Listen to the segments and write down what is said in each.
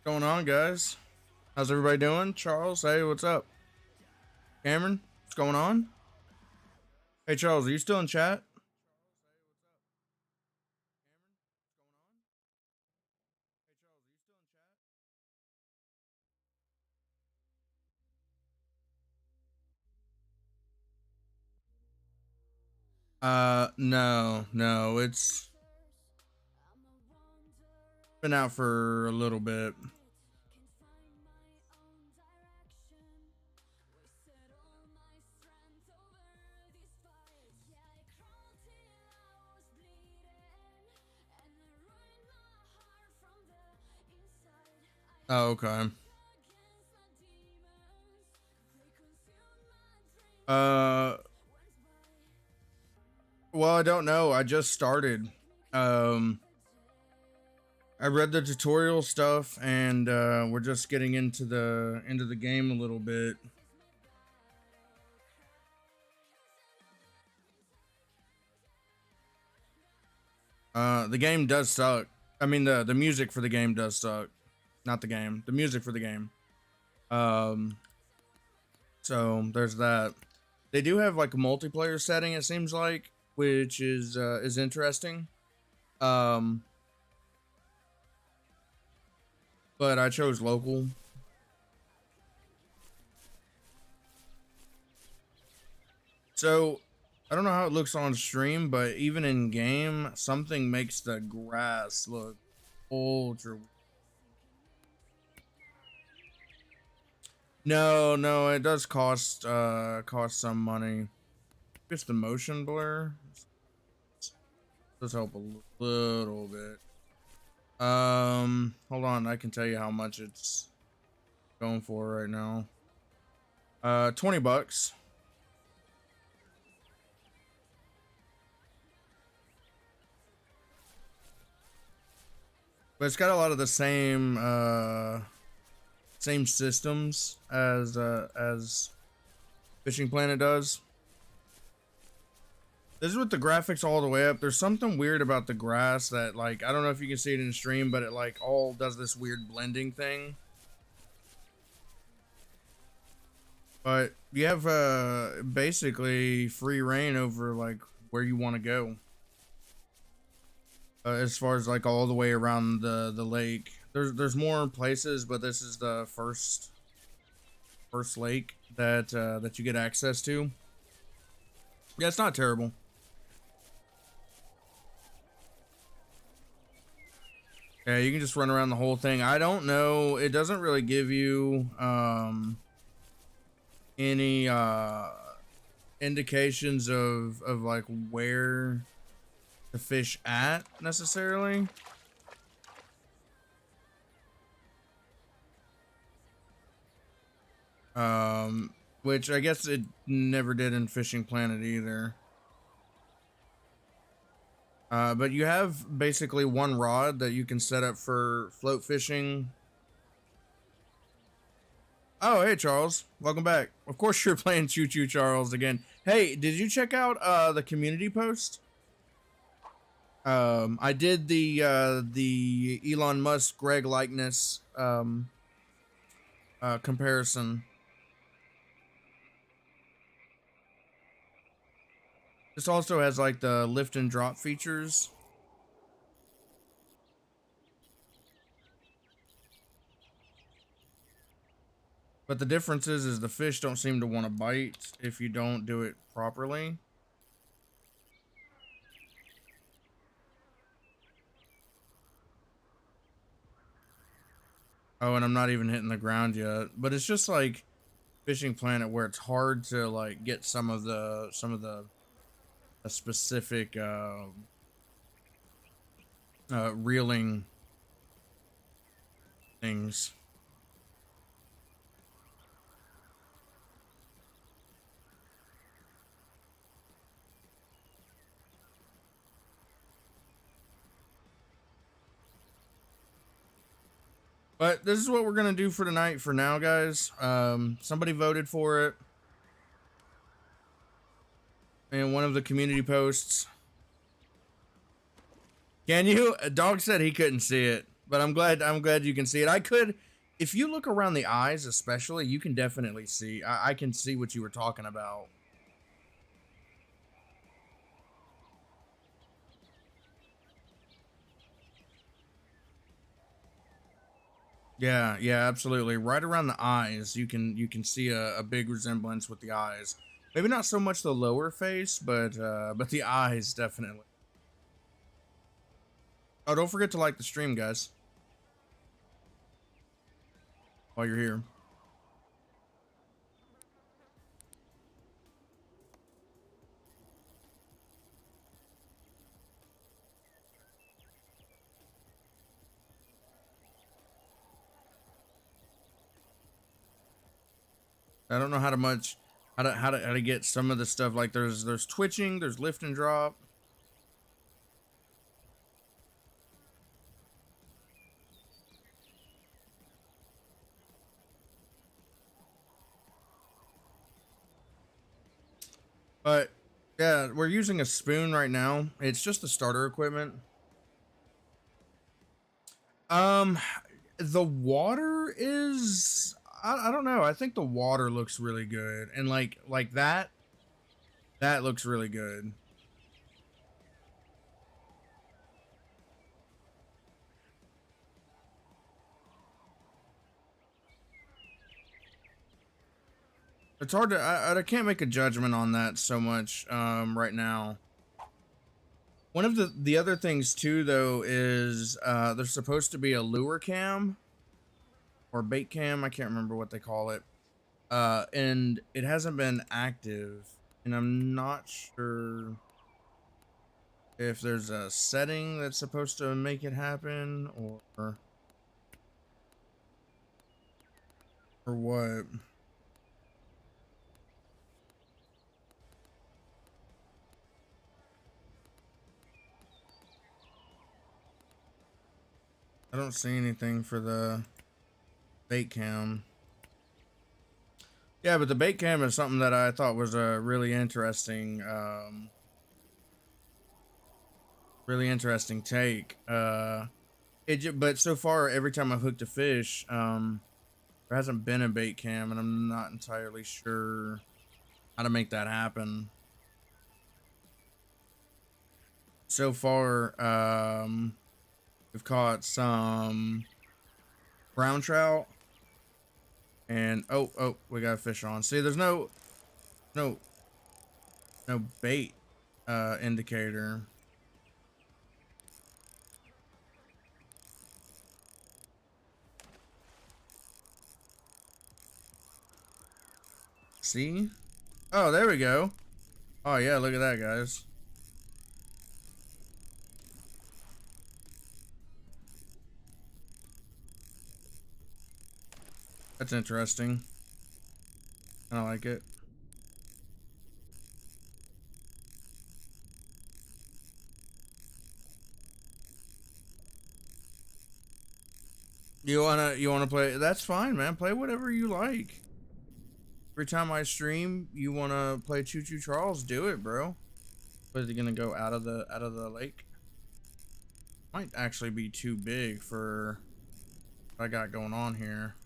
Going on, guys? How's everybody doing? Charles, hey, what's up? Cameron, what's going on? Hey, Charles, are you still in chat? No, it's been out for a little bit. Oh, okay. Uh, well, I don't know. I just started. Um, I read the tutorial stuff, and we're just getting into the game a little bit. The game does suck. I mean, the music for the game does suck. Not the game. The music for the game. So there's that. They do have like a multiplayer setting, it seems like, which is interesting. Um, but I chose local. So I don't know how it looks on stream, but even in game, something makes the grass look ultra. No, it does cost some money. Just the motion blur does help a little bit. Hold on, I can tell you how much it's going for right now. $20. But it's got a lot of the same systems as Fishing Planet does. This is with the graphics all the way up. There's something weird about the grass that, like, I don't know if you can see it in the stream, but it like all does this weird blending thing. But you have basically free reign over like where you want to go. As far as like all the way around the lake. There's more places, but this is the first lake that that you get access to. Yeah, it's not terrible. Yeah, you can just run around the whole thing. I don't know. It doesn't really give you any indications of like where to fish at necessarily. Which I guess it never did in Fishing Planet either. But you have basically one rod that you can set up for float fishing. Oh, hey, Charles. Welcome back. Of course you're playing Choo Choo Charles again. Hey, did you check out the community post? I did the Elon Musk Greg likeness comparison. This also has like the lift and drop features. But the difference is the fish don't seem to want to bite if you don't do it properly. Oh, and I'm not even hitting the ground yet. But it's just like Fishing Planet where it's hard to like get some of the specific reeling things. But this is what we're gonna do for tonight for now, guys. Somebody voted for it in one of the community posts. Can you? A dog said he couldn't see it, but I'm glad you can see it. I could If you look around the eyes, especially, you can definitely see. I can see what you were talking about. Yeah, yeah, absolutely. Right around the eyes, you can see a big resemblance with the eyes. Maybe not so much the lower face, but the eyes definitely. Oh, don't forget to like the stream, guys, while you're here. I don't know how to get some of the stuff, like there's twitching, there's lift and drop. But yeah, we're using a spoon right now. It's just the starter equipment. Um, the water is I don't know. I think the water looks really good, and like that looks really good. It's hard to I can't make a judgment on that so much right now. One of the other things too though is there's supposed to be a lure cam or bait cam. I can't remember what they call it. And it hasn't been active, and I'm not sure if there's a setting that's supposed to make it happen or what. I don't see anything for the bait cam. Yeah, but the bait cam is something that I thought was a really interesting take. But so far, every time I've hooked a fish, there hasn't been a bait cam, and I'm not entirely sure how to make that happen. So far, we've caught some brown trout, and oh, we got a fish on. See, there's no no bait indicator. See? Oh, there we go. Oh yeah, look at that, guys. That's interesting. I like it. You wanna play? That's fine, man. Play whatever you like. Every time I stream, you wanna play Choo Choo Charles? Do it, bro. But is he gonna go out of the lake? Might actually be too big for what I got going on here.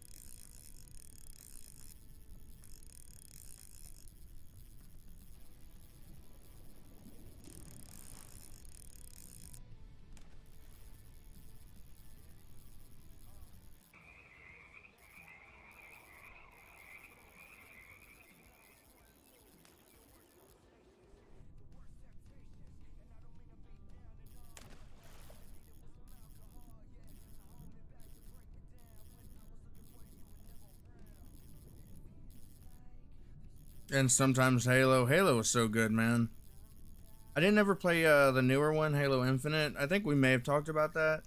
And sometimes Halo is so good, man. I didn't ever play the newer one, Halo Infinite. I think we may have talked about that.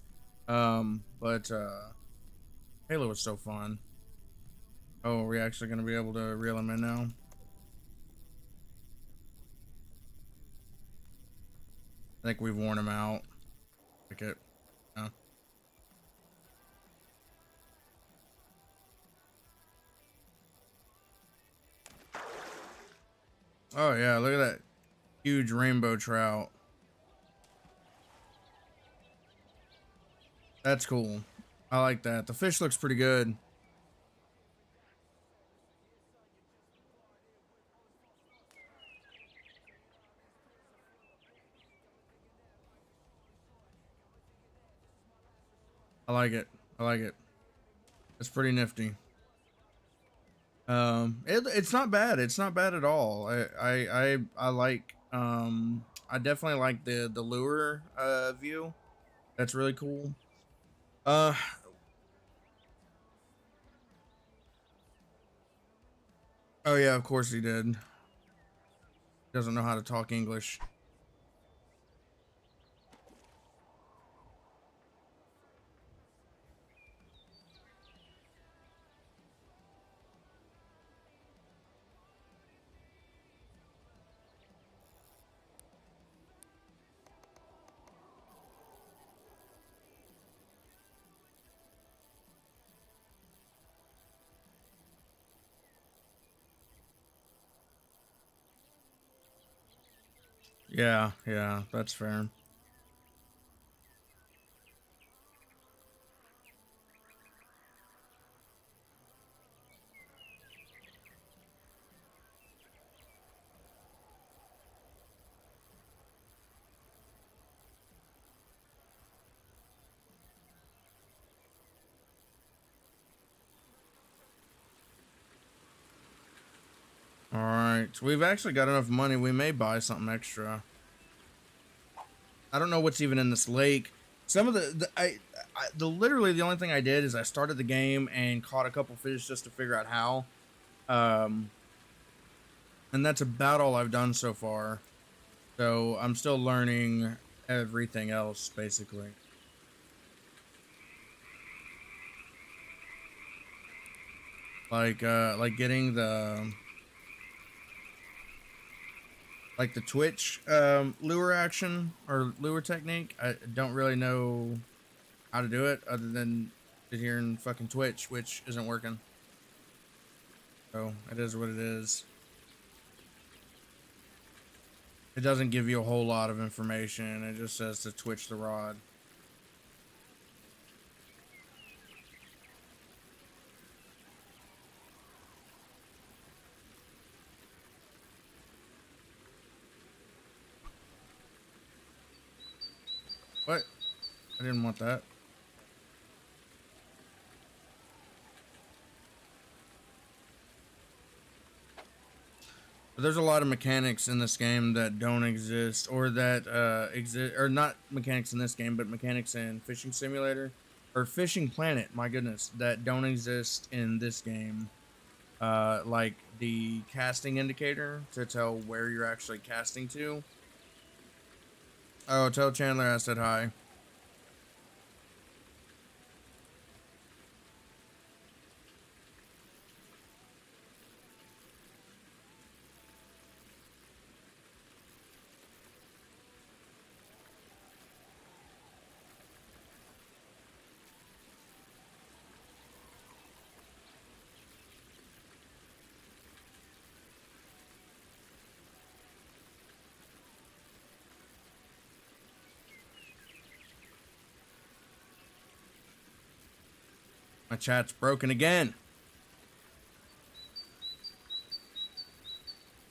But Halo was so fun. Oh, are we actually gonna be able to reel him in now? I think we've worn him out. Like it. Yeah. Oh yeah, look at that huge rainbow trout. That's cool. I like that. The fish looks pretty good. I like it. I like it. It's pretty nifty. It's not bad. It's not bad at all. I like, I definitely like the lure, view. That's really cool. Uh, oh yeah, of course he did. Doesn't know how to talk English. Yeah, yeah, that's fair. All right, so we've actually got enough money. We may buy something extra. I don't know what's even in this lake. Some of the literally the only thing I did is I started the game and caught a couple fish just to figure out how. Um, and that's about all I've done so far. So I'm still learning everything else basically. Like getting the Twitch lure action or lure technique. I don't really know how to do it other than sit here and fucking Twitch, which isn't working. So it is what it is. It doesn't give you a whole lot of information. It just says to twitch the rod. What? I didn't want that. But there's a lot of mechanics in this game that don't exist, or that exist, or not mechanics in this game, but mechanics in Fishing Simulator or Fishing Planet. My goodness, that don't exist in this game. Like the casting indicator to tell where you're actually casting to. Oh, tell Chandler I said hi. My chat's broken again.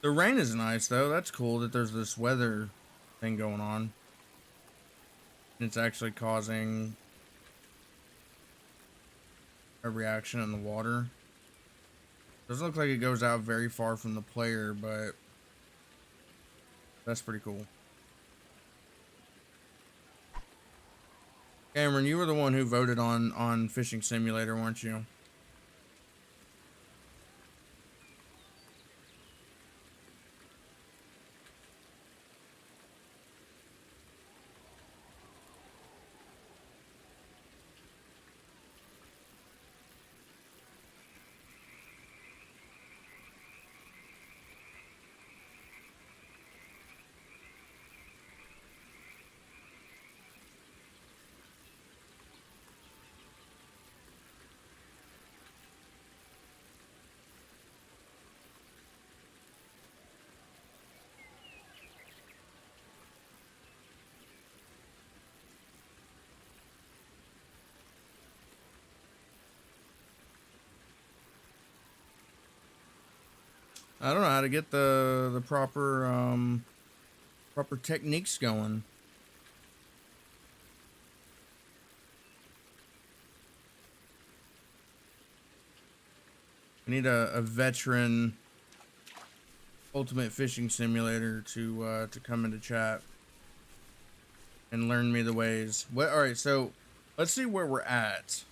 The rain is nice though. That's cool that there's this weather thing going on. It's actually causing a reaction in the water. Doesn't look like it goes out very far from the player, but that's pretty cool. Cameron, you were the one who voted on Fishing Simulator, weren't you? I don't know how to get the proper techniques going. I need a veteran ultimate fishing simulator to come into chat and learn me the ways. What? All right, so let's see where we're at.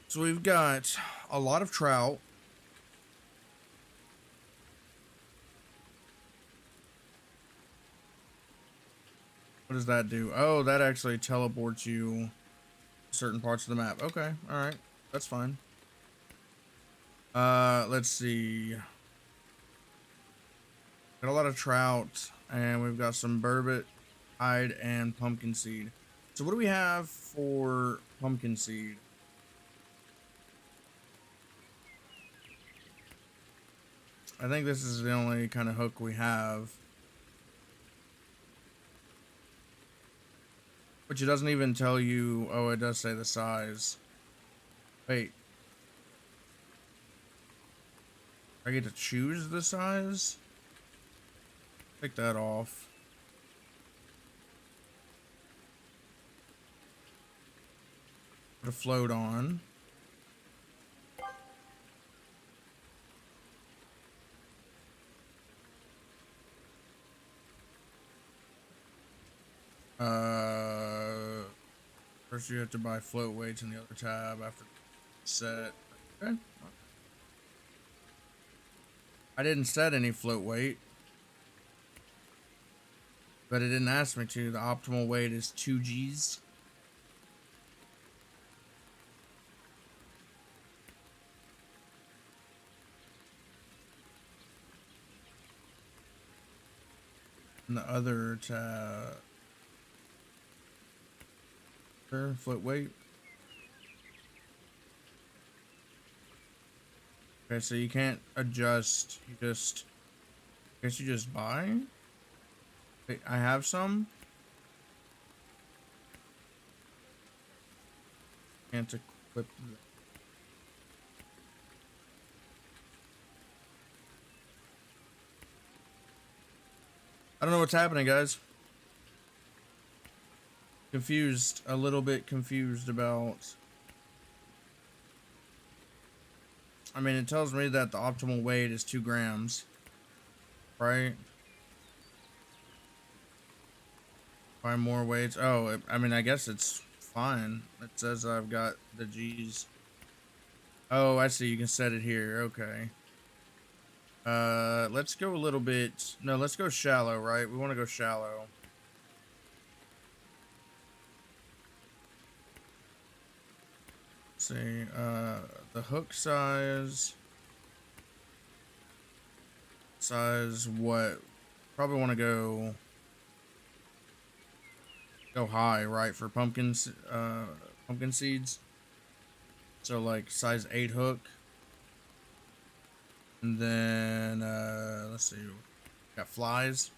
So we've got a lot of trout. What does that do? Oh, that actually teleports you to certain parts of the map. Okay, all right, that's fine. Let's see. Got a lot of trout, and we've got some burbot, hide, and pumpkin seed. So what do we have for pumpkin seed? I think this is the only kind of hook we have. Which it doesn't even tell you. Oh, it does say the size. Wait. I get to choose the size? Take that off. Put a float on. First you have to buy float weights in the other tab after set. Okay. I didn't set any float weight, but it didn't ask me to. The optimal weight is 2 Gs. In the other tab, float weight. Okay, so you can't adjust. You just, I guess you just buy. Wait, I have some. Can't equip them. I don't know what's happening, guys. Confused, a little bit confused about. I mean, it tells me that the optimal weight is 2 grams, right? Buy more weights. Oh, I mean, I guess it's fine. It says I've got the G's. Oh, I see. You can set it here. Okay. Let's go a little bit. No, let's go shallow, right? We want to go shallow. Let's see, the hook size what? Probably want to go high, right, for pumpkins, pumpkin seeds. So like size 8 hook. And then let's see, got flies.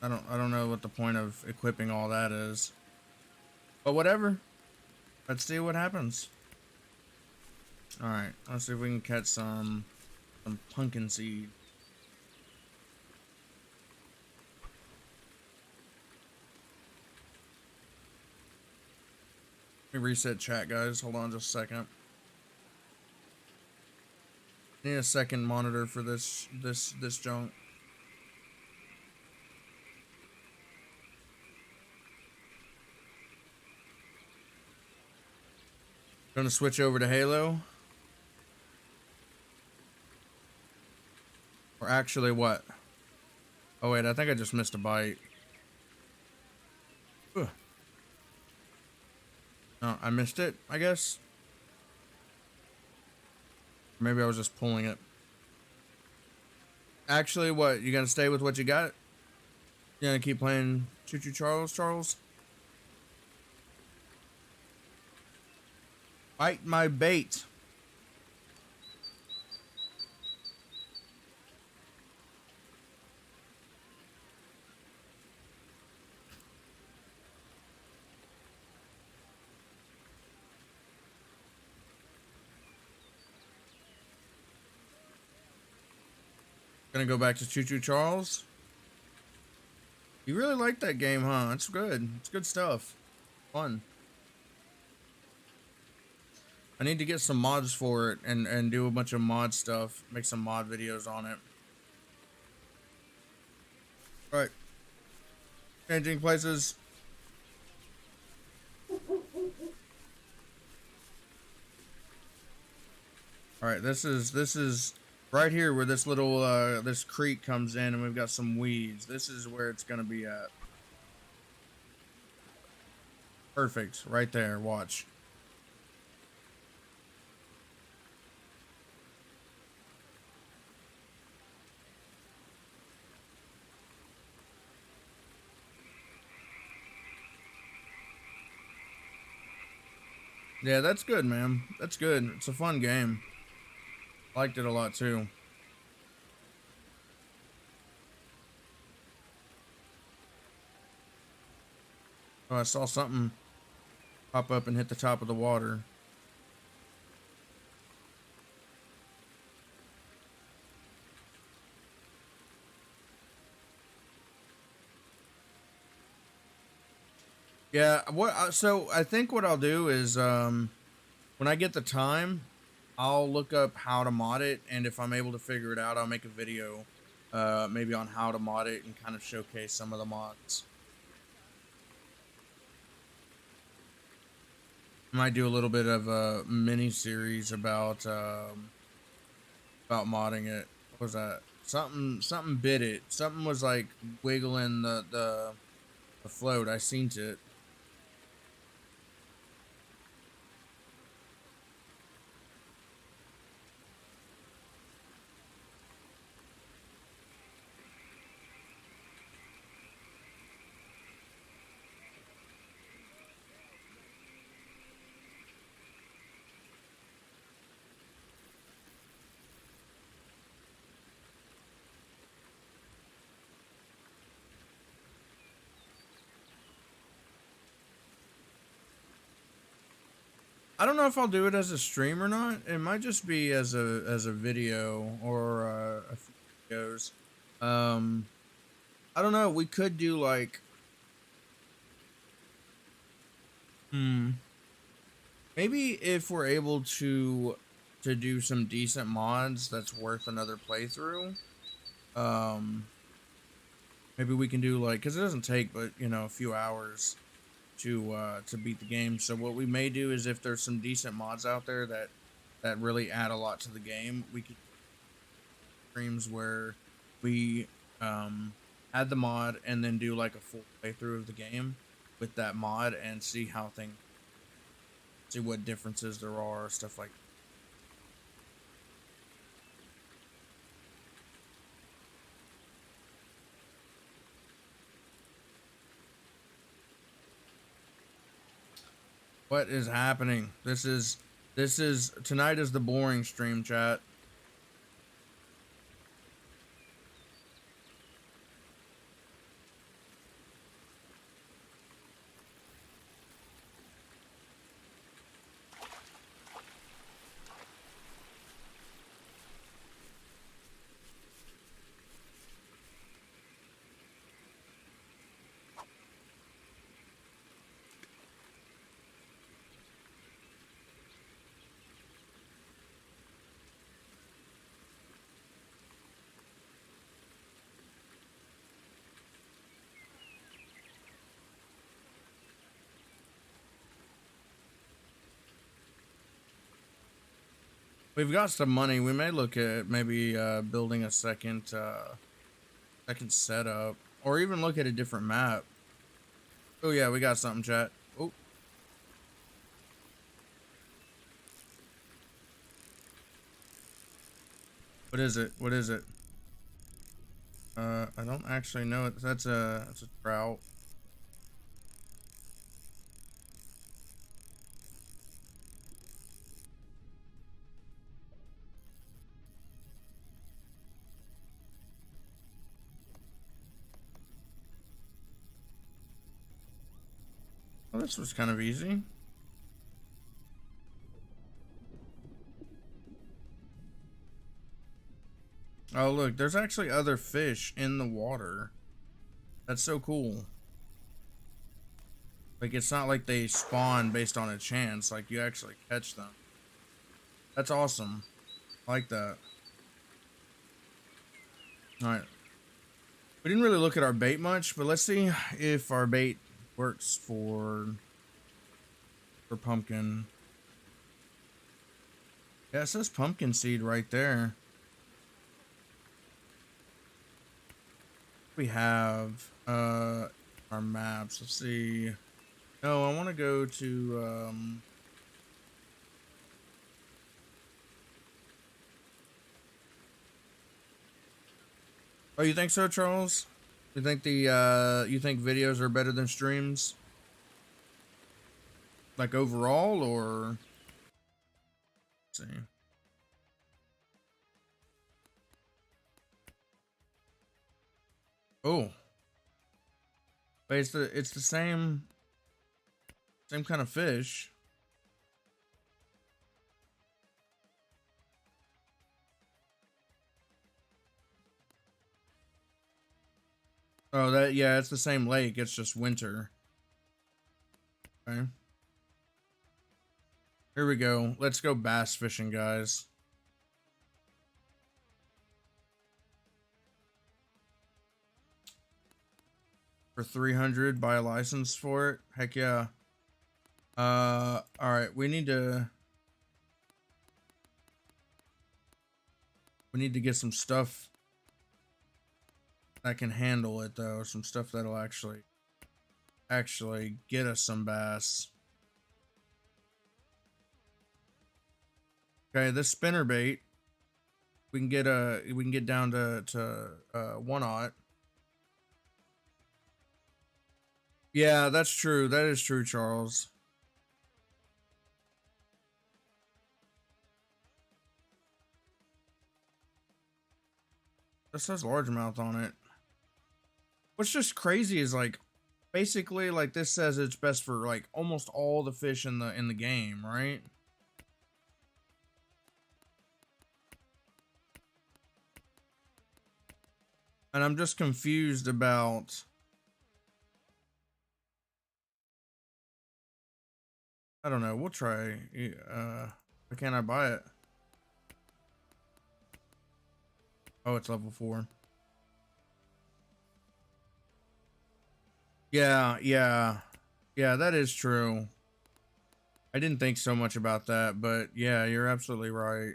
I don't know what the point of equipping all that is. But whatever. Let's see what happens. Alright, let's see if we can catch some pumpkin seed. Let me reset chat, guys. Hold on just a second. I need a second monitor for this junk. Gonna switch over to Halo. Or actually what? Oh wait, I think I just missed a bite. Ugh. No, I missed it, I guess. Maybe I was just pulling it. Actually, what? You gonna stay with what you got? You gonna keep playing Choo Choo Charles? Bite my bait. Gonna go back to Choo Choo Charles. You really like that game, huh? It's good. It's good stuff. Fun. I need to get some mods for it and do a bunch of mod stuff. Make some mod videos on it. All right. Changing places. All right, this is right here where this little this creek comes in, and we've got some weeds. This is where it's gonna be at. Perfect, right there. Watch. Yeah, that's good, man. That's good. It's a fun game. Liked it a lot too. Oh, I saw something pop up and hit the top of the water. Yeah, so I think what I'll do is when I get the time, I'll look up how to mod it, and if I'm able to figure it out, I'll make a video maybe on how to mod it and kind of showcase some of the mods. I might do a little bit of a mini series about modding it. What was that? Something bit it. Something was like wiggling the float. I seen it. I don't know if I'll do it as a stream or not. It might just be as a video or a few videos. Um, I don't know. We could do like, hmm, maybe if we're able to do some decent mods that's worth another playthrough. Um, maybe we can do like, because it doesn't take but a few hours to beat the game. So what we may do is if there's some decent mods out there that really add a lot to the game, we could streams where we add the mod and then do like a full playthrough of the game with that mod and see how things, see what differences there are, stuff like that. What is happening? This is tonight is the boring stream, chat. We've got some money. We may look at maybe building a second setup, or even look at a different map. Oh yeah, we got something, chat. Oh, what is it? What is it? I don't actually know it. That's a trout. Well, this was kind of easy. Oh, look, there's actually other fish in the water. That's so cool. Like, it's not like they spawn based on a chance. Like, you actually catch them. That's awesome. I like that. All right. We didn't really look at our bait much, but let's see if our bait works for pumpkin. Yeah, it says pumpkin seed right there. We have our maps. Let's see. No, I want to go to oh, you think so, Charles? You think you think videos are better than streams? Like overall, or let's see. Oh, but it's the same kind of fish. Oh, that yeah, it's the same lake. It's just winter. Okay. Here we go. Let's go bass fishing, guys. For 300, buy a license for it. Heck yeah. All right. We need to get some stuff that can handle it though. Some stuff that'll actually get us some bass. Okay, this spinner bait, we can get down to 1/0. Yeah, that's true. That is true, Charles. This says largemouth on it. What's just crazy is like basically like this says it's best for like almost all the fish in the game, right? And I'm just confused about I don't know. We'll try. Why can't I buy it? Oh, it's level 4. Yeah, yeah. Yeah, that is true. I didn't think so much about that, but yeah, you're absolutely right.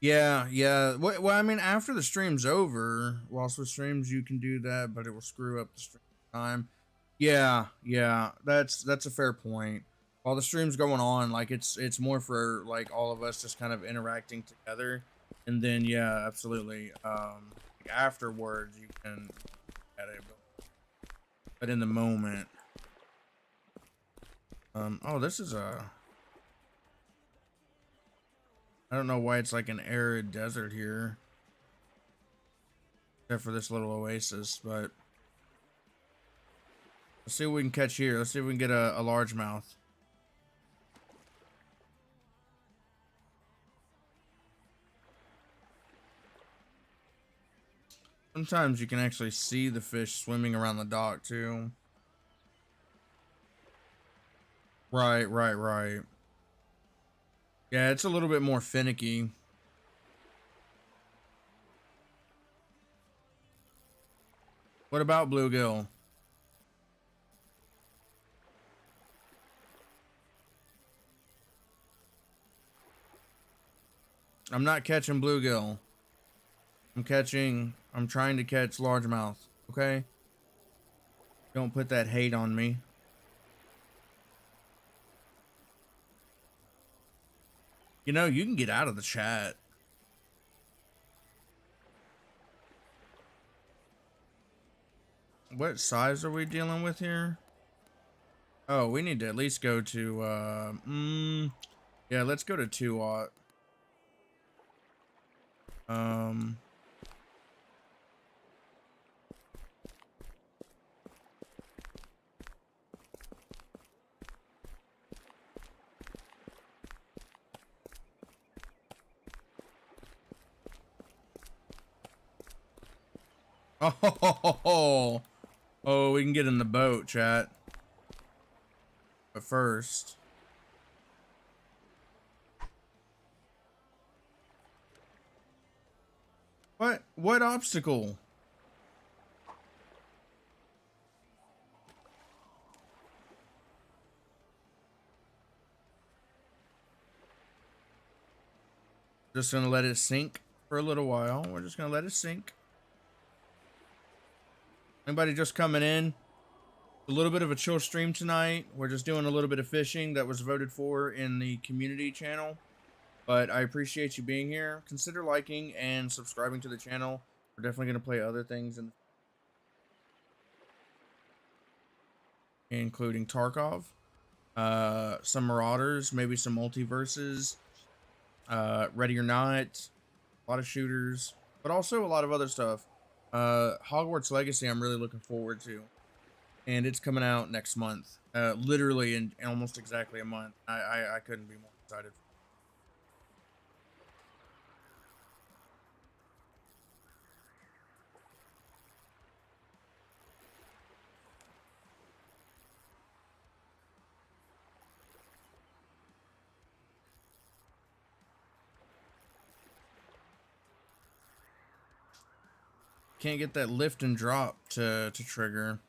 Yeah, yeah. Well, I mean, after the stream's over, whilst the streams, you can do that, but it will screw up the stream time. Yeah, yeah. That's a fair point. While the stream's going on, like it's more for like all of us just kind of interacting together, and then yeah, absolutely. Afterwards, you can at it, but in the moment, oh, this is a. I don't know why it's like an arid desert here. Except for this little oasis, but let's see what we can catch here. Let's see if we can get a largemouth. Sometimes you can actually see the fish swimming around the dock too. Right, right, right. Yeah, it's a little bit more finicky. What about bluegill? I'm not catching bluegill. I'm trying to catch largemouth. Okay? Don't put that hate on me. You know, you can get out of the chat. What size are we dealing with here? Oh, we need to at least go to, yeah, let's go to 2-aught. Um, oh, oh, we can get in the boat, chat. But first, what obstacle? Just gonna let it sink for a little while. We're just gonna let it sink. Anybody just coming in? A little bit of a chill stream tonight. We're just doing a little bit of fishing that was voted for in the community channel. But I appreciate you being here. Consider liking and subscribing to the channel. We're definitely gonna play other things, including Tarkov, some Marauders, maybe some multiverses, Ready or Not, a lot of shooters, but also a lot of other stuff. Hogwarts Legacy I'm really looking forward to, and it's coming out next month, literally in almost exactly a month. I couldn't be more excited. Can't get that lift and drop to trigger.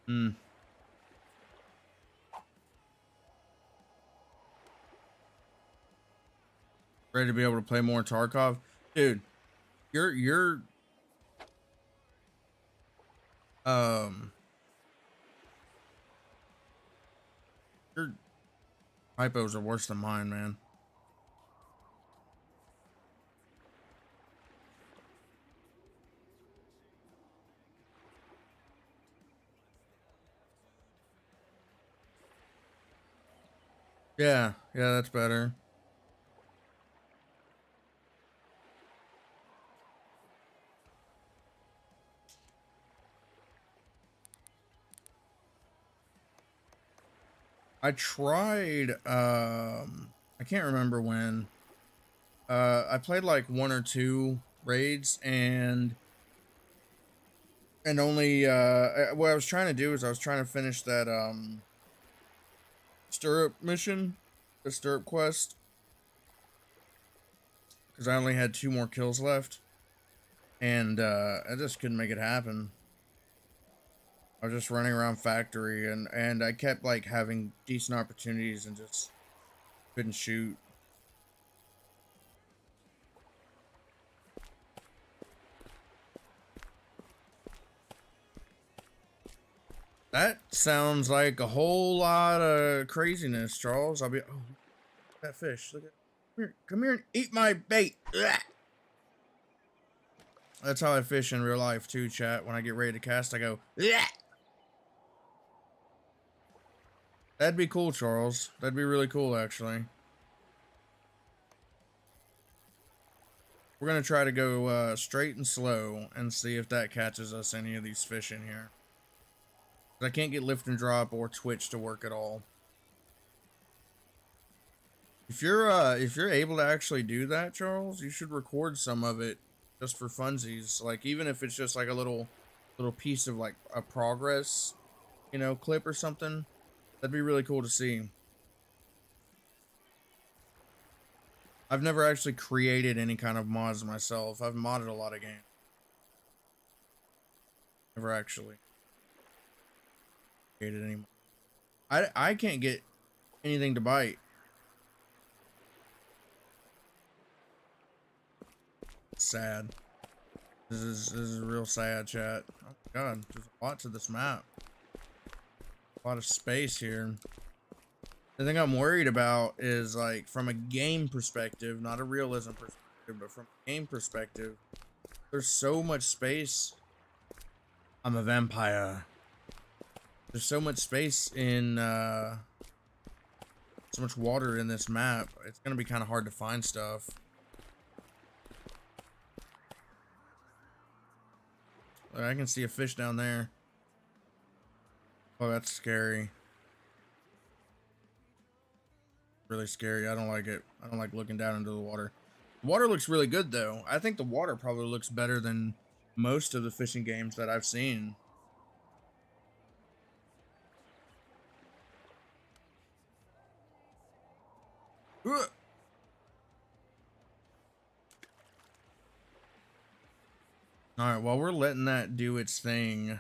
Hmm. Ready to be able to play more Tarkov, dude. You're um your hypos are worse than mine, man. Yeah, yeah, that's better. I tried, I can't remember when. I played like 1 or 2 raids, and only what I was trying to do is I was trying to finish that stirrup mission, the stirrup quest, because I only had 2 more kills left, and I just couldn't make it happen. I was just running around factory, and I kept like having decent opportunities and just couldn't shoot. That sounds like a whole lot of craziness, Charles. I'll be, oh, that fish. Look at, come here and eat my bait. Ugh. That's how I fish in real life too, chat. When I get ready to cast, I go, ugh. That'd be cool, Charles. That'd be really cool, actually. We're gonna try to go straight and slow and see if that catches us any of these fish in here. I can't get lift and drop or twitch to work at all. If you're able to actually do that, Charles, you should record some of it just for funsies. Like, even if it's just like a little piece of like a progress, you know, clip or something. That'd be really cool to see. I've never actually created any kind of mods myself. I've modded a lot of games. Never actually created any. I can't get anything to bite. Sad. This is real sad, chat. Oh my god, there's a lot to this map. A lot of space here. The thing I'm worried about is, like, from a game perspective, not a realism perspective, but from a game perspective, there's so much space. I'm a vampire. There's so much space in, so much water in this map. It's gonna be kind of hard to find stuff. I can see a fish down there. Oh, that's scary. Really scary. I don't like it. I don't like looking down into the water. The water looks really good though. I think the water probably looks better than most of the fishing games that I've seen. Ugh. All right, well, we're letting that do its thing.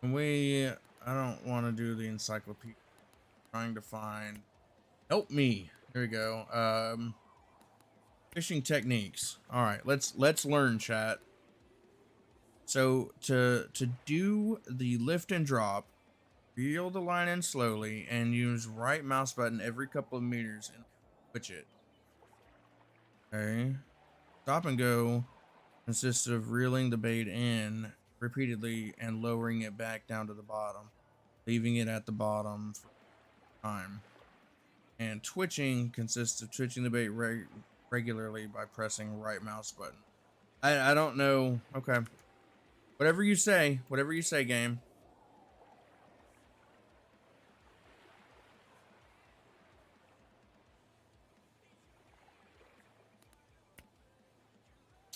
I don't want to do the encyclopedia. Trying to find, help me. Here we go. Fishing techniques. All right, let's learn, chat. So to do the lift and drop, reel the line in slowly and use right mouse button every couple of meters and switch it. Okay. Stop and go consists of reeling the bait in repeatedly and lowering it back down to the bottom, leaving it at the bottom for time. And twitching consists of twitching the bait regularly by pressing right mouse button. I don't know. Okay. Whatever you say, game.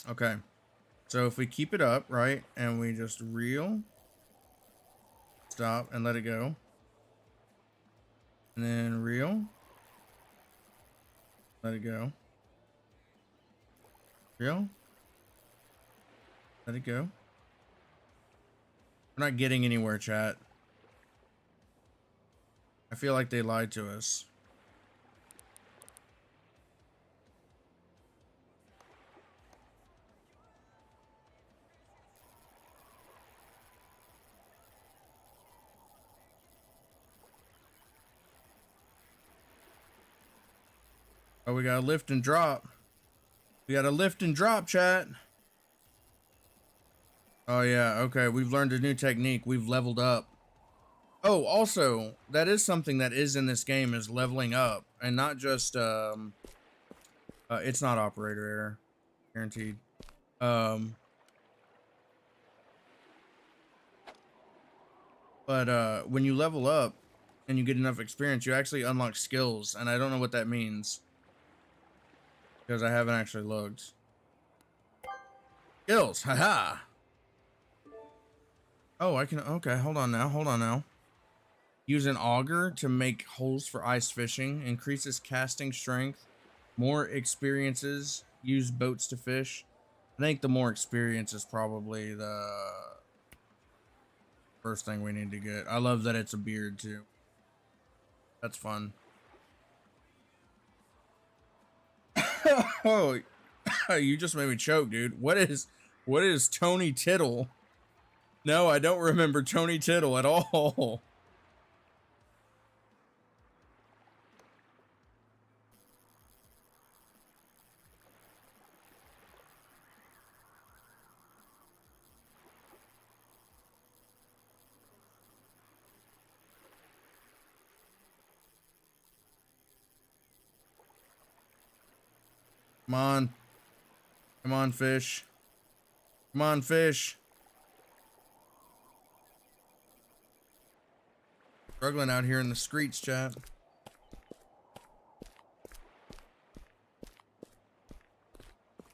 Okay. So if we keep it up, right, and we just reel, stop, and let it go. And then reel, let it go. Reel, let it go. We're not getting anywhere, chat. I feel like they lied to us. Oh, we got a lift and drop. We got a lift and drop, chat. Oh, yeah. Okay. We've learned a new technique. We've leveled up. Oh, also, that is something that is in this game is leveling up. And not just, it's not operator error. Guaranteed. But when you level up and you get enough experience, you actually unlock skills. And I don't know what that means, because I haven't actually looked. Skills, haha. Oh, I can, okay, hold on now. Use an auger to make holes for ice fishing, increases casting strength, more experiences, use boats to fish. I think the more experience is probably the first thing we need to get. I love that it's a beard too. That's fun. Oh, you just made me choke, dude. What is Tony Tittle? No, I don't remember Tony Tittle at all. Come on. Come on, fish. Come on, fish. Struggling out here in the streets, chat.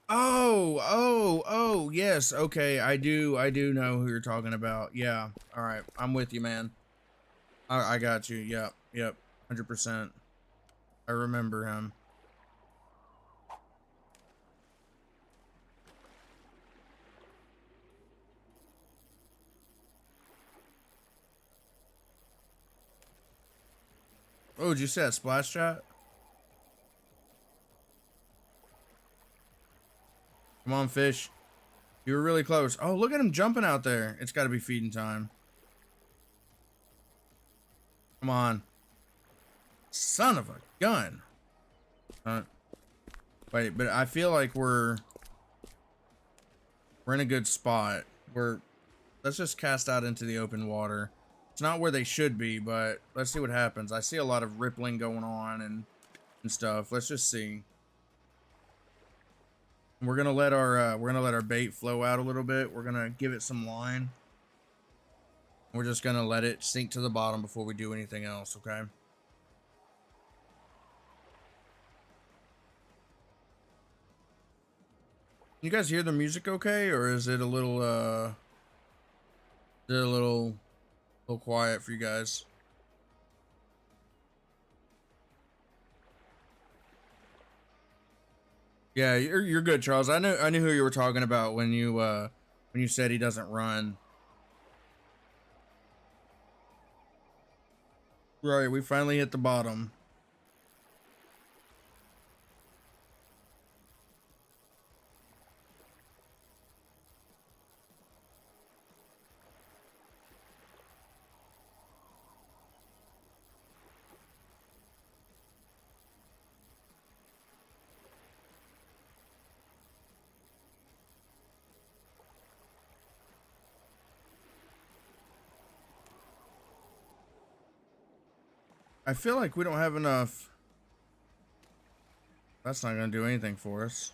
Oh, yes. Okay, I do know who you're talking about. Yeah. All right. I'm with you, man. I got you. Yep. 100%. I remember him. Oh, did you say that splash chat? Come on, fish. You were really close. Oh, look at him jumping out there. It's got to be feeding time. Come on. Son of a gun. Wait, but I feel like we're in a good spot. Let's just cast out into the open water. It's not where they should be, but let's see what happens. I see a lot of rippling going on and stuff. Let's just see. We're gonna let our bait flow out a little bit. We're gonna give it some line. We're just gonna let it sink to the bottom before we do anything else, okay? You guys hear the music okay, or is it a little little quiet for you guys? Yeah, you're good, Charles. I knew who you were talking about when you said he doesn't run. Right, we finally hit the bottom. I feel like we don't have enough. That's not gonna do anything for us.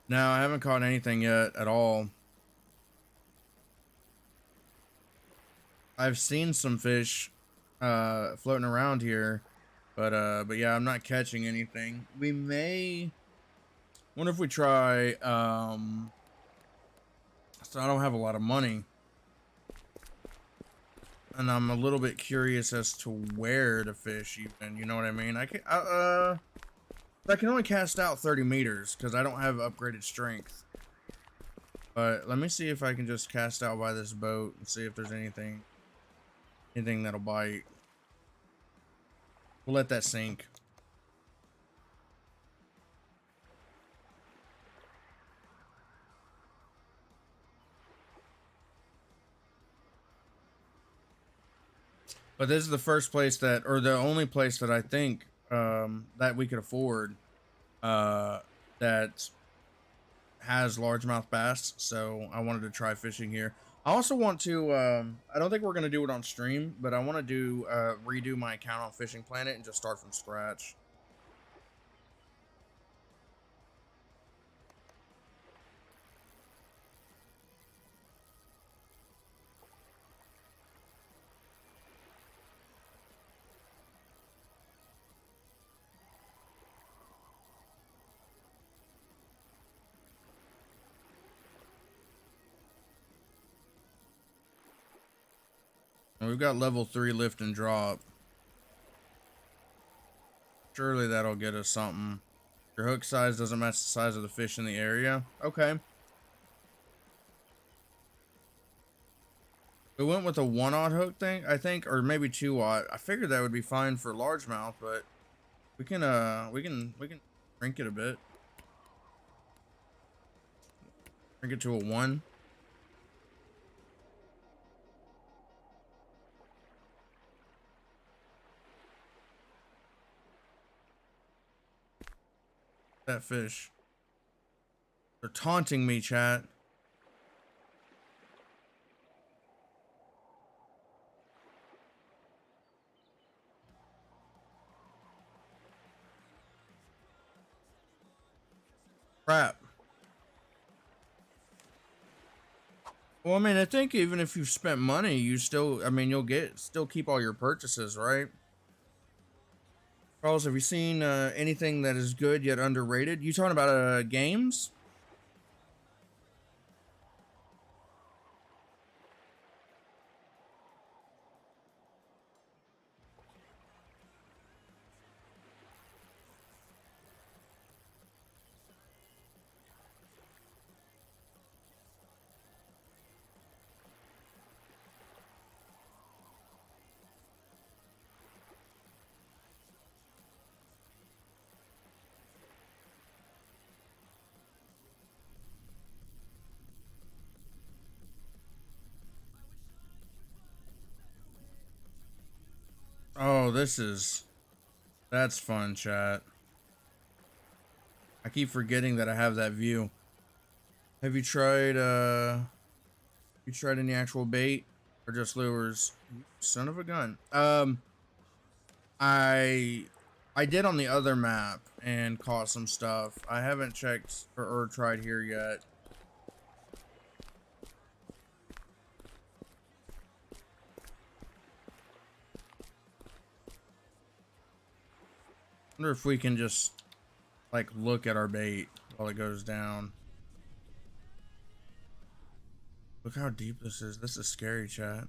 No, I haven't caught anything yet at all. I've seen some fish floating around here, but yeah, I'm not catching anything. We may wonder if we try so I don't have a lot of money. And I'm a little bit curious as to where to fish even, you know what I mean? I can only cast out 30 meters because I don't have upgraded strength. But let me see if I can just cast out by this boat and see if there's anything that'll bite. We'll let that sink. But this is the first place that, or the only place that I think that we could afford that has largemouth bass. So I wanted to try fishing here. I also want to, I don't think we're going to do it on stream, but I want to do, redo my account on Fishing Planet and just start from scratch. And we've got level 3 lift and drop. Surely that'll get us something. Your hook size doesn't match the size of the fish in the area. Okay. We went with a 1/0 hook thing, I think, or maybe 2/0. I figured that would be fine for largemouth, but we can shrink it a bit. Shrink it to a 1. That fish. They're taunting me, chat. Crap. Well, I mean, I think even if you've spent money, you still, I mean, you'll still keep all your purchases, right? Charles, have you seen anything that is good yet underrated? You talking about games? Oh, that's fun, chat. I keep forgetting that I have that view. Have you tried any actual bait or just lures? You son of a gun. I I did on the other map and caught some stuff. I haven't checked or tried here yet. Wonder if we can just like look at our bait while it goes down. Look how deep this is. This is scary, chat.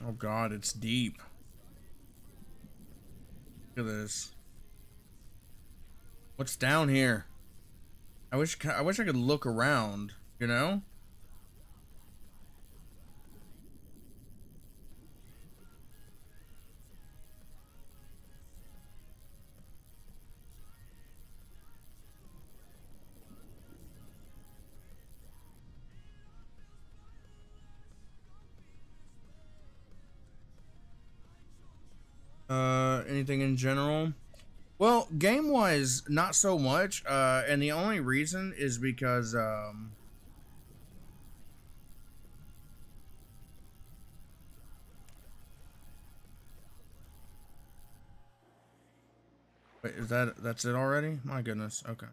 Oh god, it's deep. Look at this. What's down here? I wish I could look around, you know? Anything in general? Well, game wise, not so much. And the only reason is because wait, that's it already? My goodness. Okay.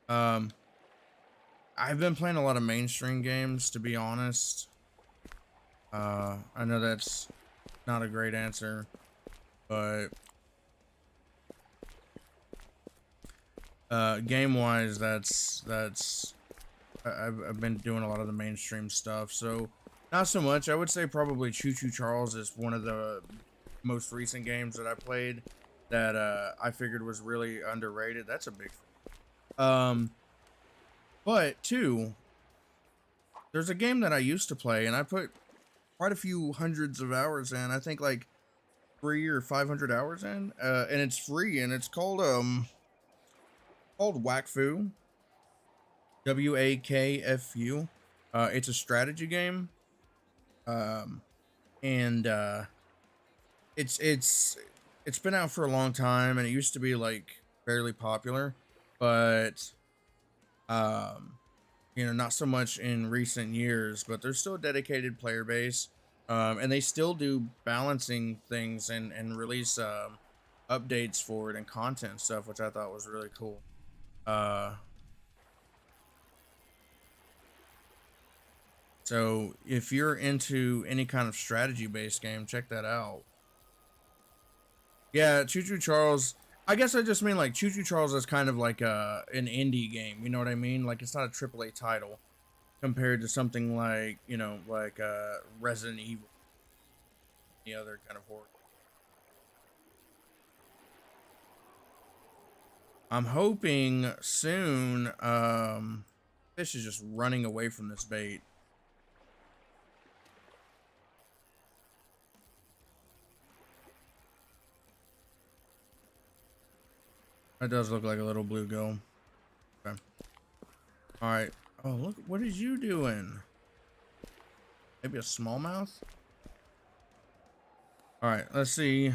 Um, I've been playing a lot of mainstream games, to be honest. I know that's not a great answer, but game wise, I've been doing a lot of the mainstream stuff, so not so much. I would say probably Choo Choo Charles is one of the most recent games that I played that I figured was really underrated. That's a big um but two, there's a game that I used to play and I put quite a few hundreds of hours in. I think like 300 or 500 hours in, and it's free and it's called Wakfu. WAKFU. It's a strategy game. Um, and it's it's been out for a long time, and it used to be like fairly popular, but um, you know, not so much in recent years. But there's still a dedicated player base, and they still do balancing things and release updates for it and content stuff, which I thought was really cool. Uh, So if you're into any kind of strategy based game, check that out. Yeah, Choo Choo Charles. I guess I just mean like Choo Choo Charles is kind of like an indie game. You know what I mean? Like it's not a AAA title compared to something like like Resident Evil, the other kind of horror. I'm hoping soon. Fish is just running away from this bait. That does look like a little bluegill. Okay. All right. Oh, look. What is you doing? Maybe a smallmouth? All right. Let's see.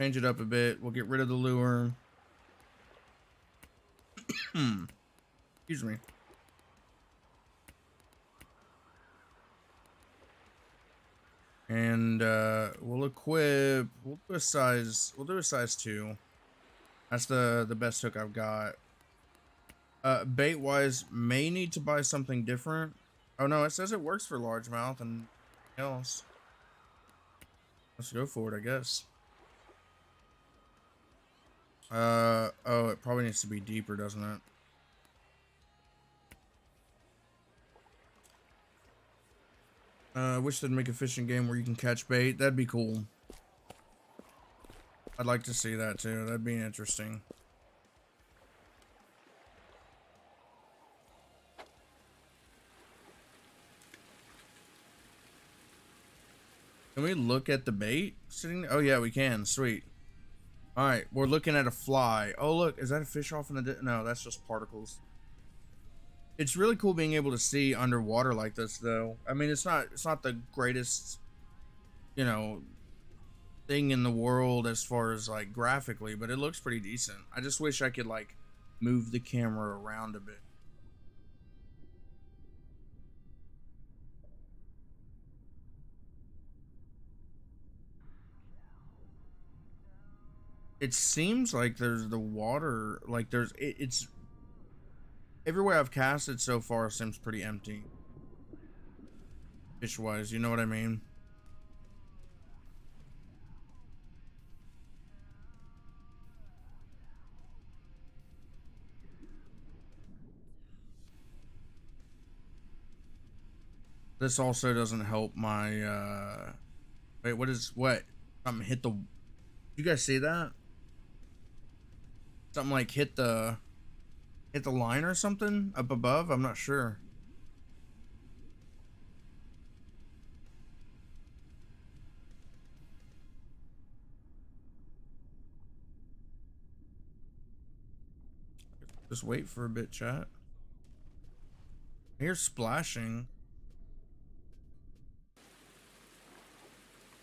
Change it up a bit. We'll get rid of the lure. Excuse me. And we'll equip. We'll do a size 2. That's the best hook I've got. Bait wise, may need to buy something different. Oh no, it says it works for largemouth and else. Let's go for it, I guess. Oh, it probably needs to be deeper, doesn't it? I wish they'd make a fishing game where you can catch bait. That'd be cool. I'd like to see that too. That'd be interesting. Can we look at the bait sitting there? Oh yeah, we can. Sweet. All right, we're looking at a fly. Oh, look, is that a fish off in the no, that's just particles. It's really cool being able to see underwater like this, though. I mean, it's not the greatest, you know, thing in the world as far as like graphically, but it looks pretty decent. I just wish I could like move the camera around a bit. It seems like there's the water, like it's everywhere I've casted so far seems pretty empty, fish wise. You know what I mean? This also doesn't help my wait, what? Something hit the, you guys see that? Something like hit the line or something up above? I'm not sure. Just wait for a bit, chat. I hear splashing.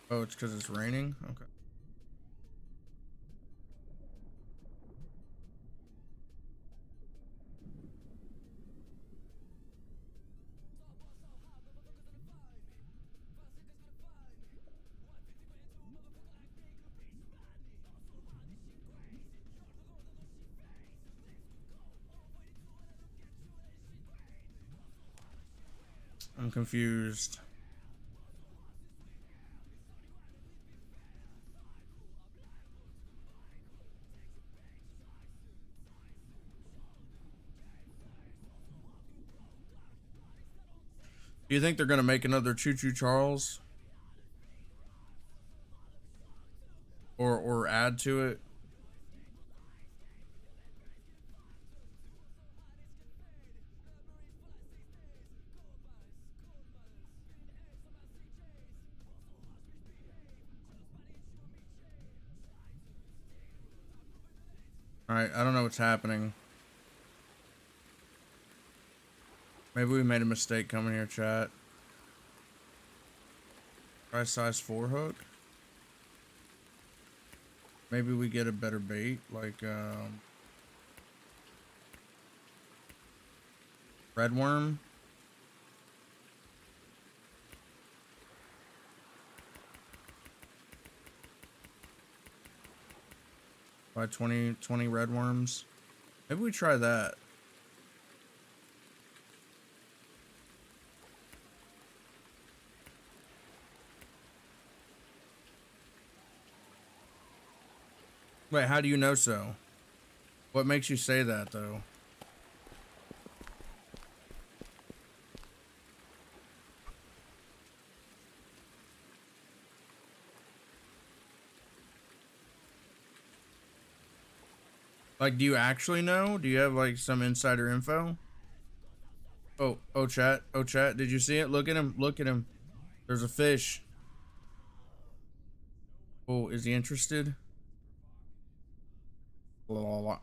Oh, it's because it's raining? Okay. I'm confused. Do you think they're gonna make another Choo Choo Charles? Or add to it? Alright, I don't know what's happening. Maybe we made a mistake coming here, chat. Try size 4 hook. Maybe we get a better bait, like red worm. By 20 red worms. Maybe we try that. Wait, how do you know so? What makes you say that, though? Like, do you actually know? Do you have, like, some insider info? Oh, chat. Oh, chat. Did you see it? Look at him. Look at him. There's a fish. Oh, is he interested? La, la, la.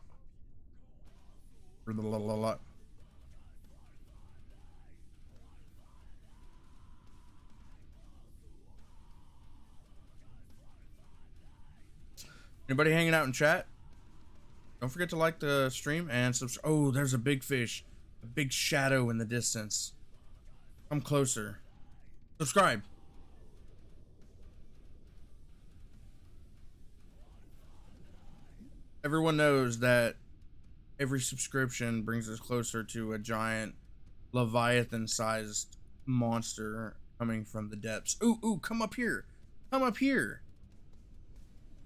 La, la, la, la. Anybody hanging out in chat? Don't forget to like the stream and subscribe. Oh, there's a big fish. A big shadow in the distance. Come closer. Subscribe. Everyone knows that every subscription brings us closer to a giant Leviathan-sized monster coming from the depths. Ooh, come up here. Come up here.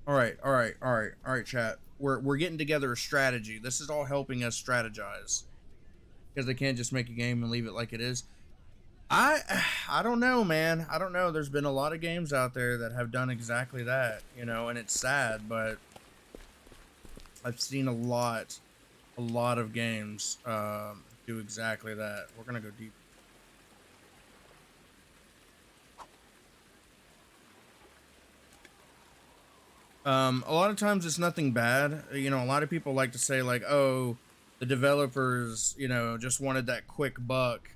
All right, chat. We're getting together a strategy. This is all helping us strategize. Because they can't just make a game and leave it like it is. I don't know, man. I don't know. There's been a lot of games out there that have done exactly that, you know, and it's sad, but I've seen a lot of games do exactly that. We're gonna go deep. A lot of times it's nothing bad. You know, a lot of people like to say like, "Oh, the developers, you know, just wanted that quick buck,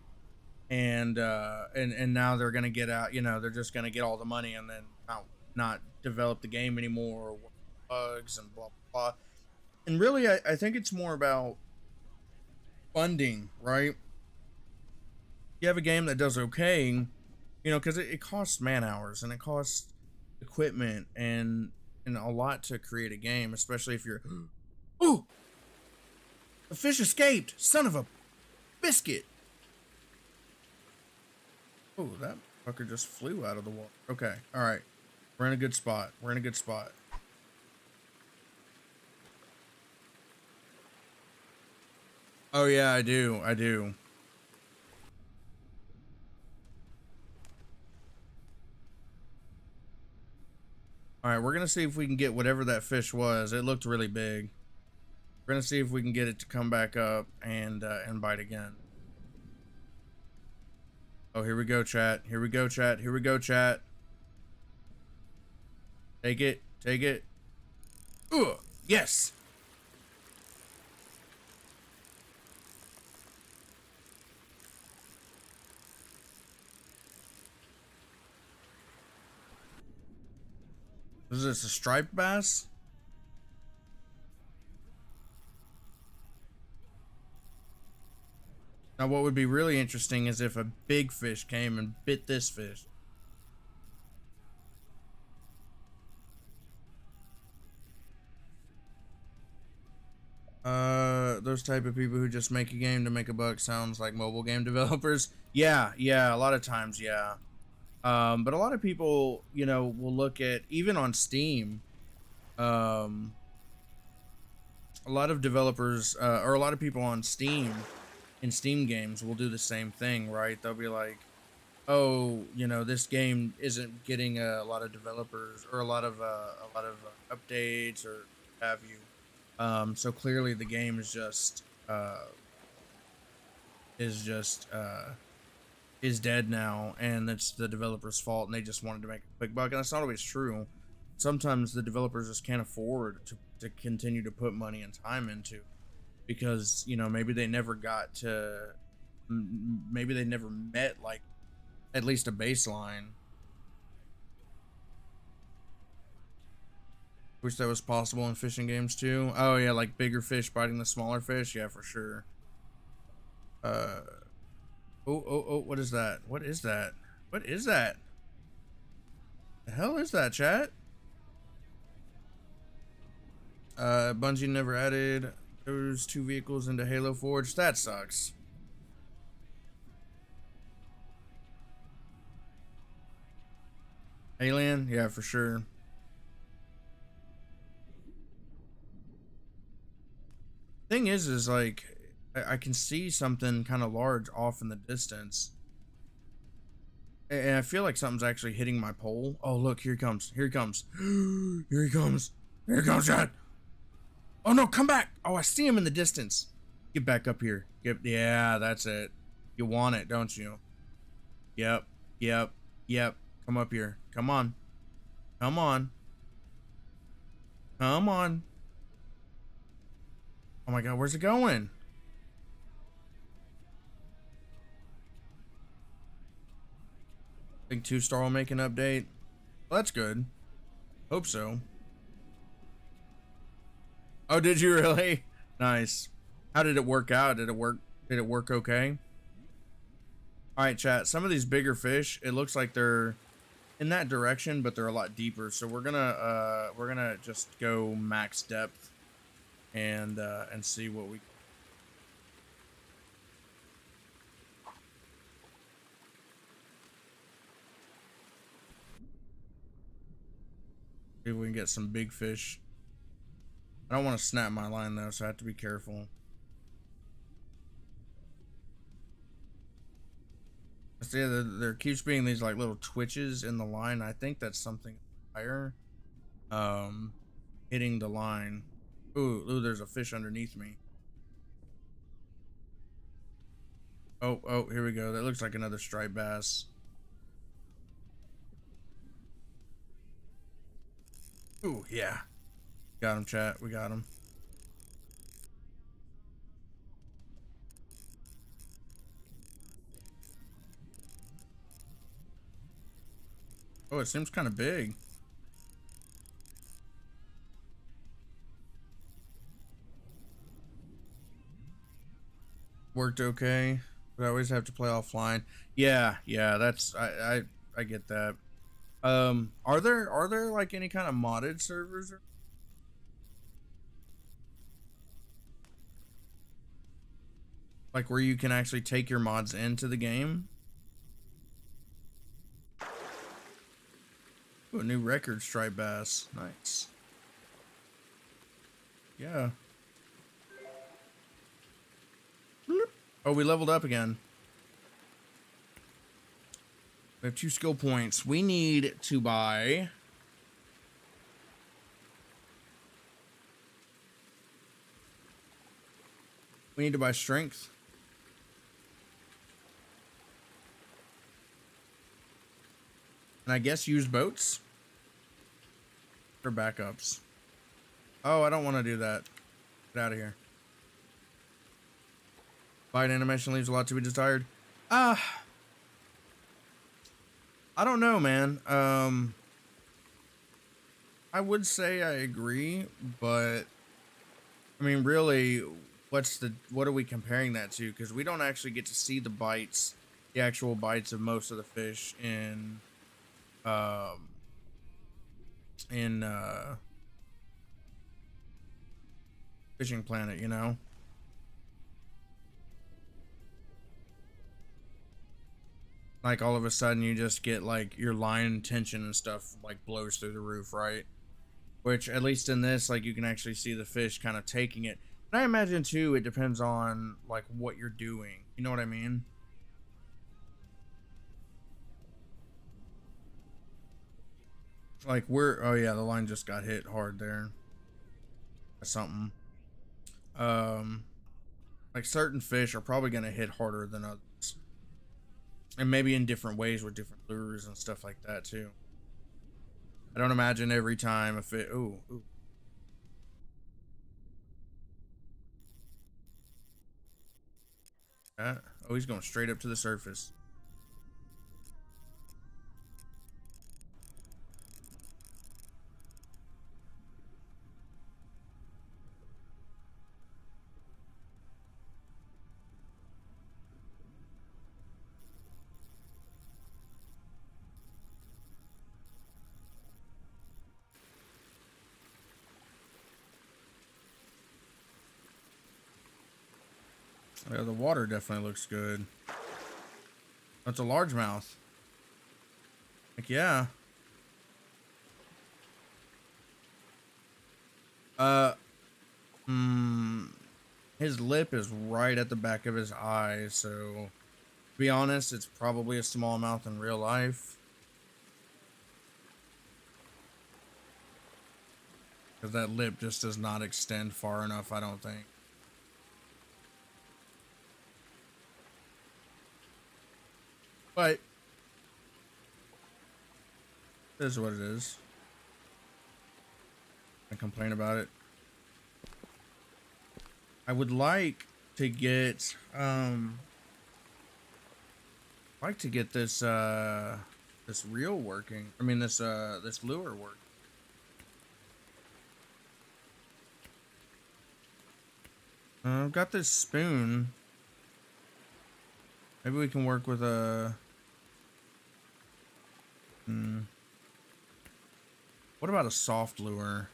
and now they're gonna get out. You know, they're just gonna get all the money and then not develop the game anymore, or work bugs and blah blah blah." And really, I think it's more about funding, right? You have a game that does okay, you know, because it costs man hours and it costs equipment and a lot to create a game, especially if you're ooh, the fish escaped, son of a biscuit. Oh, that fucker just flew out of the water. Okay, all right, we're in a good spot. We're in a good spot. Oh yeah, I do. All right, we're gonna see if we can get whatever that fish was. It looked really big. We're gonna see if we can get it to come back up and bite again. Oh, here we go, chat. Here we go, chat. Here we go, chat. Take it. Take it. Ugh. Yes. Is this a striped bass? Now, what would be really interesting is if a big fish came and bit this fish. Those type of people who just make a game to make a buck sounds like mobile game developers. Yeah, yeah, a lot of times, yeah. But a lot of people, you know, will look at even on Steam. Um, a lot of developers or a lot of people on Steam in Steam games will do the same thing, right? They'll be like, "Oh, you know, this game isn't getting a lot of developers or a lot of updates or have you." So clearly the game is just is dead now, and it's the developer's fault, and they just wanted to make a quick buck, and that's not always true. Sometimes the developers just can't afford to continue to put money and time into because you know maybe they never got to maybe they never met like at least a baseline. Wish that was possible in fishing games too. Oh yeah, like bigger fish biting the smaller fish. Yeah, for sure. Uh oh, what is that? What is that? What is that? The hell is that, chat? Bungie never added those two vehicles into Halo Forge. That sucks. Alien? Yeah, for sure. Thing is like I can see something kind of large off in the distance. And I feel like something's actually hitting my pole. Oh, look, here he comes. Here he comes. Here he comes. Here he comes, Chad. Oh no, come back. Oh, I see him in the distance. Get back up here. Yeah, that's it. You want it, don't you? Yep. Yep. Yep. Come up here. Come on. Come on. Come on. Oh my god, where's it going? Think 2-star will make an update. Well, that's good. Hope so. Oh, did you really? Nice. How did it work out? Did it work okay? All right, chat. Some of these bigger fish, it looks like they're in that direction, but they're a lot deeper. So we're gonna just go max depth and see what we see if we can get some big fish. I don't want to snap my line though, so I have to be careful. See, there keeps being these like little twitches in the line. I think that's something higher. Um, hitting the line. Ooh, there's a fish underneath me. Oh, here we go. That looks like another striped bass. Ooh, yeah. Got him, chat. We got him. Oh, it seems kind of big. Worked okay, but I always have to play offline. Yeah, yeah, that's I get that. Are there like any kind of modded servers or like where you can actually take your mods into the game? Ooh, a new record, striped bass. Nice. Yeah. Bloop. Oh, we leveled up again. We have 2 skill points. We need to buy. We need to buy strength. And I guess use boats for backups. Oh, I don't want to do that. Get out of here. Fight animation leaves a lot to be desired. I don't know, man. I would say I agree, but I mean, really, what are we comparing that to? Because we don't actually get to see the bites, the actual bites of most of the fish um, in Fishing Planet, you know? Like all of a sudden you just get like your line tension and stuff like blows through the roof, right? Which at least in this, like you can actually see the fish kind of taking it. And I imagine too, it depends on like what you're doing. You know what I mean? Like oh yeah, the line just got hit hard there. That's something. Um, like certain fish are probably gonna hit harder than others, and maybe in different ways with different lures and stuff like that too. I don't imagine every time a fish. Ooh, ooh. Oh, he's going straight up to the surface. Yeah, the water definitely looks good. That's a largemouth. Like, yeah. Uh, hmm. His lip is right at the back of his eye, so to be honest, it's probably a smallmouth in real life. Because that lip just does not extend far enough, I don't think. But this is what it is. I complain about it. I would like to get this reel working. I mean this lure working. I've got this spoon. Maybe we can work with a what about a soft lure?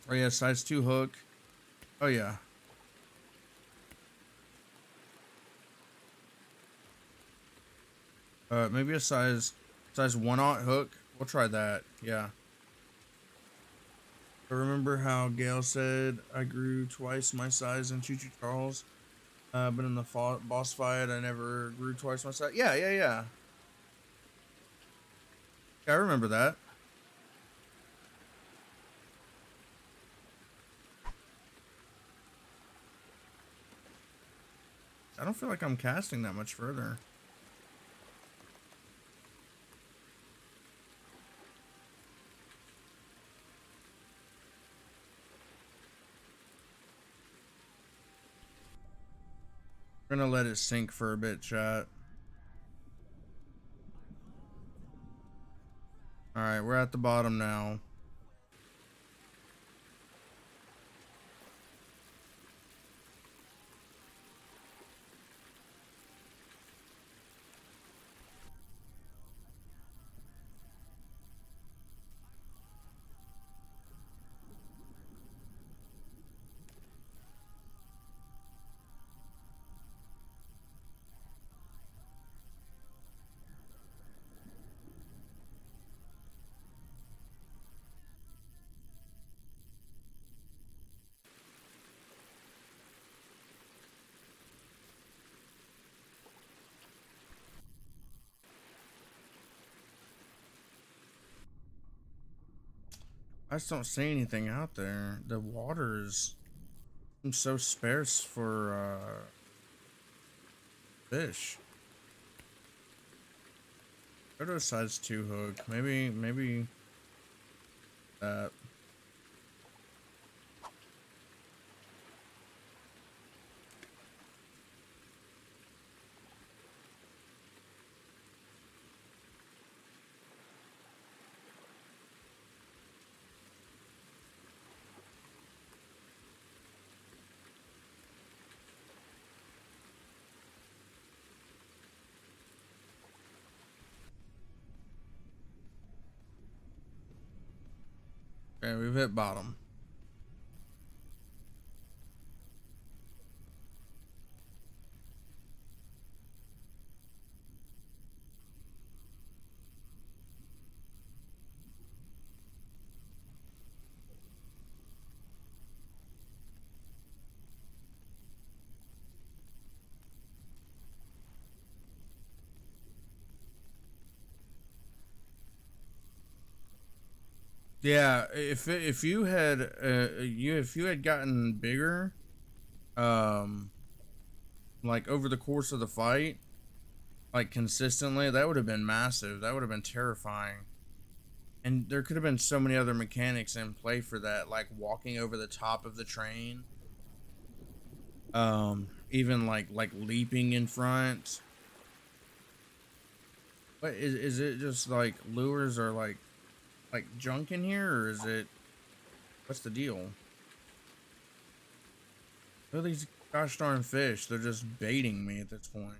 Oh yeah, size 2 hook. Oh yeah. Maybe a size 1/0 hook. We'll try that. Yeah. I remember how Gail said I grew twice my size in Choo Choo Charles. But in the boss fight, I never grew twice my size. Yeah, yeah, yeah. Yeah, I remember that. don't feel like I'm casting that much further. We're gonna let it sink for a bit, chat. Alright, we're at the bottom now. I just don't see anything out there. The water's so sparse for fish. Go to a size 2 hook. Maybe that. Okay, we've hit bottom. Yeah, if you had if you had gotten bigger, like over the course of the fight, like consistently, that would have been massive. That would have been terrifying. And there could have been so many other mechanics in play for that, like walking over the top of the train. Even like leaping in front. What is it just like lures or like junk in here, or is it, what's the deal? Look at these gosh darn fish, they're just baiting me at this point.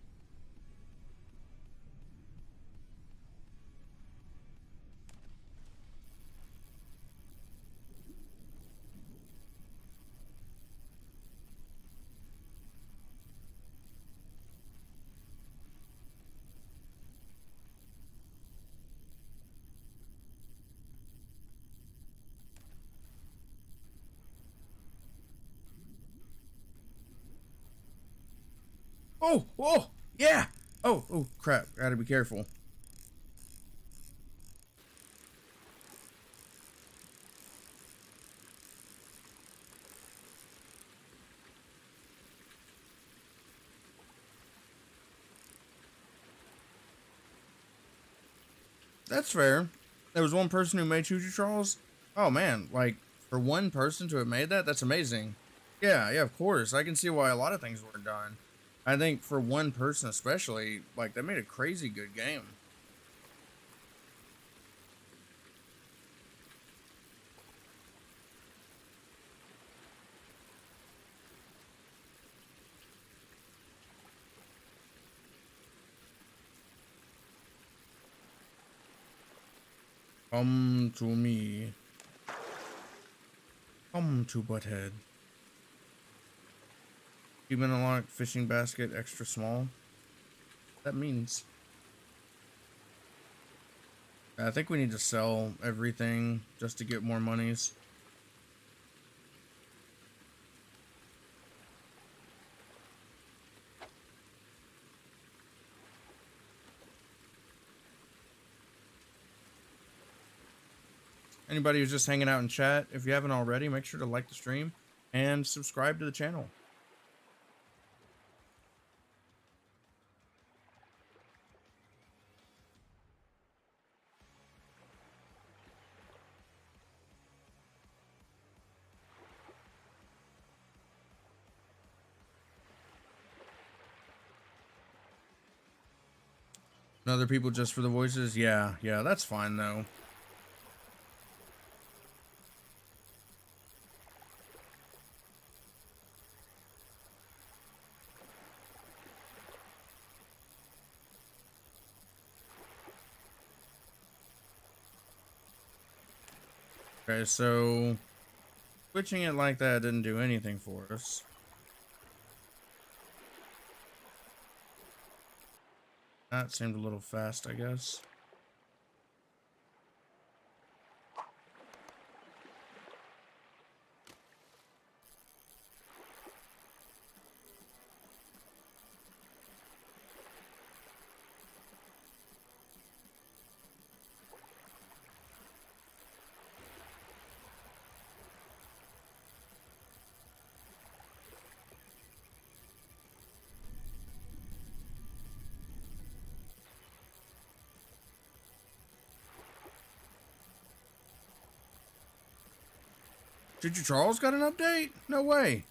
Oh, yeah. Oh, crap. Gotta be careful. That's fair. There was one person who made choo-choo trawls. Oh man, like for one person to have made that, that's amazing. Yeah, of course. I can see why a lot of things were done. I think for one person especially, like that made a crazy good game. Come to me. Come to Butthead. Human unlocked fishing basket extra small. That means I think we need to sell everything just to get more monies. Anybody who's just hanging out in chat, if you haven't already, make sure to like the stream and subscribe to the channel. Other people just for the voices? Yeah, yeah, that's fine though. Okay, so switching it like that didn't do anything for us. That seemed a little fast, I guess. Did you Charles got an update? No way.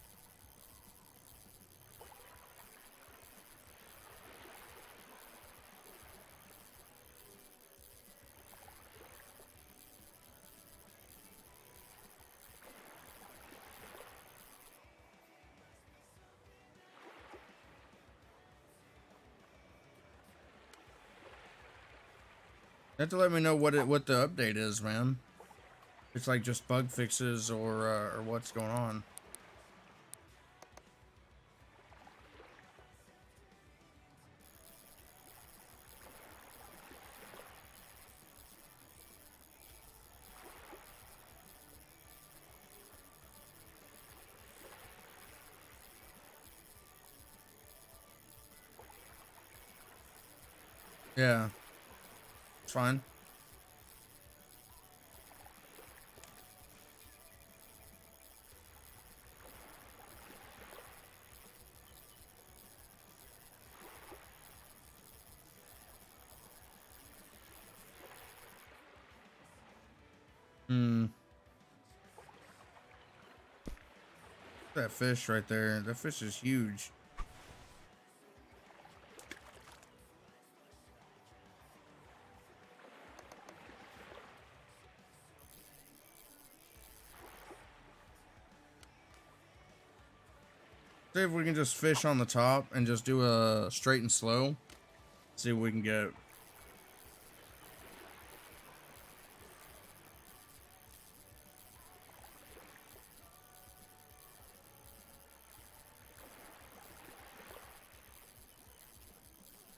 You have to let me know what the update is, man. It's like just bug fixes or what's going on. Yeah, it's fine. Hmm. That fish right there. That fish is huge. See if we can just fish on the top and just do a straight and slow. See what we can get.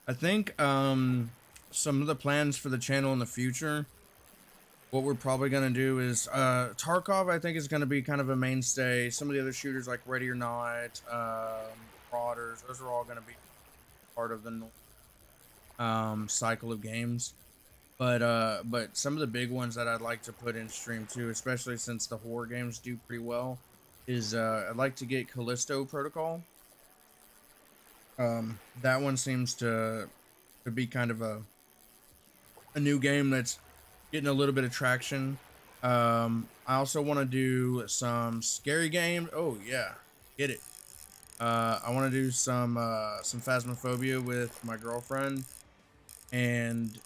I think some of the plans for the channel in the future, what we're probably gonna do is Tarkov I think is gonna be kind of a mainstay. Some of the other shooters like Ready or Not, Marauders, those are all gonna be part of the cycle of games. But some of the big ones that I'd like to put in stream too, especially since the horror games do pretty well, is I'd like to get Callisto Protocol. That one seems to be kind of a new game that's getting a little bit of traction. I also want to do some scary games. Oh yeah, get it. I want to do some Phasmophobia with my girlfriend, and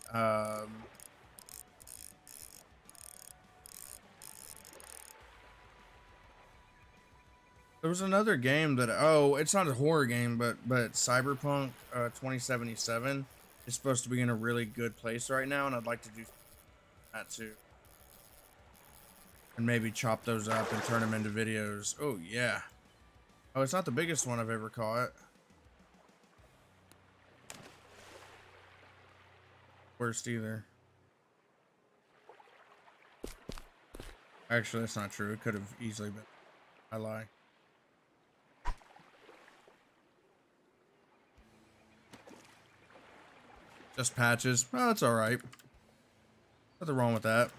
there was another game that, oh, it's not a horror game, but Cyberpunk 2077 is supposed to be in a really good place right now, and I'd like to do that too. And maybe chop those up and turn them into videos. Oh yeah. Oh, it's not the biggest one I've ever caught. Worst either. Actually, that's not true. It could have easily been. I lie. Just patches. Oh, that's all right. Nothing wrong with that.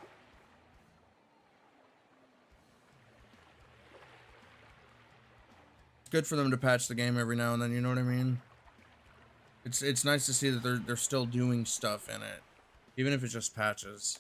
It's good for them to patch the game every now and then. You know what I mean? It's nice to see that they're still doing stuff in it, even if it's just patches.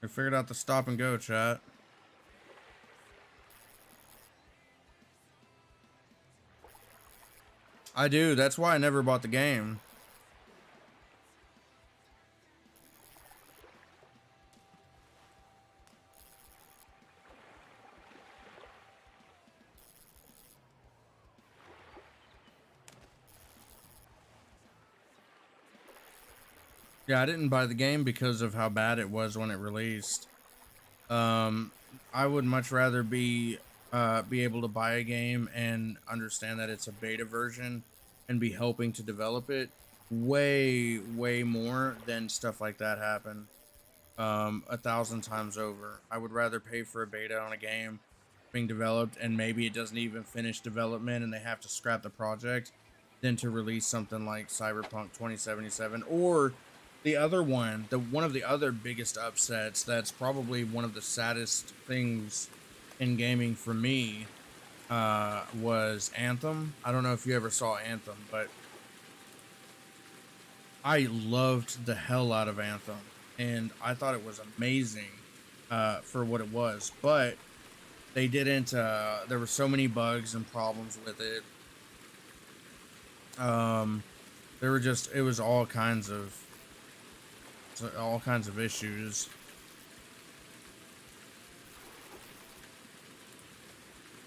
I figured out the stop and go, chat. I do. That's why I never bought the game. Yeah, I didn't buy the game because of how bad it was when it released. I would much rather be able to buy a game and understand that it's a beta version and be helping to develop it way more than stuff like that happen. 1,000 times over. I would rather pay for a beta on a game being developed and maybe it doesn't even finish development and they have to scrap the project than to release something like Cyberpunk 2077 or the other one, the one of the other biggest upsets that's probably one of the saddest things in gaming for me was Anthem. I don't know if you ever saw Anthem, but I loved the hell out of Anthem and I thought it was amazing for what it was, but they didn't there were so many bugs and problems with it. There were just it was all kinds of issues.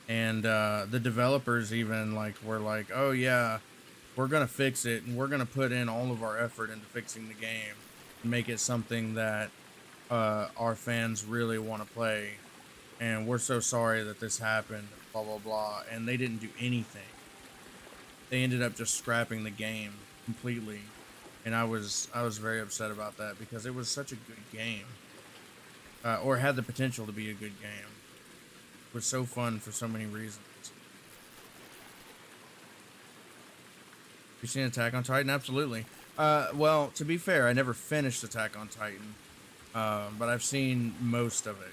And the developers even like were like, "Oh yeah, we're gonna fix it and we're gonna put in all of our effort into fixing the game and make it something that our fans really want to play, and we're so sorry that this happened, blah blah blah." And they didn't do anything. They ended up just scrapping the game completely, and I was very upset about that because it was such a good game, or had the potential to be a good game. It was so fun for so many reasons. You seen Attack on Titan? Absolutely. Well, to be fair, I never finished Attack on Titan, but I've seen most of it.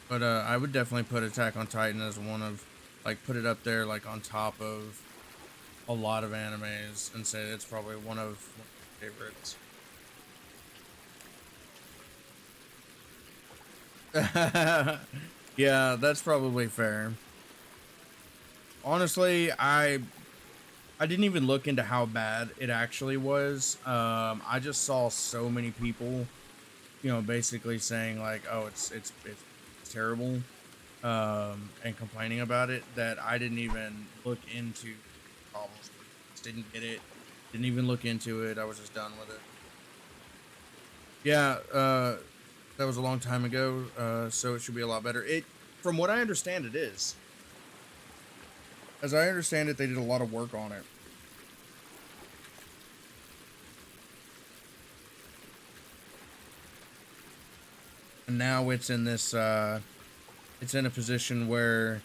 But I would definitely put Attack on Titan as one of, like, put it up there, like, on top of a lot of animes and say it's probably one of my favorites. Yeah, that's probably fair. Honestly, I didn't even look into how bad it actually was. I just saw so many people, basically saying like, "Oh, it's terrible," and complaining about it that I didn't even look into problems. Just didn't get it. Didn't even look into it. I was just done with it. Yeah, that was a long time ago, so it should be a lot better. From what I understand, it is. As I understand it, they did a lot of work on it. And now it's in this, it's in a position where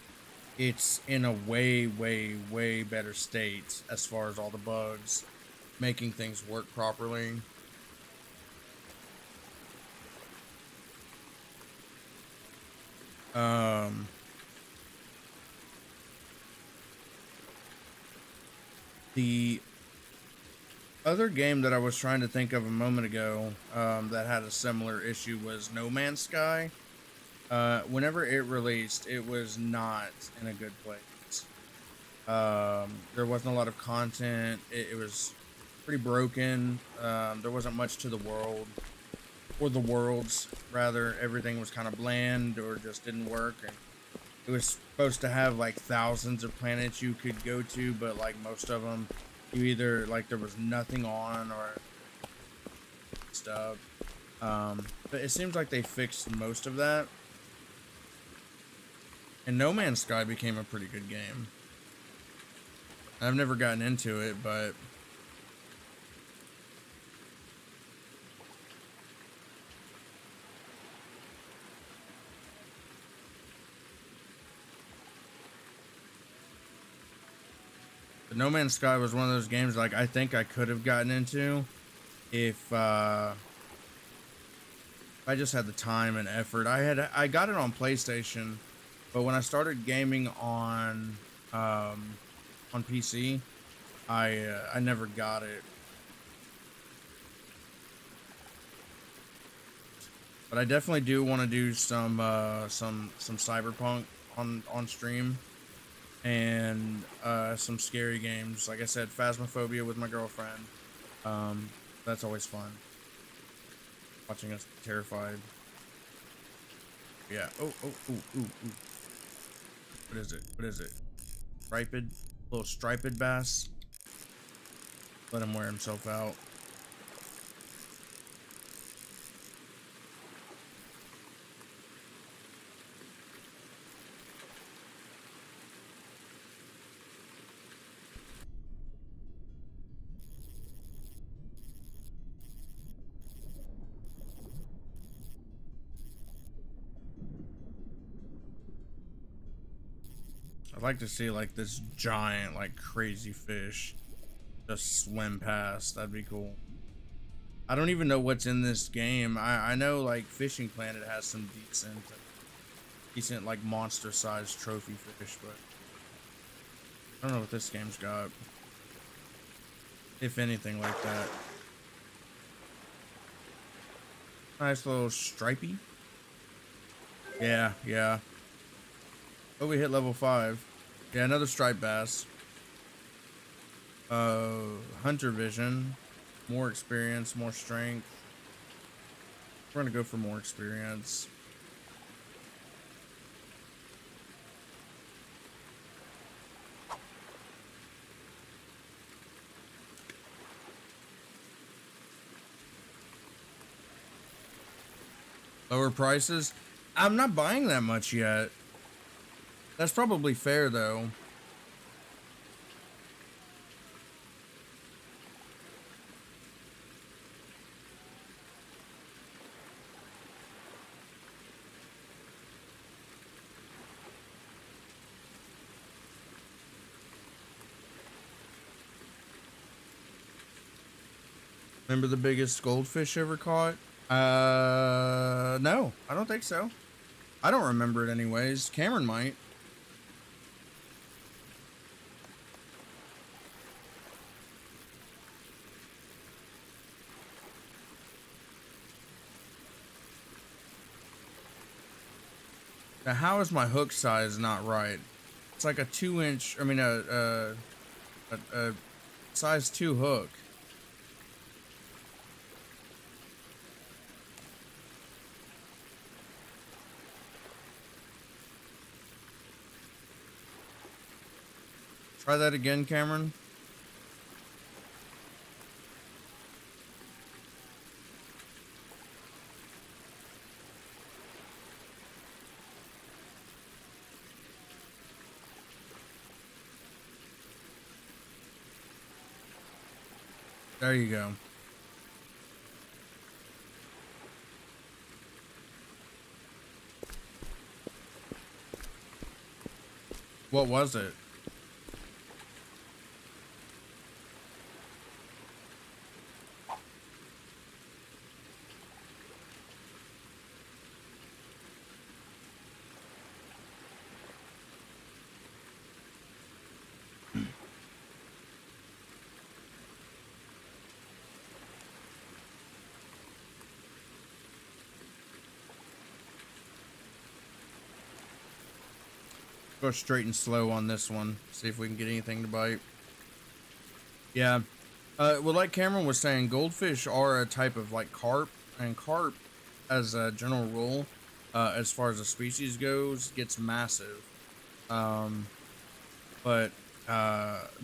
it's in a way better state as far as all the bugs, making things work properly. Um, the other game that I was trying to think of a moment ago, that had a similar issue was No Man's Sky. Whenever it released, it was not in a good place. There wasn't a lot of content. It was pretty broken. There wasn't much to the world, or the worlds, rather. Everything was kind of bland or just didn't work. And it was supposed to have like thousands of planets you could go to, but like most of them, you either like there was nothing on or stuff. But it seems like they fixed most of that. And No Man's Sky became a pretty good game. I've never gotten into it, but But No Man's Sky was one of those games like I think I could have gotten into if I just had the time and effort. I got it on PlayStation, but when I started gaming on PC, I never got it. But I definitely do want to do some Cyberpunk on stream, and some scary games. Like I said, Phasmophobia with my girlfriend. That's always fun. Watching us terrified. Yeah. Oh, oh, ooh, ooh, ooh. What is it? What is it? Striped? Little striped bass. Let him wear himself out. I'd like to see like this giant, like crazy fish just swim past. That'd be cool. I don't even know what's in this game. I know like Fishing Planet has some decent like monster sized trophy fish, but I don't know what this game's got. If anything like that. Nice little stripey. Yeah, yeah. Oh, we hit level 5. Yeah, another striped bass. Hunter vision. More experience, more strength. We're gonna go for more experience. Lower prices? I'm not buying that much yet. That's probably fair though. Remember the biggest goldfish ever caught? No, I don't think so. I don't remember it anyways. Cameron might. Now, how is my hook size not right? It's like a 2-inch, I mean, a size 2 hook. Try that again, Cameron. There you go. What was it? Go straight and slow on this one. See if we can get anything to bite. Yeah. Well, like Cameron was saying, goldfish are a type of like carp, and carp, as a general rule, as far as the species goes, gets massive. But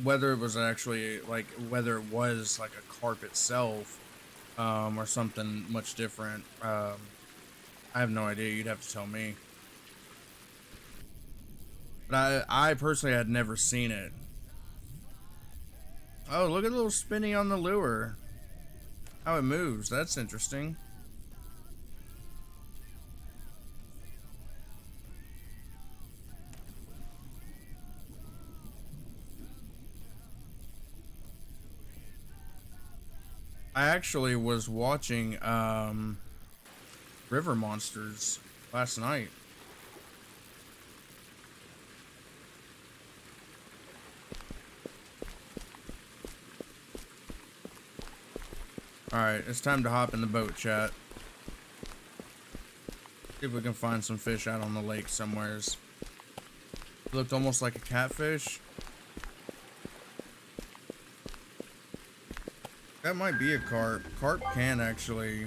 whether it was actually like whether it was like a carp itself, or something much different, I have no idea. You'd have to tell me. But I personally had never seen it. Oh, look at the little spinny on the lure. How it moves. That's interesting. I actually was watching River Monsters last night. Alright, it's time to hop in the boat, chat. See if we can find some fish out on the lake somewheres. It looked almost like a catfish. That might be a carp. Carp can actually,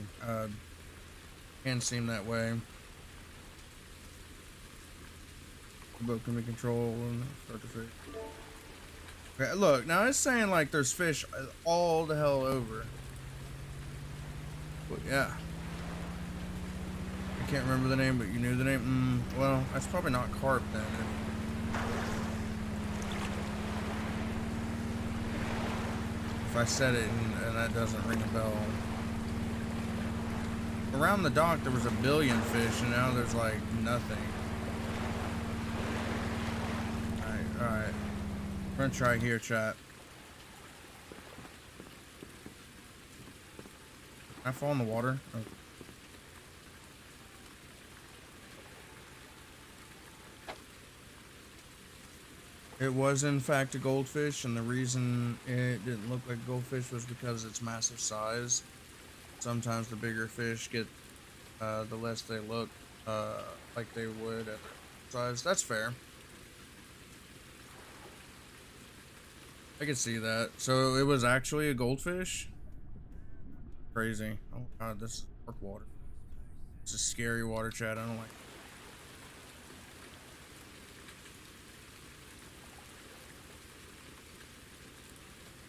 can seem that way. The boat can be controlled and start to fish. Okay, look, now it's saying like there's fish all the hell over. But yeah. I can't remember the name, but you knew the name? Well, that's probably not carp then. If I said it and that doesn't ring a bell. Around the dock there was a billion fish and now there's like nothing. Alright. We're gonna try here, chat. Can I fall in the water? Oh. It was in fact a goldfish, and the reason it didn't look like a goldfish was because its massive size. Sometimes the bigger fish get, the less they look like they would at their size. That's fair. I could see that. So it was actually a goldfish? Crazy. Oh god, this is dark water. This is scary water, chat. I don't like it.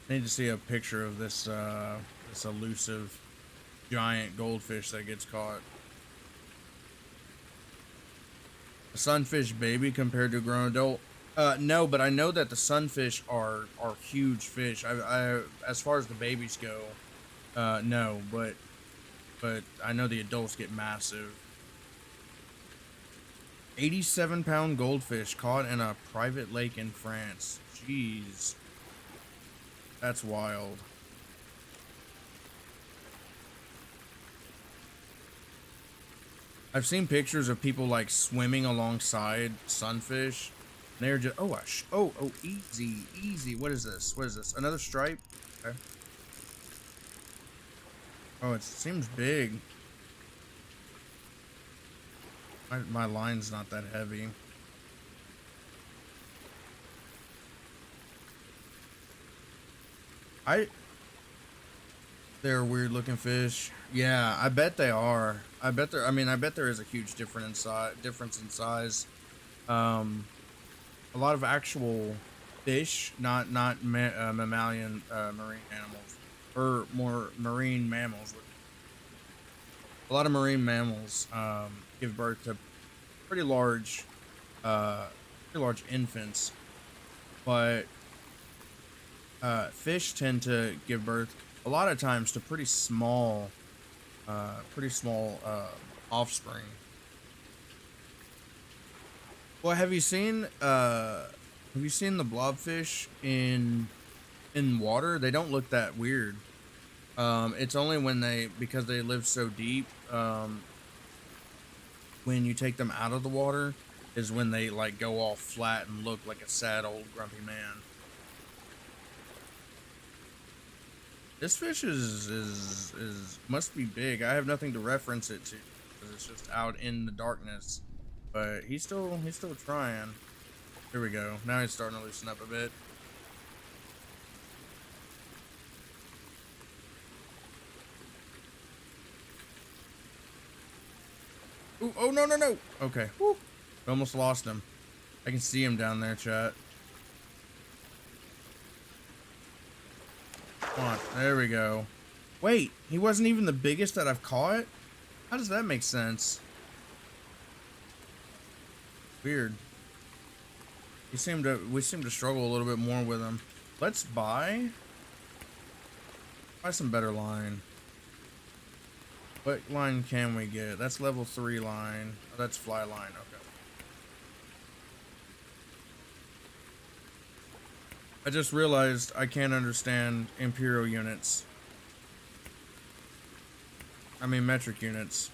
I need to see a picture of this this elusive giant goldfish that gets caught. A sunfish baby compared to a grown adult? No, but I know that the sunfish are huge fish. I as far as the babies go, no, but I know the adults get massive. 87-pound goldfish caught in a private lake in France. Jeez. That's wild. I've seen pictures of people like swimming alongside sunfish. And they're just oh easy. What is this? What is this? Another stripe? Okay. Oh, it seems big. My line's not that heavy. They're weird looking fish. Yeah, I bet they are. I bet there is a huge difference in size. A lot of actual fish, not mammalian marine animals, or more marine mammals. A lot of marine mammals give birth to pretty large infants, but fish tend to give birth a lot of times to pretty small offspring. Well, have you seen the blobfish in water? They don't look that weird. It's only when because they live so deep, when you take them out of the water is when they like go all flat and look like a sad old grumpy man. This fish is must be big. I have nothing to reference it to because it's just out in the darkness. But he's still trying. Here we go. Now he's starting to loosen up a bit. Ooh, oh no. Okay. Woo. Almost lost him. I can see him down there, chat. Come on. There we go. Wait, he wasn't even the biggest that I've caught? How does that make sense? Weird. We seem to struggle a little bit more with him. Let's buy some better line. What line can we get? That's level 3 line. Oh, that's fly line. Okay. I just realized I can't understand Imperial units. I mean metric units.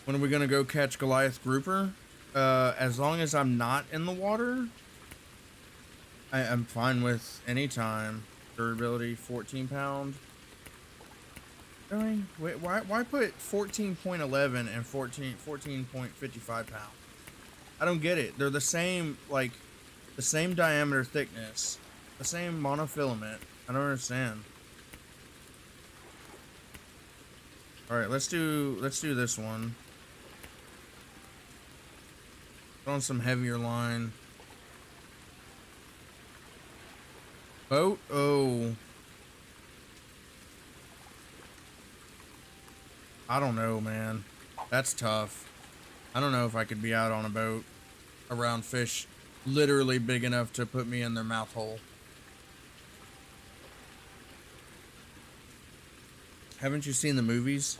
When are we gonna go catch Goliath grouper? As long as I'm not in the water, I'm fine with any time. Durability 14 pound. Really? Wait, why put 14.11 and 14.55 pounds? I don't get it. They're the same, like the same diameter thickness, the same monofilament. I don't understand. All right, let's do this one. Put on some heavier line. Boat? Oh. I don't know, man. That's tough. I don't know if I could be out on a boat around fish literally big enough to put me in their mouth hole. Haven't you seen the movies?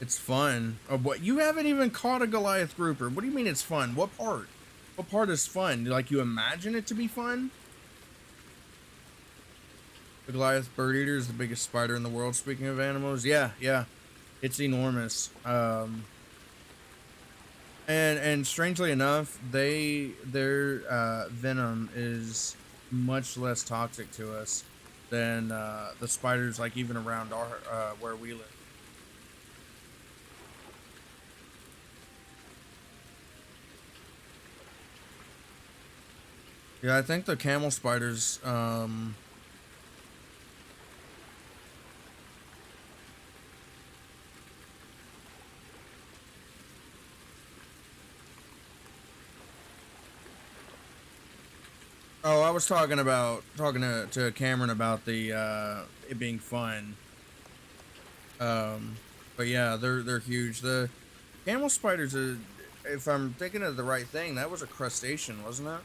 It's fun. Oh, what? You haven't even caught a Goliath grouper. What do you mean it's fun? What part? What part is fun? Like you imagine it to be fun? The Goliath bird eater is the biggest spider in the world. Speaking of animals, yeah, it's enormous. And strangely enough, their venom is much less toxic to us than the spiders, like even around our where we live. Yeah, I think the camel spiders. Oh, I was talking to Cameron about the it being fun. Um, but yeah, they're huge. The camel spiders, if I'm thinking of the right thing, that was a crustacean, wasn't it?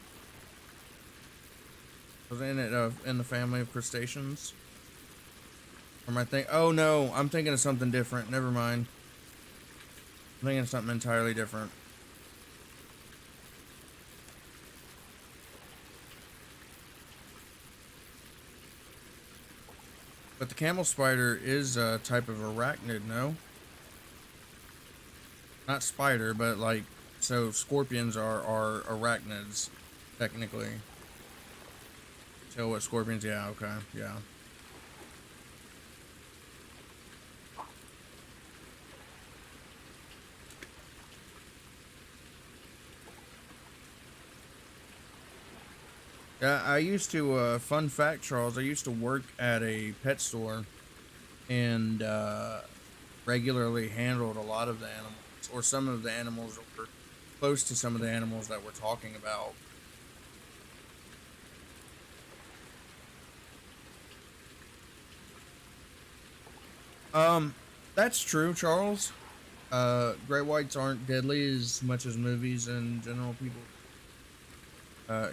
Wasn't it in the family of crustaceans? Or am I think? Oh no, I'm thinking of something different. Never mind. I'm thinking of something entirely different. But the camel spider is a type of arachnid, no? Not spider, but like, so scorpions are arachnids, technically. So what, scorpions? Yeah, okay, yeah. Yeah, I used to, fun fact, Charles, I used to work at a pet store and regularly handled a lot of the animals, or some of the animals that were close to some of the animals that we're talking about. Um, that's true, Charles. Great whites aren't deadly as much as movies and general people.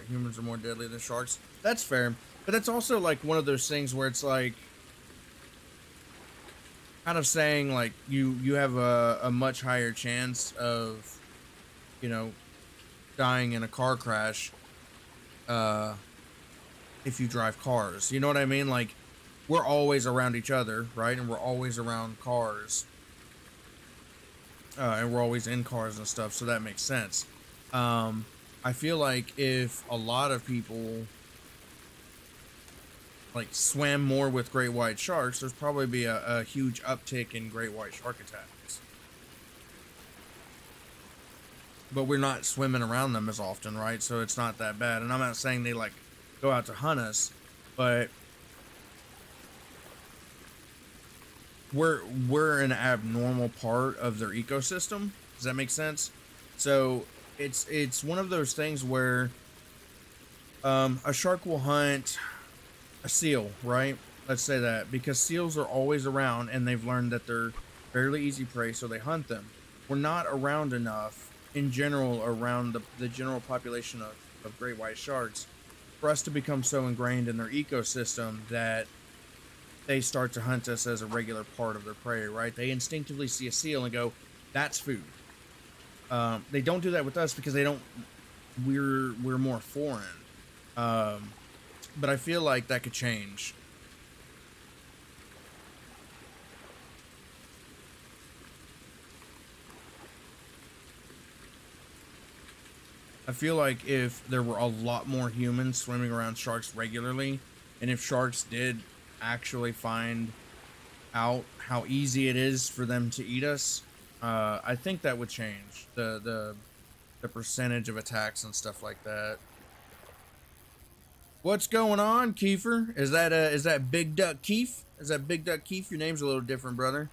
Humans are more deadly than sharks. That's fair, but that's also like one of those things where it's like kind of saying like you have a much higher chance of, you know, dying in a car crash uh if you drive cars. You know what I mean? Like we're always around each other, right? And we're always around cars. And we're always in cars and stuff, so that makes sense. Um I feel like if a lot of people like swam more with great white sharks, there's probably be a huge uptick in great white shark attacks. But we're not swimming around them as often, right? So it's not that bad. And I'm not saying they like go out to hunt us, but we're an abnormal part of their ecosystem. Does that make sense? So it's one of those things where a shark will hunt a seal, right? Let's say that, because seals are always around and they've learned that they're fairly easy prey, so they hunt them. We're not around enough in general around the general population of great white sharks for us to become so ingrained in their ecosystem that they start to hunt us as a regular part of their prey, right? They instinctively see a seal and go, that's food. They don't do that with us because they don't. We're more foreign. Um, but I feel like that could change. I feel like if there were a lot more humans swimming around sharks regularly, and if sharks did actually find out how easy it is for them to eat us, I think that would change the percentage of attacks and stuff like that. What's going on, Kiefer? Is that Big Duck Keef? Is that Big Duck Keef? Your name's a little different, brother.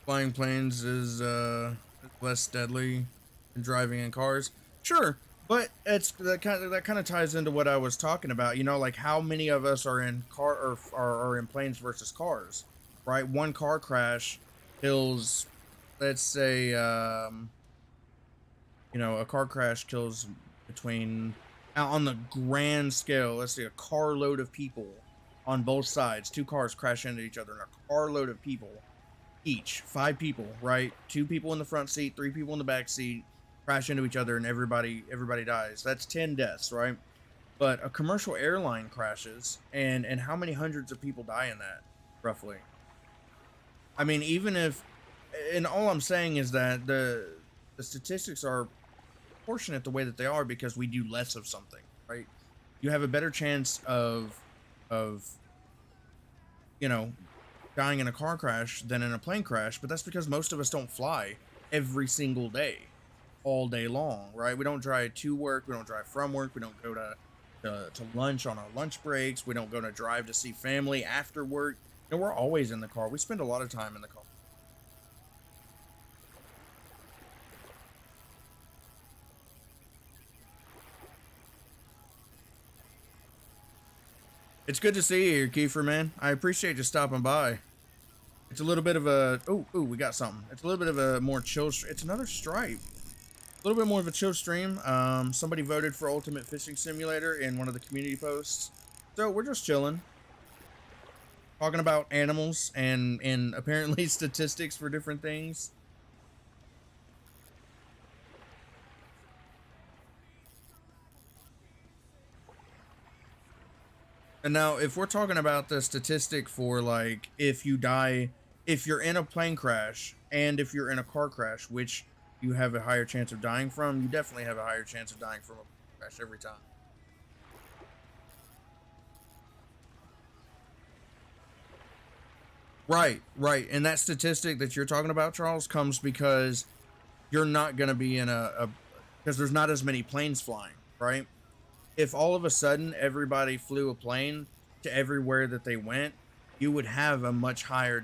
Flying planes is less deadly than driving in cars. Sure, but it's that kind of ties into what I was talking about. You know, like how many of us are in car or are in planes versus cars, right? One car crash kills, let's say, a car crash kills between on the grand scale. Let's say a carload of people on both sides. Two cars crash into each other, and a carload of people each, five people, right? Two people in the front seat, three people in the back seat, crash into each other, and everybody dies. That's 10 deaths, right? But a commercial airline crashes, and how many hundreds of people die in that, roughly? I mean, even if, and all I'm saying is that the statistics are proportionate the way that they are because we do less of something, right? You have a better chance of you know dying in a car crash than in a plane crash, but that's because most of us don't fly every single day, all day long, right? We don't drive to work, we don't drive from work, we don't go to lunch on our lunch breaks, we don't go to drive to see family after work. We're always in the car. We spend a lot of time in the car. It's good to see you here, Kiefer, man. I appreciate you stopping by. It's a little bit of a we got something. It's a little bit of a more chill. It's another stripe. A little bit more of a chill stream. Somebody voted for Ultimate Fishing Simulator in one of the community posts, so we're just chilling, talking about animals and apparently statistics for different things. And now, if we're talking about the statistic for like if you die, if you're in a plane crash and if you're in a car crash, which you have a higher chance of dying from, you definitely have a higher chance of dying from a crash every time. Right, right. And that statistic that you're talking about, Charles, comes because you're not going to be in because there's not as many planes flying, right? If all of a sudden everybody flew a plane to everywhere that they went, you would have a much higher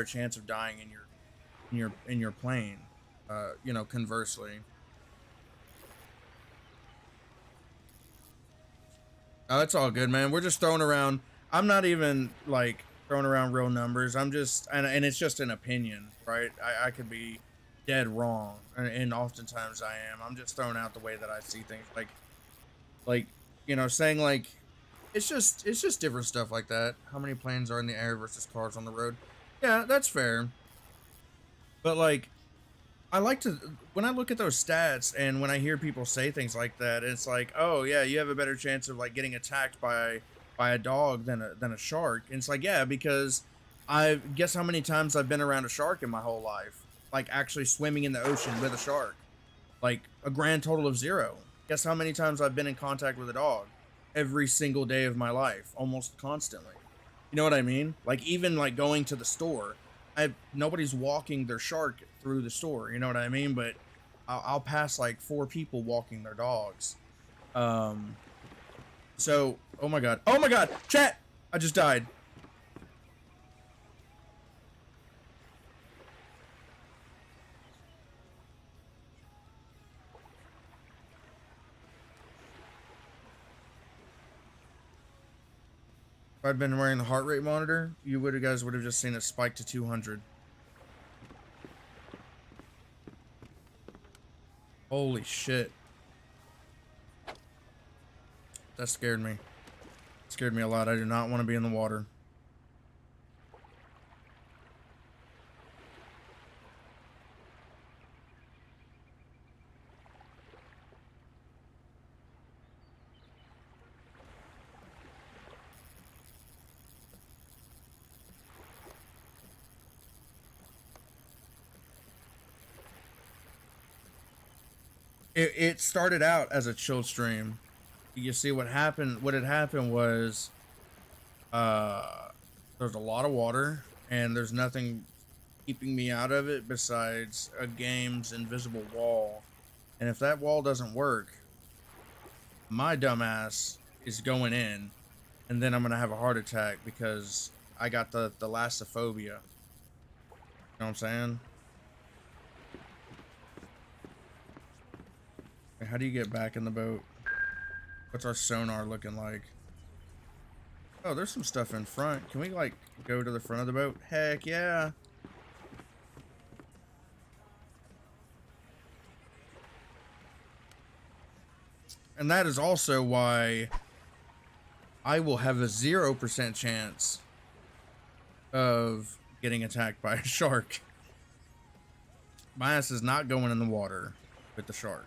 chance of dying in your plane. Conversely. Oh, it's all good, man. We're just throwing around. I'm not even like throwing around real numbers. I'm just, and it's just an opinion, right? I could be dead wrong, and oftentimes I am. I'm just throwing out the way that I see things, like saying like it's just different stuff like that. How many planes are in the air versus cars on the road? Yeah, that's fair. But like I like to when I look at those stats and when I hear people say things like that, it's like, oh yeah, you have a better chance of like getting attacked by a dog than a shark. And it's like, yeah, because I guess how many times I've been around a shark in my whole life, like actually swimming in the ocean with a shark, like a grand total of zero. Guess how many times I've been in contact with a dog every single day of my life, almost constantly. You know what I mean? Like even like going to the store, I nobody's walking their shark through the store. You know what I mean? But I'll pass like four people walking their dogs. Um. So, oh my god, chat! I just died. If I'd been wearing the heart rate monitor, guys would have just seen it spike to 200. Holy shit. That scared me. Scared me a lot. I do not want to be in the water. It started out as a chill stream. You see what happened? What had happened was, there's a lot of water, and there's nothing keeping me out of it besides a game's invisible wall. And if that wall doesn't work, my dumbass is going in, and then I'm gonna have a heart attack because I got the thalassophobia. You know what I'm saying? How do you get back in the boat? What's our sonar looking like? Oh, there's some stuff in front. Can we like go to the front of the boat? Heck yeah. And that is also why I will have a 0% chance of getting attacked by a shark. My ass is not going in the water with the shark.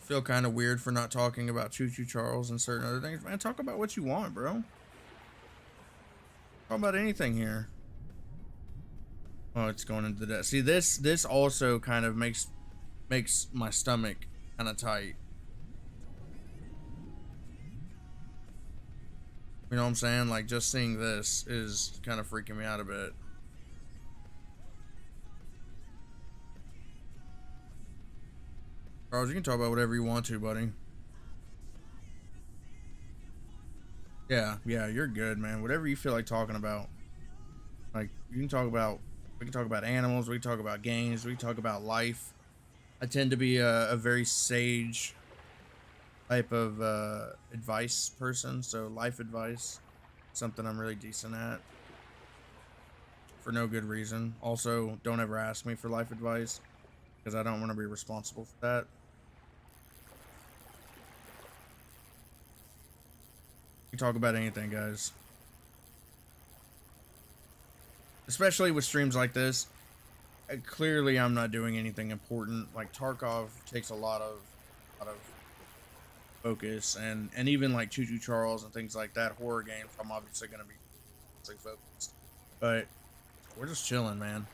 Feel kind of weird for not talking about Choo Choo Charles and certain other things. Man, talk about what you want, bro. Talk about anything here. Oh, it's going into the death. See, this also kind of makes my stomach kind of tight. You know what I'm saying? Like, just seeing this is kind of freaking me out a bit. Charles, you can talk about whatever you want to, buddy. Yeah, you're good, man. Whatever you feel like talking about. Like, you can talk about, we can talk about animals, we can talk about games, we can talk about life. I tend to be a very sage type of advice person, so life advice, something I'm really decent at for no good reason. Also, don't ever ask me for life advice because I don't want to be responsible for that. We talk about anything, guys. Especially with streams like this. Clearly, I'm not doing anything important. Like Tarkov takes a lot of focus, and even like Choo Choo Charles and things like that, horror games. I'm obviously gonna be focused, but we're just chilling, man.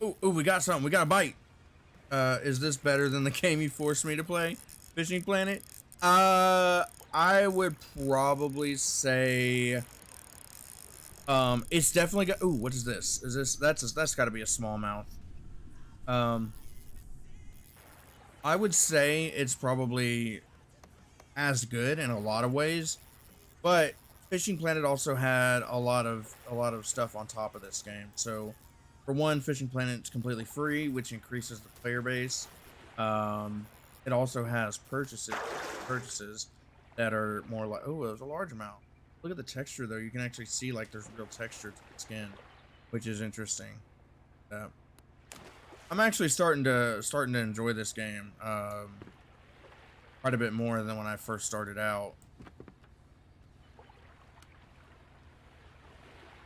Ooh, we got something. We got a bite. Is this better than the game you forced me to play, Fishing Planet? I would probably say, it's definitely got. Ooh, what is this? Is this that's got to be a smallmouth. I would say it's probably as good in a lot of ways, but Fishing Planet also had a lot of stuff on top of this game. So, for one, Fishing Planet's completely free, which increases the player base. It also has purchases that are more like, oh, there's a large amount. Look at the texture though. You can actually see like there's real texture to the skin, which is interesting. I'm actually starting to enjoy this game quite a bit more than when I first started out.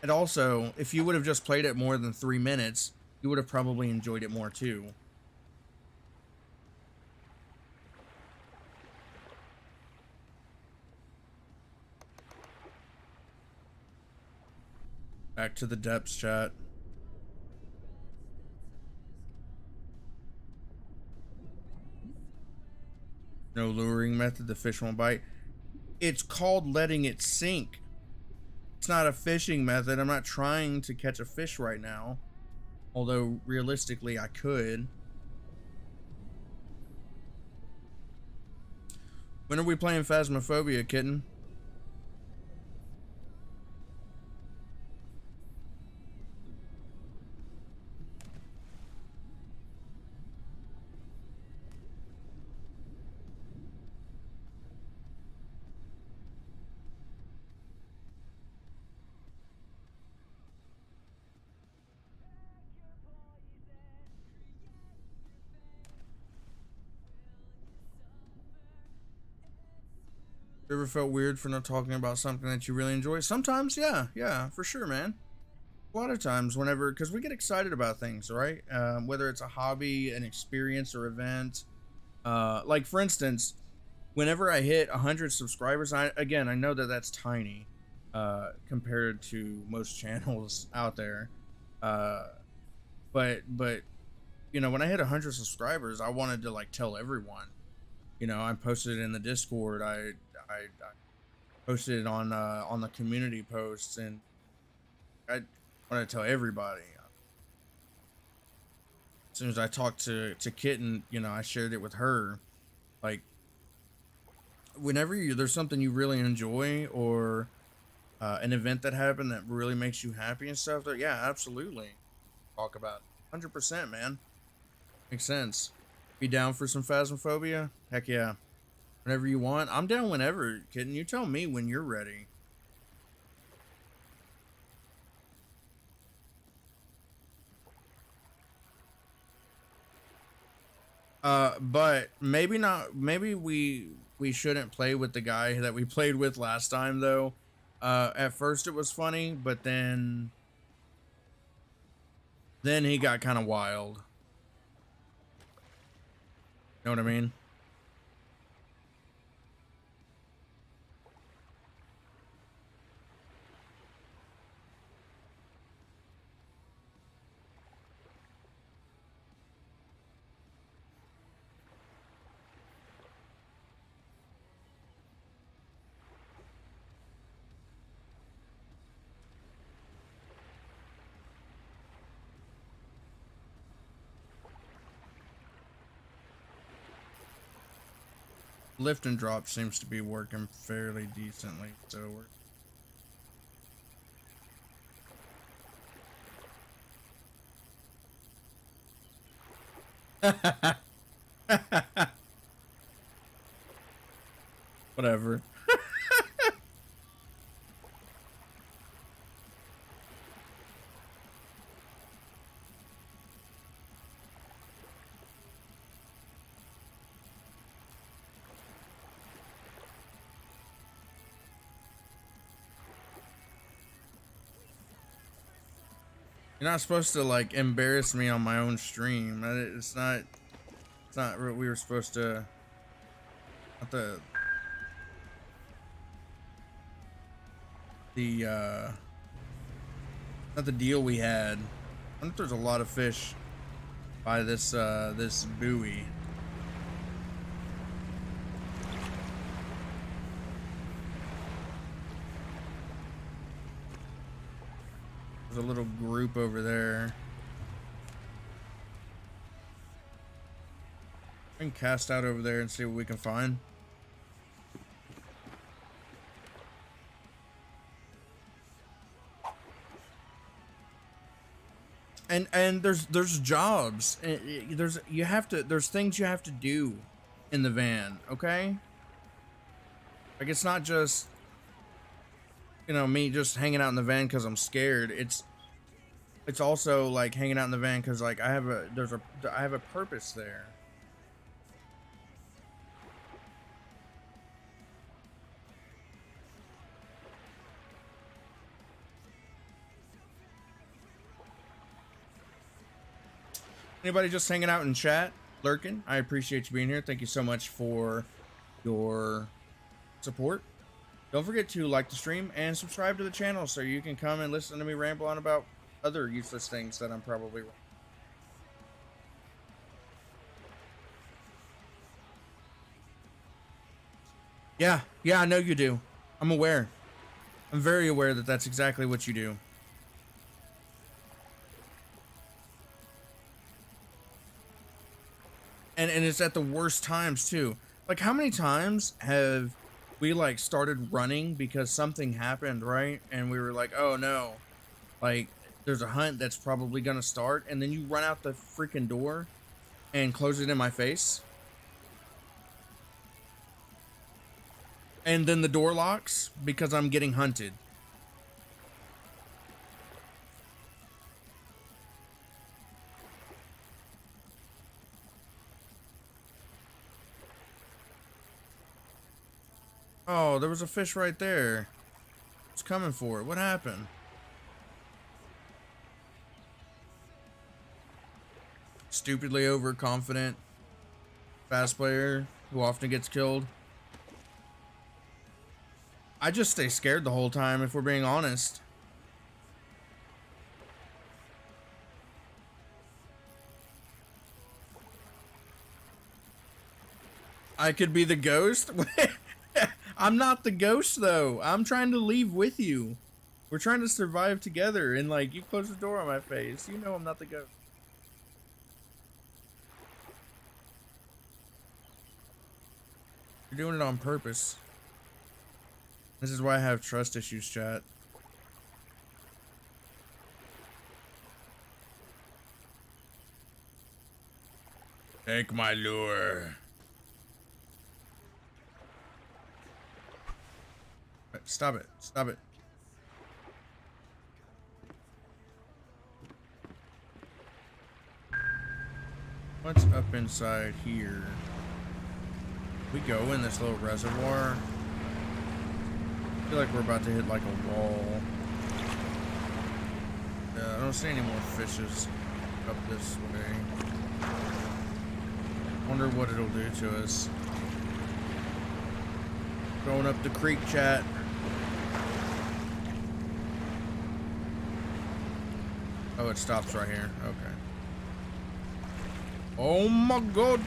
And also, if you would have just played it more than 3 minutes, you would have probably enjoyed it more too. Back to the depths, chat. No luring method, the fish won't bite. It's called letting it sink. It's not a fishing method. I'm not trying to catch a fish right now. Although, realistically, I could. When are we playing Phasmophobia, kitten? You ever felt weird for not talking about something that you really enjoy? Sometimes, yeah, for sure, man. A lot of times, whenever, because we get excited about things, right? Whether it's a hobby, an experience, or event. Like for instance, whenever I hit 100 subscribers, I know that that's tiny, compared to most channels out there. Uh, but when I hit 100 subscribers, I wanted to like tell everyone. I posted it in the Discord. I posted it on the community posts, and I want to tell everybody. As soon as I talked to Kitten, I shared it with her. Like whenever there's something you really enjoy, or an event that happened that really makes you happy and stuff, that yeah, absolutely talk about it. 100%, man. Makes sense. Be down for some Phasmophobia? Heck yeah. Whenever you want. I'm down whenever, Kitten. You tell me when you're ready. But maybe not. Maybe we shouldn't play with the guy that we played with last time, though. At first it was funny, but then he got kind of wild. Know what I mean? Lift and drop seems to be working fairly decently, so we're whatever. You're not supposed to like embarrass me on my own stream. It's not. It's not what we were supposed to. Not the not the deal we had. I wonder if there's a lot of fish by this buoy. There's a little group over there. I can cast out over there and see what we can find. And there's jobs. There's things you have to do in the van, okay? Like it's not just me just hanging out in the van because I'm scared. It's also like hanging out in the van because like I have a purpose there. Anybody just hanging out in chat, lurking? I appreciate you being here. Thank you so much for your support. Don't forget to like the stream and subscribe to the channel so you can come and listen to me ramble on about other useless things that I'm probably wrong. Yeah, I know you do. I'm aware. I'm very aware that that's exactly what you do. And it's at the worst times too. Like how many times have we like started running because something happened, right? And we were like, oh no, like there's a hunt that's probably gonna start, and then you run out the freaking door and close it in my face. And then the door locks because I'm getting hunted. Oh, there was a fish right there. It's coming for it. What happened? Stupidly overconfident fast player who often gets killed. I just stay scared the whole time, if we're being honest. I could be the ghost. I'm not the ghost though. I'm trying to leave with you. We're trying to survive together, and like you close the door on my face. You know I'm not the ghost. You're doing it on purpose. This is why I have trust issues, chat. Take my lure. Stop it. Stop it. What's up inside here? We go in this little reservoir. I feel like we're about to hit like a wall. I don't see any more fishes up this way. Wonder what it'll do to us. Going up the creek, chat. Oh, it stops right here. Okay. Oh my god.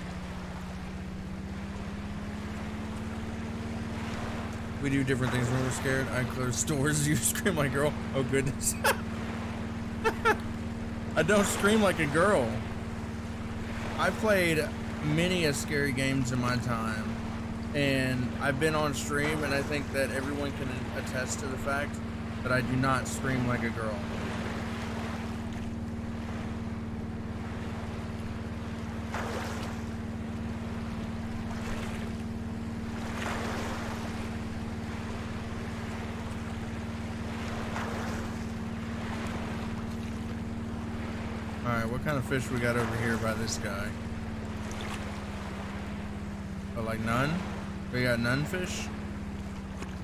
We do different things when we're scared. I close doors. You scream like a girl. Oh goodness. I don't scream like a girl. I've played many a scary games in my time, and I've been on stream, and I think that everyone can attest to the fact that I do not scream like a girl. Alright, what kind of fish we got over here by this guy? Oh, like none? We got none fish?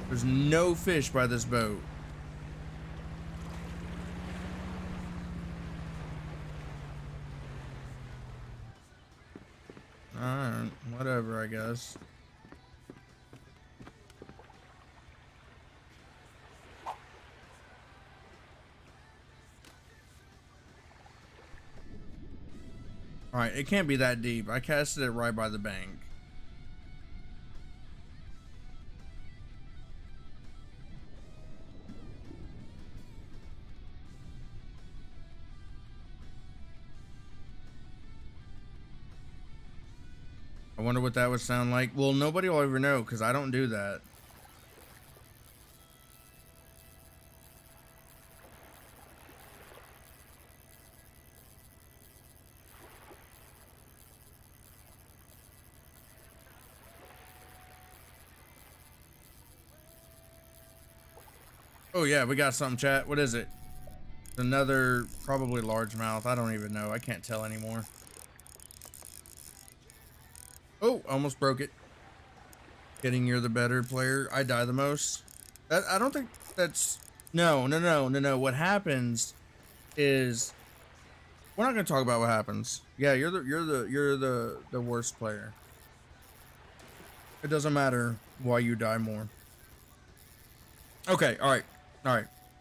There's no fish by this boat. Alright, whatever, I guess. Alright, it can't be that deep. I casted it right by the bank. I wonder what that would sound like. Well, nobody will ever know because I don't do that. Oh yeah, we got something, chat. What is it? Another probably largemouth. I don't even know. I can't tell anymore. Oh, almost broke it. Getting you're the better player. I die the most. I don't think that's no. What happens is we're not gonna talk about what happens. Yeah, you're the worst player. It doesn't matter why you die more. Okay, all right.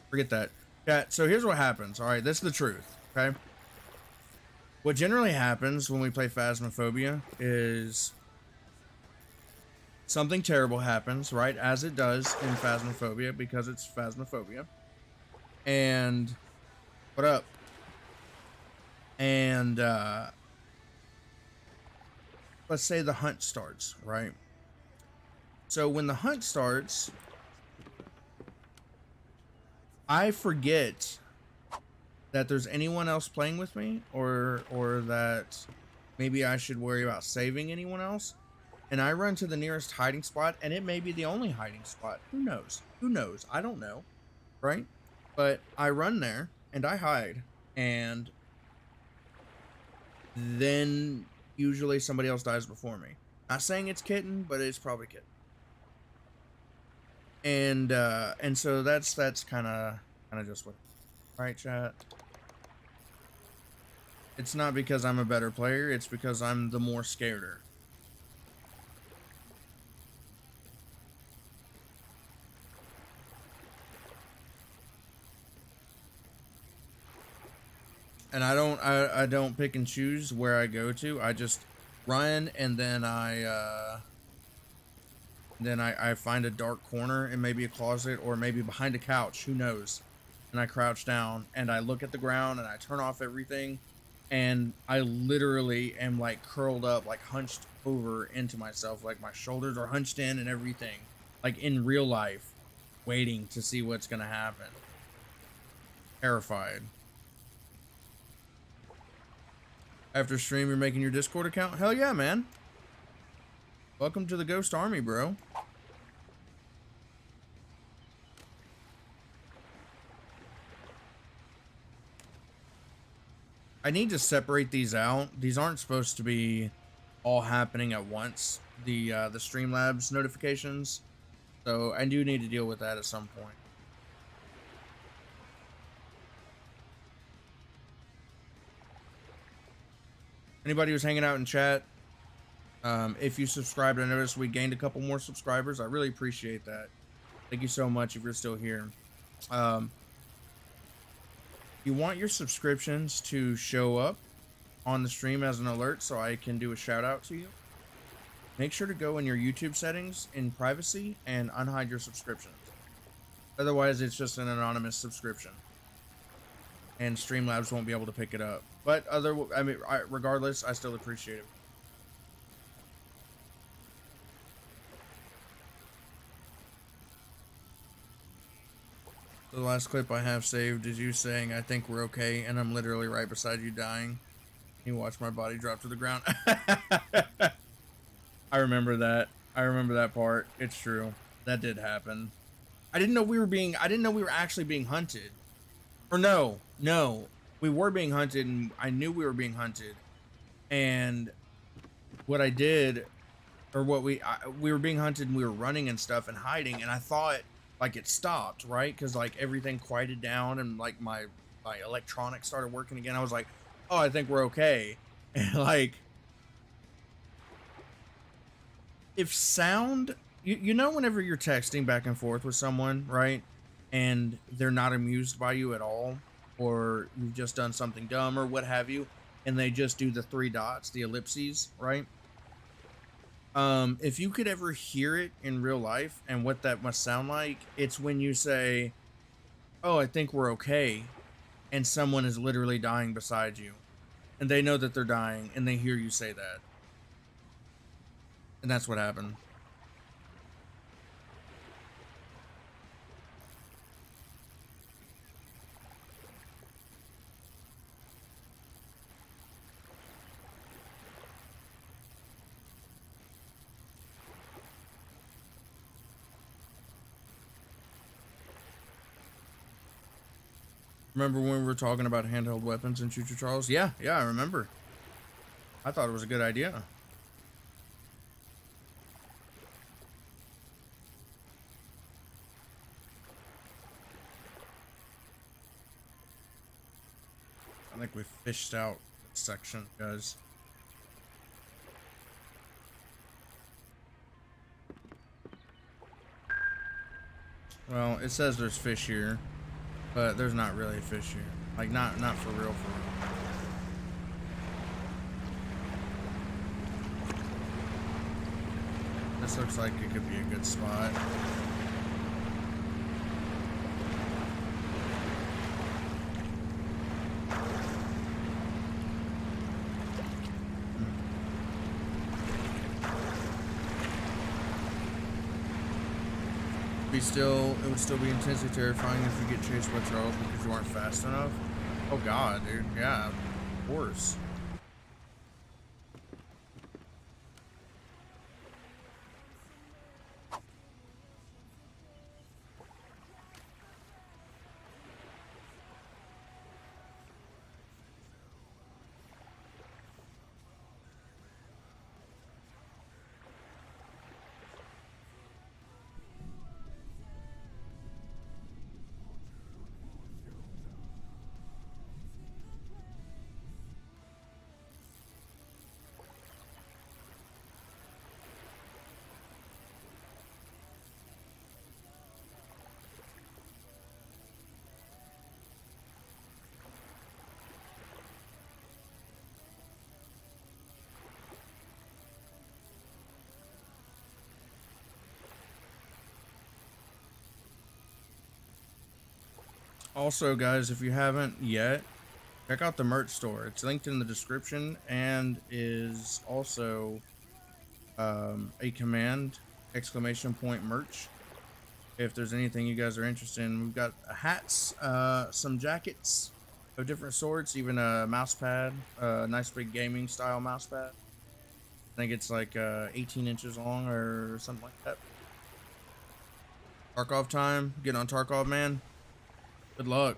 Forget that. Chat. So here's what happens. All right, this is the truth. Okay. What generally happens when we play Phasmophobia is something terrible happens, right? As it does in Phasmophobia because it's Phasmophobia. And what up? And let's say the hunt starts, right? So when the hunt starts, I forget that there's anyone else playing with me, or that maybe I should worry about saving anyone else. And I run to the nearest hiding spot, and it may be the only hiding spot. Who knows? Who knows? I don't know, right? But I run there and I hide, and then usually somebody else dies before me. Not saying it's Kitten, but it's probably Kitten. And so that's kind of just what, right, chat? It's not because I'm a better player, it's because I'm the more scareder. And I don't pick and choose where I go to. I just run, and then I find a dark corner, and maybe a closet, or maybe behind a couch, who knows. And I crouch down, and I look at the ground, and I turn off everything, and I literally am like curled up, like hunched over into myself, like my shoulders are hunched in and everything, like in real life, waiting to see what's gonna happen. Terrified. After stream, you're making your Discord account? Hell yeah, man. Welcome to the Ghost Army, bro. I need to separate these out. These aren't supposed to be all happening at once. The Streamlabs notifications. So I do need to deal with that at some point. Anybody who's hanging out in chat, if you subscribed, I noticed we gained a couple more subscribers. I really appreciate that. Thank you so much if you're still here. You want your subscriptions to show up on the stream as an alert so I can do a shout out to you. Make sure to go in your YouTube settings in privacy and unhide your subscriptions. Otherwise, it's just an anonymous subscription, and Streamlabs won't be able to pick it up. But regardless, I still appreciate it. The last clip I have saved is you saying, "I think we're okay," and I'm literally right beside you dying. You watch my body drop to the ground. I remember that. I remember that part. It's true. That did happen. I didn't know we were actually being hunted. Or no, we were being hunted, and I knew we were being hunted. And what I did, or what we were being hunted, and we were running and stuff and hiding, and I thought like it stopped, right? Because like everything quieted down, and like my electronics started working again. I was like, oh, I think we're okay. And like, if sound, you know, whenever you're texting back and forth with someone, right, and they're not amused by you at all, or you've just done something dumb or what have you, and they just do the three dots, the ellipses, right? If you could ever hear it in real life and what that must sound like, it's when you say, oh, I think we're okay, and someone is literally dying beside you, and they know that they're dying, and they hear you say that. And that's what happened. Remember when we were talking about handheld weapons in Choo Choo Charles? Yeah, I remember. I thought it was a good idea. I think we fished out this section, guys. Well, it says there's fish here, but there's not really fish here. Like, not for real, for real. This looks like it could be a good spot. It would still be intensely terrifying if you get chased by Charles because you aren't fast enough. Oh god, dude. Yeah, of course. Also, guys, if you haven't yet, check out the merch store. It's linked in the description and is also a command exclamation point merch. If there's anything you guys are interested in, we've got hats, some jackets of different sorts, even a mouse pad, a nice big gaming style mouse pad. I think it's like 18 inches long or something like that. Tarkov time. Get on Tarkov, man. Good luck.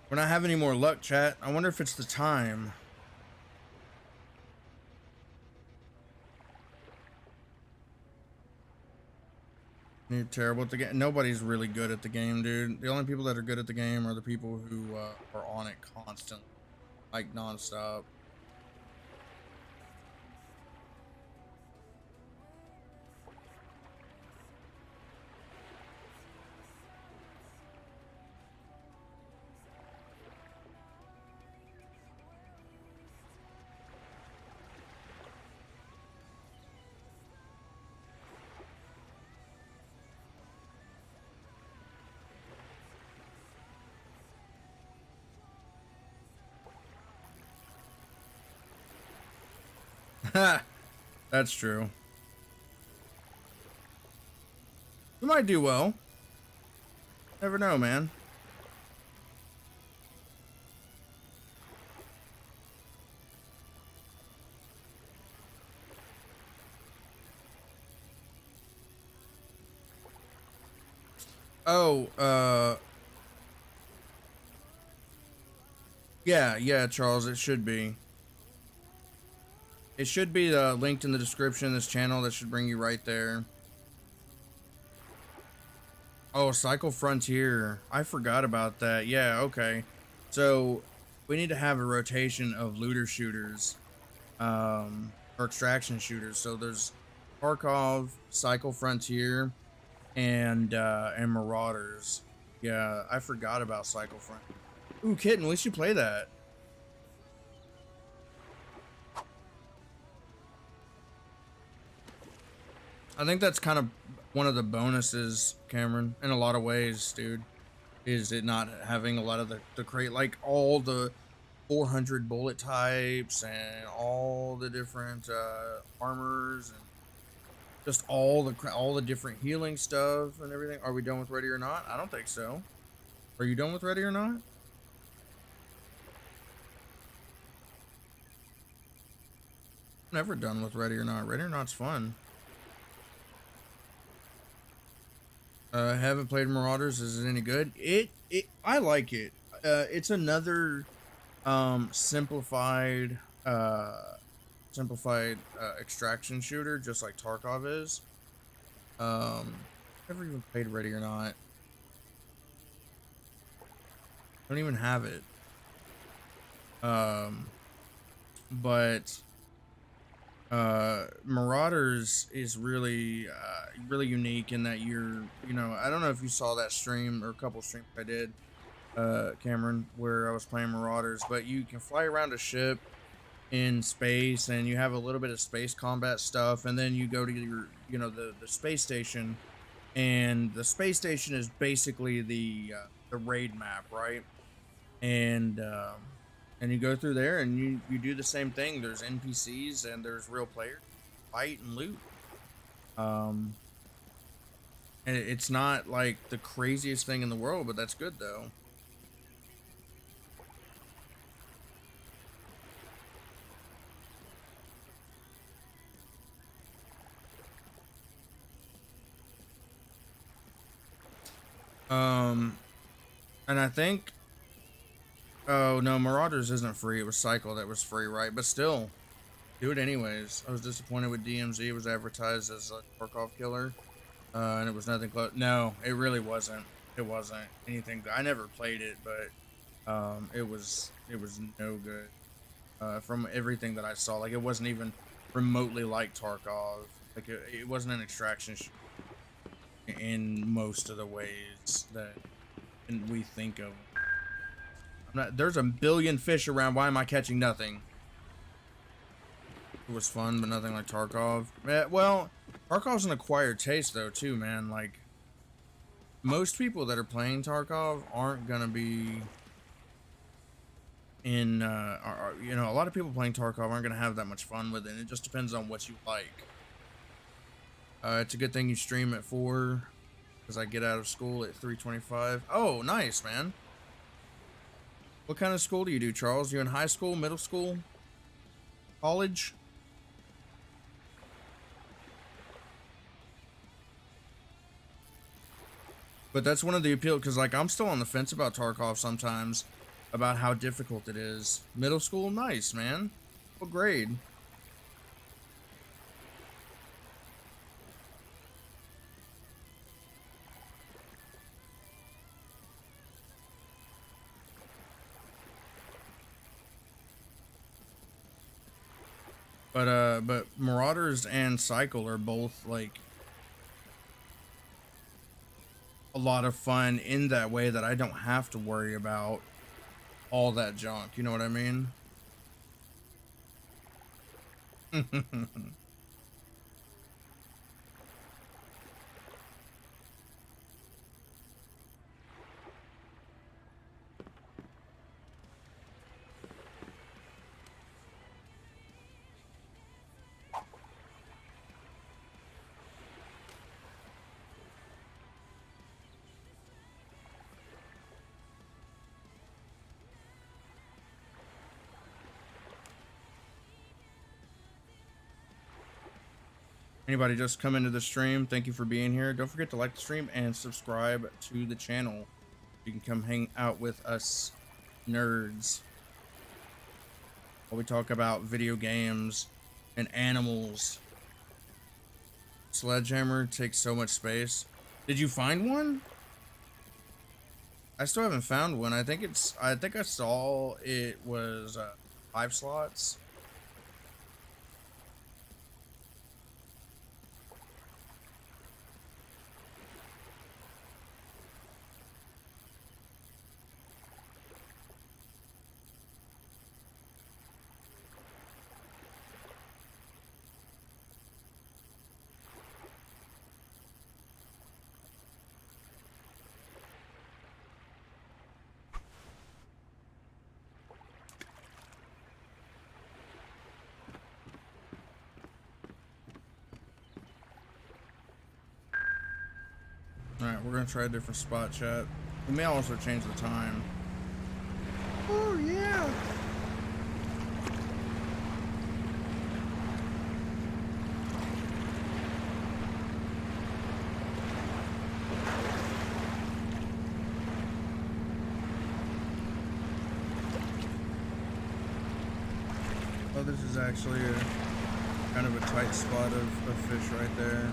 We're not having any more luck, chat. I wonder if it's the time. You're terrible at the game. Nobody's really good at the game, dude. The only people that are good at the game are the people who are on it constantly, like nonstop. That's true. We might do well. Never know, man. Oh, yeah, Charles, it should be. It should be linked in the description of this channel. That should bring you right there. Oh, Cycle Frontier. I forgot about that. Yeah, okay. So we need to have a rotation of looter shooters, or extraction shooters. So there's Tarkov, Cycle Frontier, and Marauders. Yeah, I forgot about Cycle Frontier. Ooh, Kitten, we should play that. I think that's kind of one of the bonuses, Cameron, in a lot of ways, dude. Is it not having a lot of the crate, like all the 400 bullet types and all the different armors and just all the different healing stuff and everything. Are we done with Ready or Not? I don't think so. Are you done with Ready or Not? Never done with Ready or Not. Ready or Not's fun. I haven't played Marauders. Is it any good? I like it. It's another simplified extraction shooter, just like Tarkov is. Never even played Ready or Not. Don't even have it. But Marauders is really really unique in that I don't know if you saw that stream or a couple streams I did, Cameron, where I was playing Marauders, but you can fly around a ship in space and you have a little bit of space combat stuff, and then you go to your the space station, and the space station is basically the raid map, right? And you go through there and you do the same thing. There's NPCs and there's real players, fight and loot. And it's not like the craziest thing in the world, but that's good though. And I think, oh no, Marauders isn't free. It was Cycle that was free, right? But still, do it anyways. I was disappointed with DMZ. It was advertised as a Tarkov killer, and it was nothing close. No, it really wasn't. It wasn't anything. I never played it, but it was no good. From everything that I saw, like it wasn't even remotely like Tarkov. Like it wasn't an extraction in most of the ways that can we think of? There's a billion fish around. Why am I catching nothing? It was fun, but nothing like Tarkov. Well, Tarkov's an acquired taste though, too, man. Like, most people that are playing Tarkov aren't gonna be in, you know, a lot of people playing Tarkov aren't gonna have that much fun with it. It just depends on what you like. It's a good thing you stream at 4, because I get out of school at 3:25. Oh, nice, man. What kind of school do you do, Charles? You in high school, middle school, college? But that's one of the appeal, because like I'm still on the fence about Tarkov sometimes, about how difficult it is. Middle school, nice, man. What grade? But Marauders and Cycle are both like a lot of fun in that way that I don't have to worry about all that junk. You know what I mean? Anybody just come into the stream, thank you for being here. Don't forget to like the stream and subscribe to the channel. You can come hang out with us nerds while we talk about video games and animals. Sledgehammer takes so much space. Did you find one? I still haven't found one. I think I saw it was 5 slots. Alright, we're gonna try a different spot, chat. We may also change the time. Oh, yeah! Oh, this is actually a kind of a tight spot of fish right there.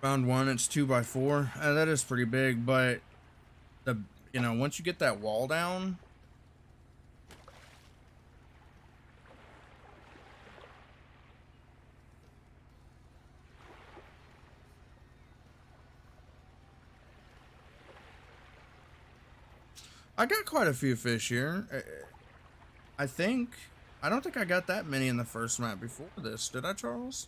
Found one. It's 2x4. That is pretty big, but you know, once you get that wall down, I got quite a few fish here. I don't think I got that many in the first map before this. Did I, Charles?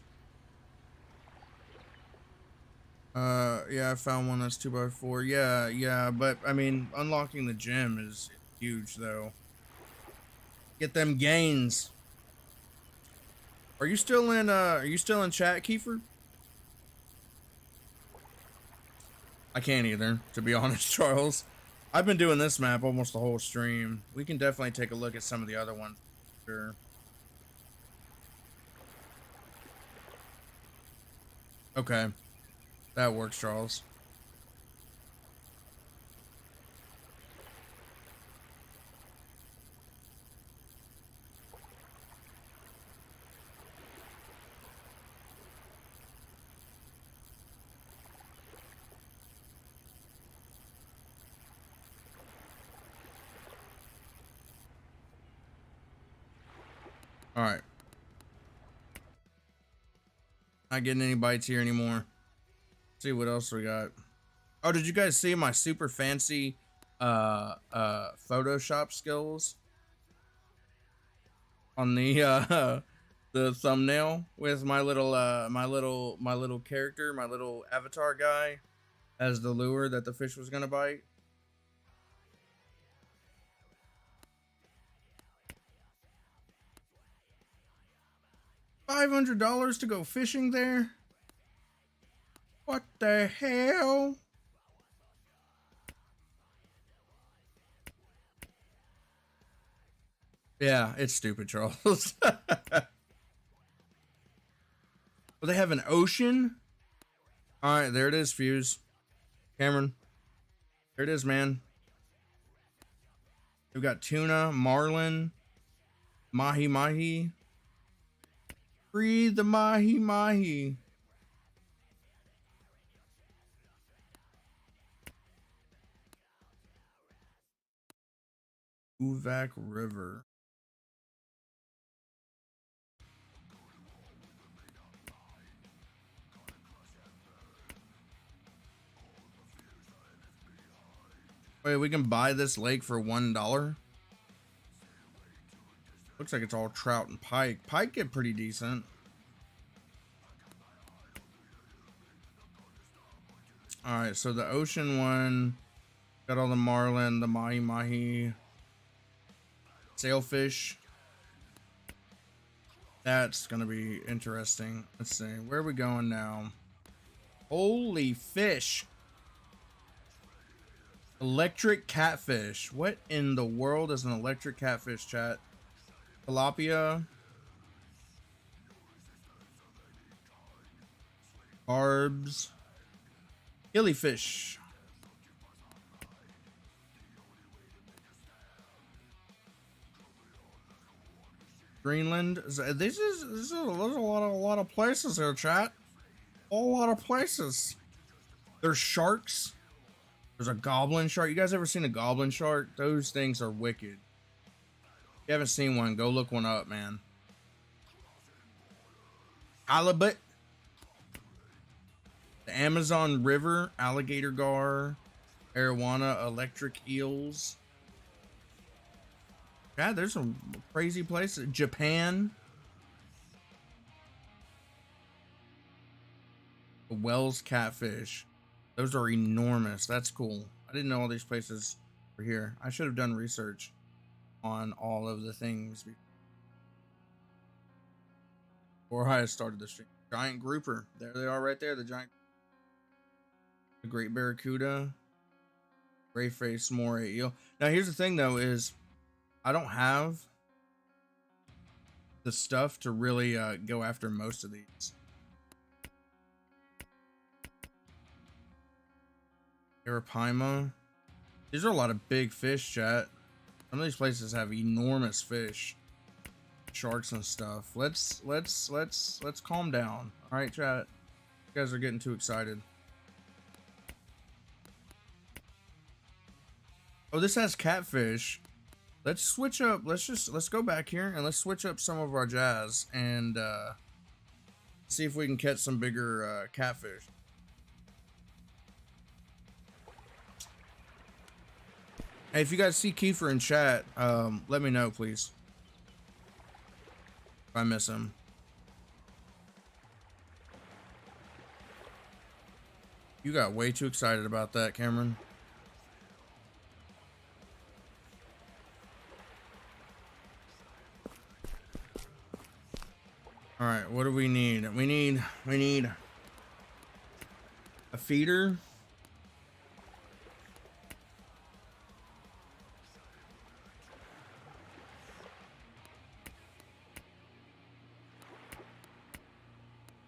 Yeah, I found one that's 2x4. Yeah, but I mean, unlocking the gem is huge, though. Get them gains. Are you still in chat, Kiefer? I can't either, to be honest, Charles. I've been doing this map almost the whole stream. We can definitely take a look at some of the other ones. Sure. Okay. That works, Charles. All right. Not getting any bites here anymore. Let's see what else we got. Oh, did you guys see my super fancy Photoshop skills on the the thumbnail with my little my little character, my little avatar guy as the lure that the fish was gonna bite? $500 to go fishing there? What the hell? Yeah, it's stupid, Charles. Well, they have an ocean? All right, there it is, Fuse. Cameron, there it is, man. We've got tuna, marlin, mahi mahi. Free the mahi mahi. Uvac River. Wait, we can buy this lake for $1? Looks like it's all trout and pike. Pike get pretty decent. All right, so the ocean one got all the marlin, the mahi mahi, sailfish. That's gonna be interesting. Let's see, where are we going now? Holy fish! Electric catfish. What in the world is an electric catfish, chat? Tilapia, barbs, killifish. Greenland. This is a lot of places here, chat. A lot of places. There's sharks. There's a goblin shark. You guys ever seen a goblin shark? Those things are wicked. If you haven't seen one, go look one up, man. Halibut. The Amazon River, alligator gar, arowana, electric eels. God, there's some crazy places. Japan. The Wells catfish. Those are enormous. That's cool. I didn't know all these places were here. I should have done research on all of the things before I started the stream. Giant grouper. There they are right there. The giant. The great barracuda. Gray face moray eel. Now here's the thing though is I don't have the stuff to really go after most of these. Arapaima. These are a lot of big fish, chat. Some of these places have enormous fish, sharks and stuff. Let's calm down. All right, chat. You guys are getting too excited. Oh, this has catfish. Let's switch up. Let's go back here and let's switch up some of our jazz and see if we can catch some bigger catfish. Hey, if you guys see Kiefer in chat, let me know, please. If I miss him. You got way too excited about that, Cameron. All right, what do we need? We need a feeder.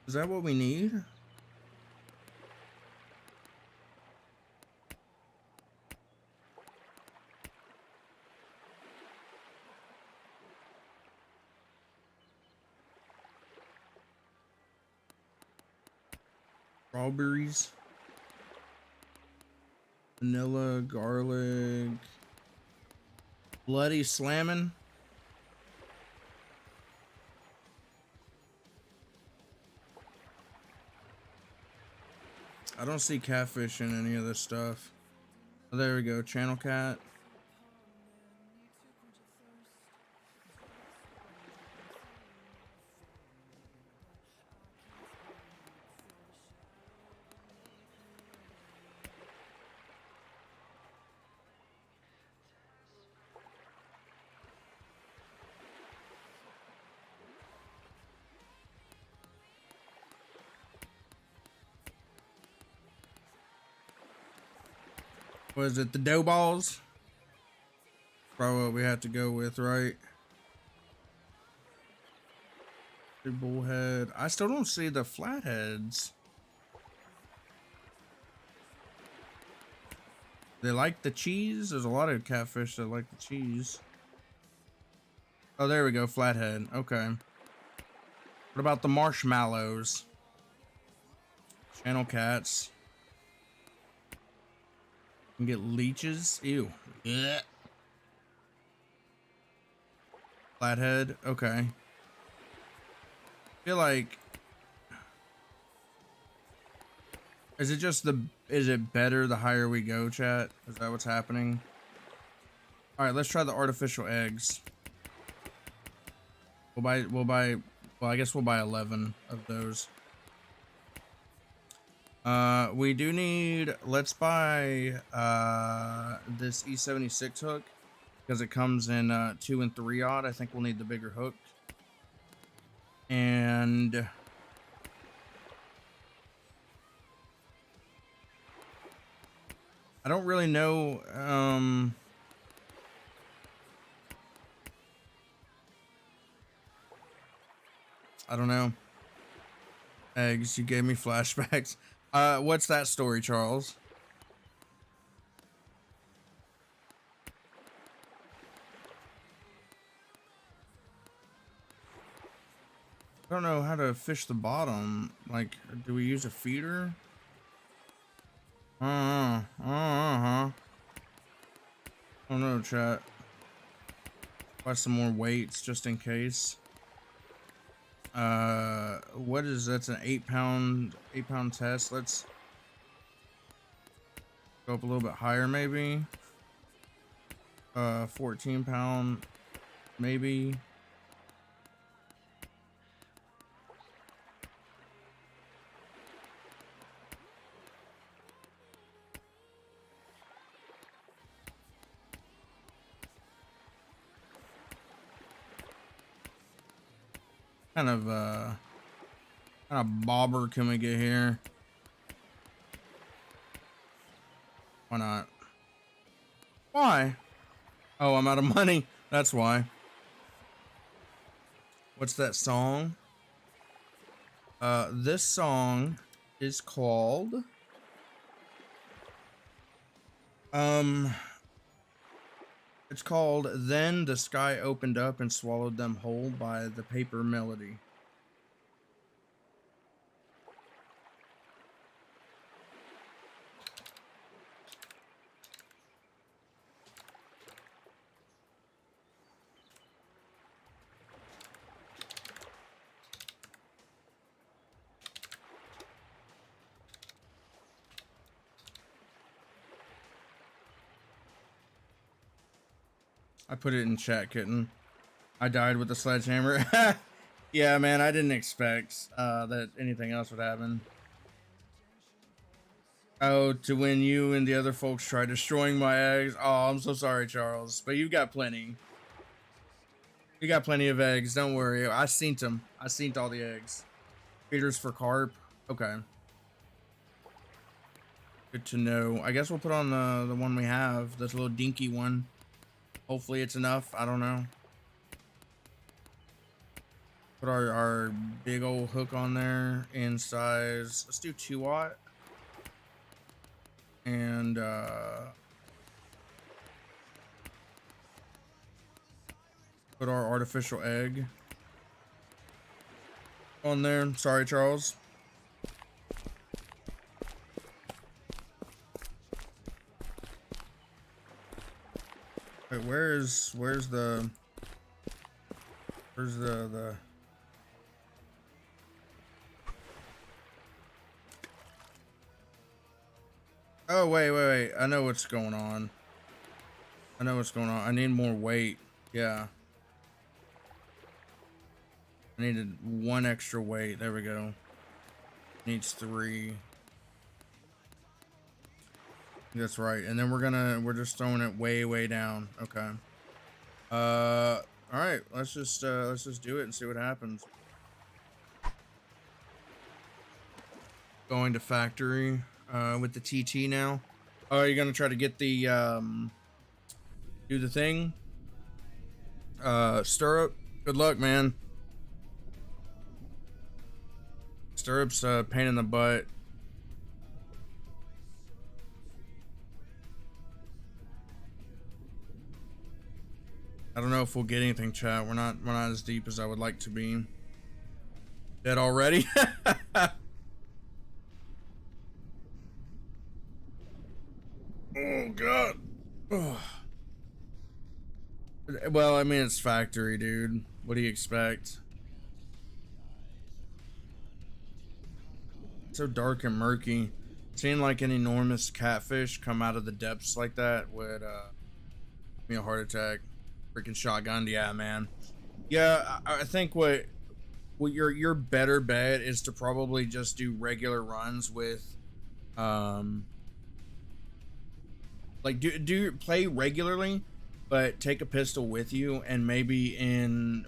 Is that what we need? Strawberries, vanilla, garlic, bloody slamming. I don't see catfish in any of this stuff. Oh, there we go. Channel cat. Was it the dough balls? Probably what we have to go with, right? The bullhead. I still don't see the flatheads. They like the cheese. There's a lot of catfish that like the cheese. Oh, there we go. Flathead. Okay. What about the marshmallows? Channel cats. You can get leeches. Ew. Yeah. Flathead. Okay. I feel like. Is it better the higher we go, chat? Is that what's happening? Alright, let's try the artificial eggs. Well, I guess we'll buy 11 of those. We do need, let's buy, this E76 hook because it comes in, 2 and 3 odd. I think we'll need the bigger hook. And I don't really know, I don't know. Eggs, you gave me flashbacks. What's that story, Charles? I don't know how to fish the bottom. Like, do we use a feeder? Oh no, chat. Buy some more weights just in case. What is that's an 8-pound test. Let's go up a little bit higher, maybe. 14-pound, maybe. Kind of bobber can we get here? Why not? Why? Oh, I'm out of money. That's why. What's that song? This song is called it's called Then the Sky Opened Up and Swallowed Them Whole by the Paper Melody. I put it in chat, kitten. I died with the sledgehammer. Yeah, man, I didn't expect that anything else would happen. Oh, to when you and the other folks try destroying my eggs. Oh, I'm so sorry, Charles. But you've got plenty. You got plenty of eggs. Don't worry. I seen them. I seen all the eggs. Feeders for carp. Okay. Good to know. I guess we'll put on the one we have. This little dinky one. Hopefully it's enough. I don't know. Put our big old hook on there in size. Let's do 2-aught. And put our artificial egg on there. Sorry, Charles. Wait, where's the Oh, wait. I know what's going on. I need more weight. Yeah. I needed 1 extra weight. There we go. Needs 3. That's right. And then we're just throwing it way down. Okay. All right. Let's just do it and see what happens. Going to factory with the TT now. Oh, you're gonna try to get the do the thing. Stirrup. Good luck, man. Stirrups pain in the butt. I don't know if we'll get anything, chat. We're not as deep as I would like to be. Dead already? Oh god. Oh. Well, I mean, it's factory, dude. What do you expect? So dark and murky. Seeing like an enormous catfish come out of the depths like that would give me a heart attack. Freaking shotgun, yeah, man. Yeah, I think what your better bet is to probably just do regular runs with like do play regularly, but take a pistol with you, and maybe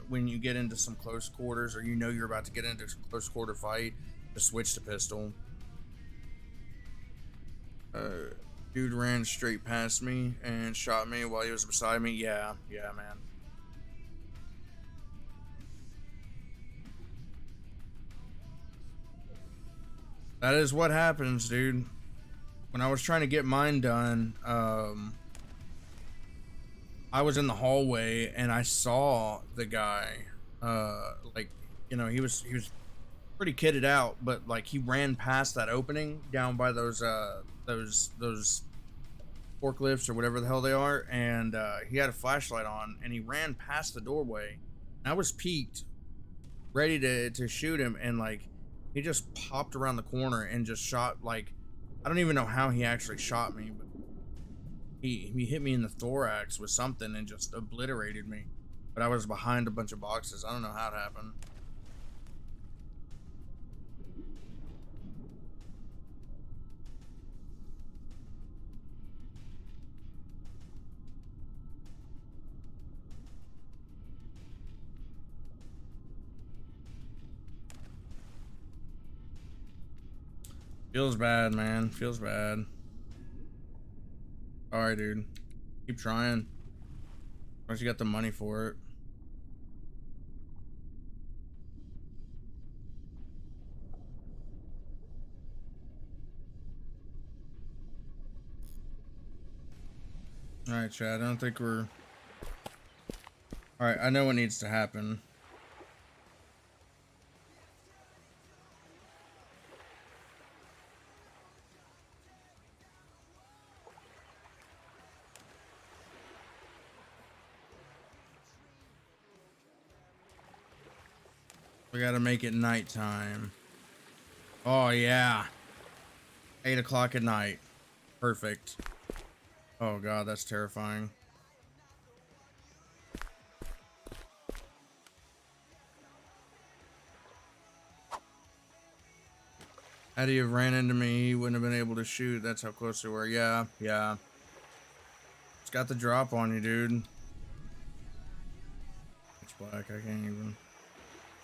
when you get into some close quarters, or you're about to get into a close quarter fight, to switch to pistol. Dude ran straight past me and shot me while he was beside me. Yeah, man. That is what happens, dude. When I was trying to get mine done, I was in the hallway and I saw the guy. Like, he was pretty kitted out, but like he ran past that opening down by those forklifts or whatever the hell they are, and he had a flashlight on, and he ran past the doorway. I was peeked, ready to shoot him, and like he just popped around the corner and just shot. Like, I don't even know how he actually shot me, but he hit me in the thorax with something and just obliterated me. But I was behind a bunch of boxes. I don't know how it happened. Feels bad, man. Feels bad. Alright, dude. Keep trying. Once you got the money for it. Alright, Chad. I don't think we're... Alright, I know what needs to happen. We gotta make it nighttime. Oh, yeah. 8 o'clock at night. Perfect. Oh, God, that's terrifying. Had he have ran into me, he wouldn't have been able to shoot. That's how close they were. Yeah. It's got the drop on you, dude. It's black.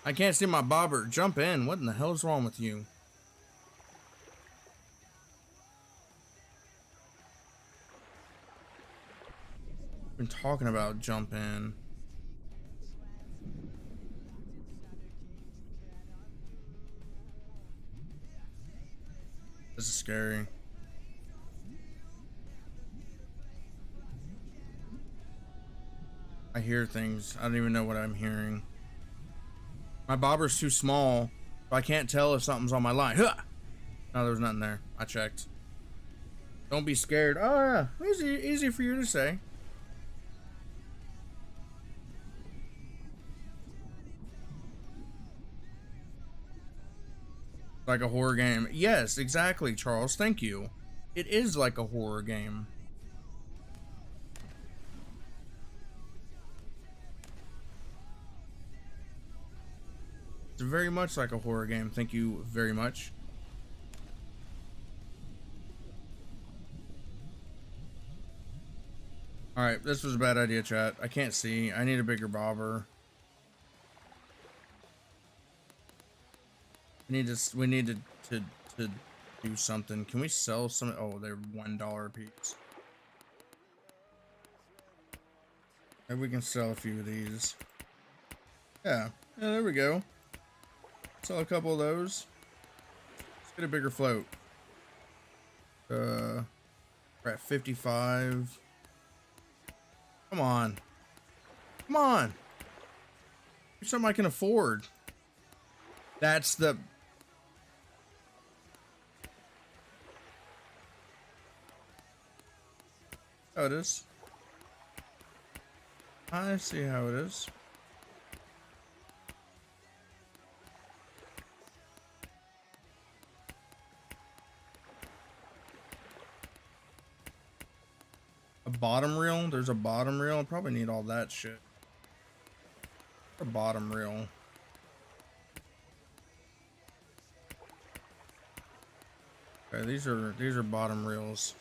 I can't see my bobber. Jump in. What in the hell is wrong with you? Been talking about jump in. This is scary. I hear things. I don't even know what I'm hearing. My bobber's too small, so I can't tell if something's on my line. Huh! No, there was nothing there. I checked. Don't be scared. Oh yeah, easy for you to say. Like a horror game. Yes, exactly, Charles. Thank you. It is like a horror game. It's very much like a horror game. Thank you very much. All right, this was a bad idea, chat. I can't see. I need a bigger bobber. We need to do something. Can we sell some? Oh, they're $1 a piece. Maybe we can sell a few of these. Yeah, there we go. Sell a couple of those. Let's get a bigger float. We're at 55. Come on. Come on. Something I can afford. That's the... Oh, it is. I see how it is. A bottom reel? There's a bottom reel. I probably need all that shit. A bottom reel. Okay, these are bottom reels.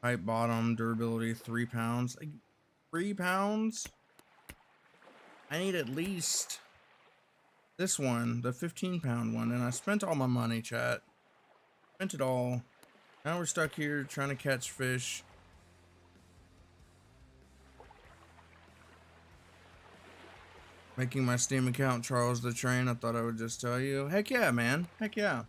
Height bottom, durability 3 pounds. Like, 3 pounds? I need at least this one, the 15-pound one, and I spent all my money, chat. Spent it all. Now we're stuck here trying to catch fish. Making my Steam account Charles the Train. I thought I would just tell you. Heck yeah, man. Heck yeah.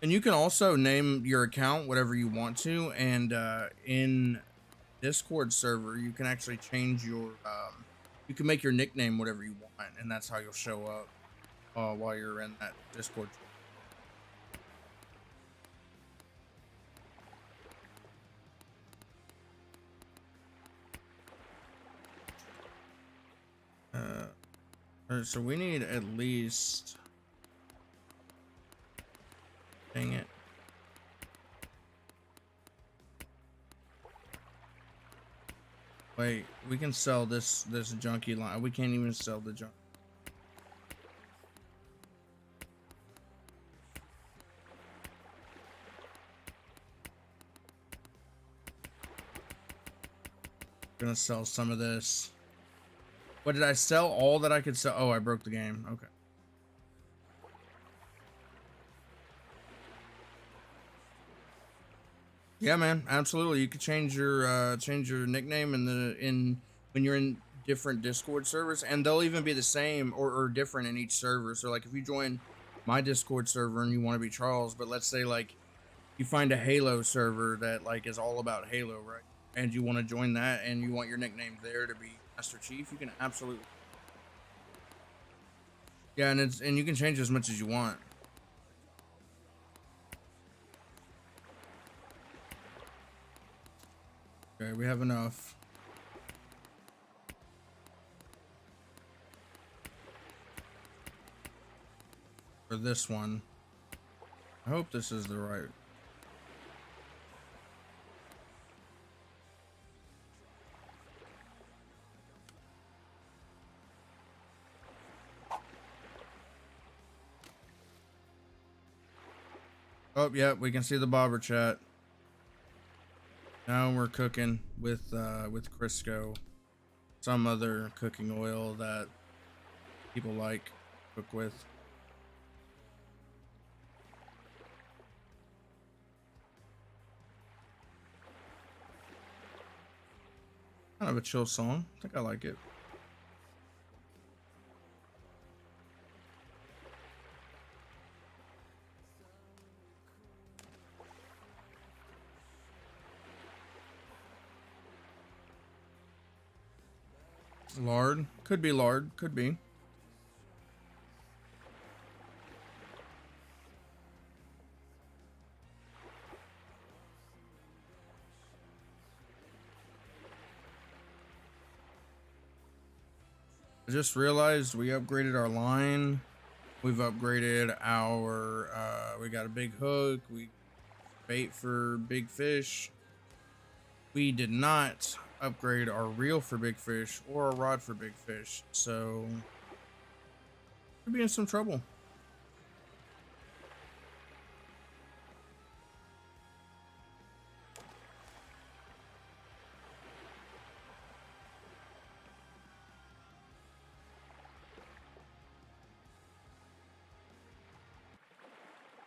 And you can also name your account whatever you want to, and in Discord server you can actually change your you can make your nickname whatever you want, and that's how you'll show up while you're in that Discord. Alright, so we need at least, dang it, wait, we can sell this junkie line. We can't even sell the junk. Gonna sell some of this. What did I sell? All that I could sell? Oh, I broke the game. Okay. Yeah, man, absolutely. You could change your nickname when you're in different Discord servers, and they'll even be the same or different in each server. So like if you join my Discord server and you want to be Charles, but let's say like you find a Halo server that like is all about Halo, right? And you want to join that and you want your nickname there to be Master Chief, you can absolutely. Yeah, and you can change as much as you want. Okay, we have enough. For this one. I hope this is the right. Oh, yeah, we can see the bobber, chat. Now we're cooking with Crisco, some other cooking oil that people like to cook with. Kind of a chill song. I think I like it. Lard. Could be lard. Could be. I just realized we upgraded our line We've upgraded our, we got a big hook, we bait for big fish. We did not upgrade our reel for big fish or our rod for big fish, so we'd be in some trouble.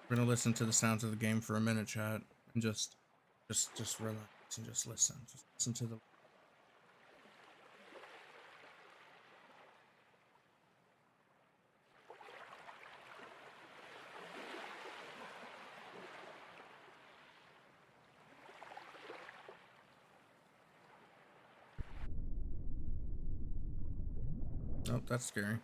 We're gonna listen to the sounds of the game for a minute, chat, and just relax and just listen. Just listen to the. Oh, that's scary.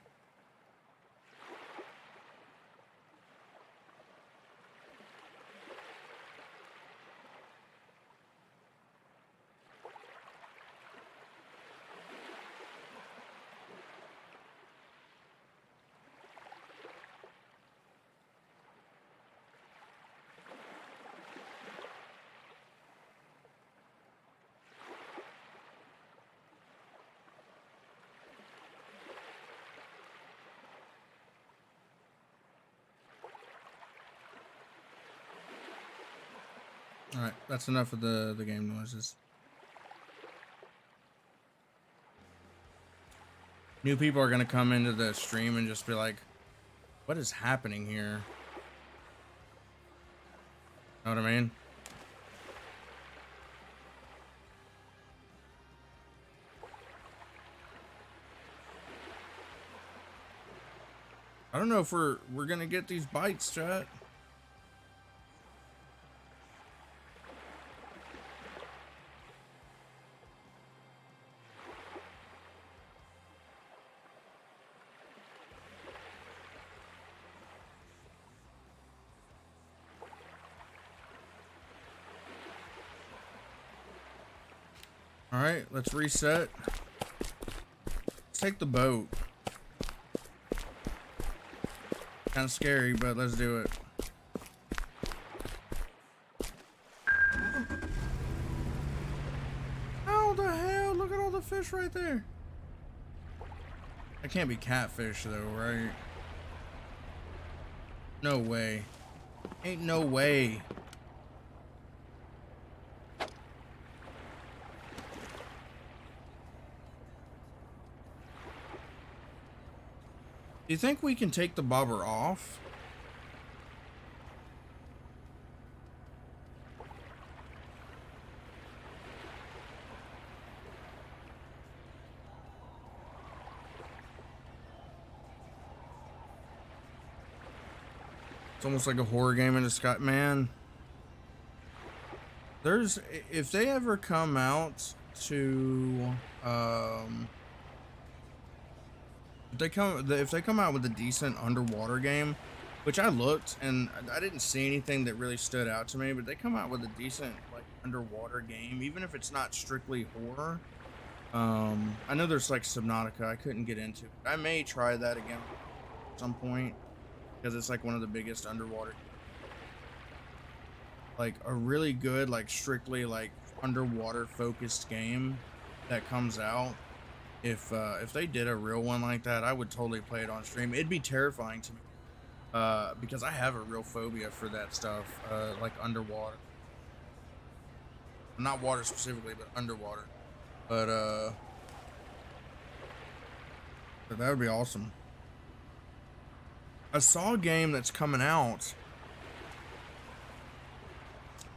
All right, that's enough of the game noises. New people are gonna come into the stream and just be like, "What is happening here?" Know what I mean? I don't know if we're gonna get these bites, chat. All right, let's reset. Let's take the boat. Kind of scary, but let's do it. How the hell? Look at all the fish right there. That can't be catfish though, right? No way. Ain't no way. Do you think we can take the bobber off? It's almost like a horror game in the sky, man. There's, if they ever come out to, if they come out with a decent underwater game, which I looked and I didn't see anything that really stood out to me, but they come out with a decent like underwater game, even if it's not strictly horror. I know there's like Subnautica I couldn't get into. I may try that again at some point because it's like one of the biggest underwater, like a really good like strictly like underwater focused game that comes out. If they did a real one like that, I would totally play it on stream. It'd be terrifying to me because I have a real phobia for that stuff, like underwater, not water specifically, but underwater. But that would be awesome. I saw a game that's coming out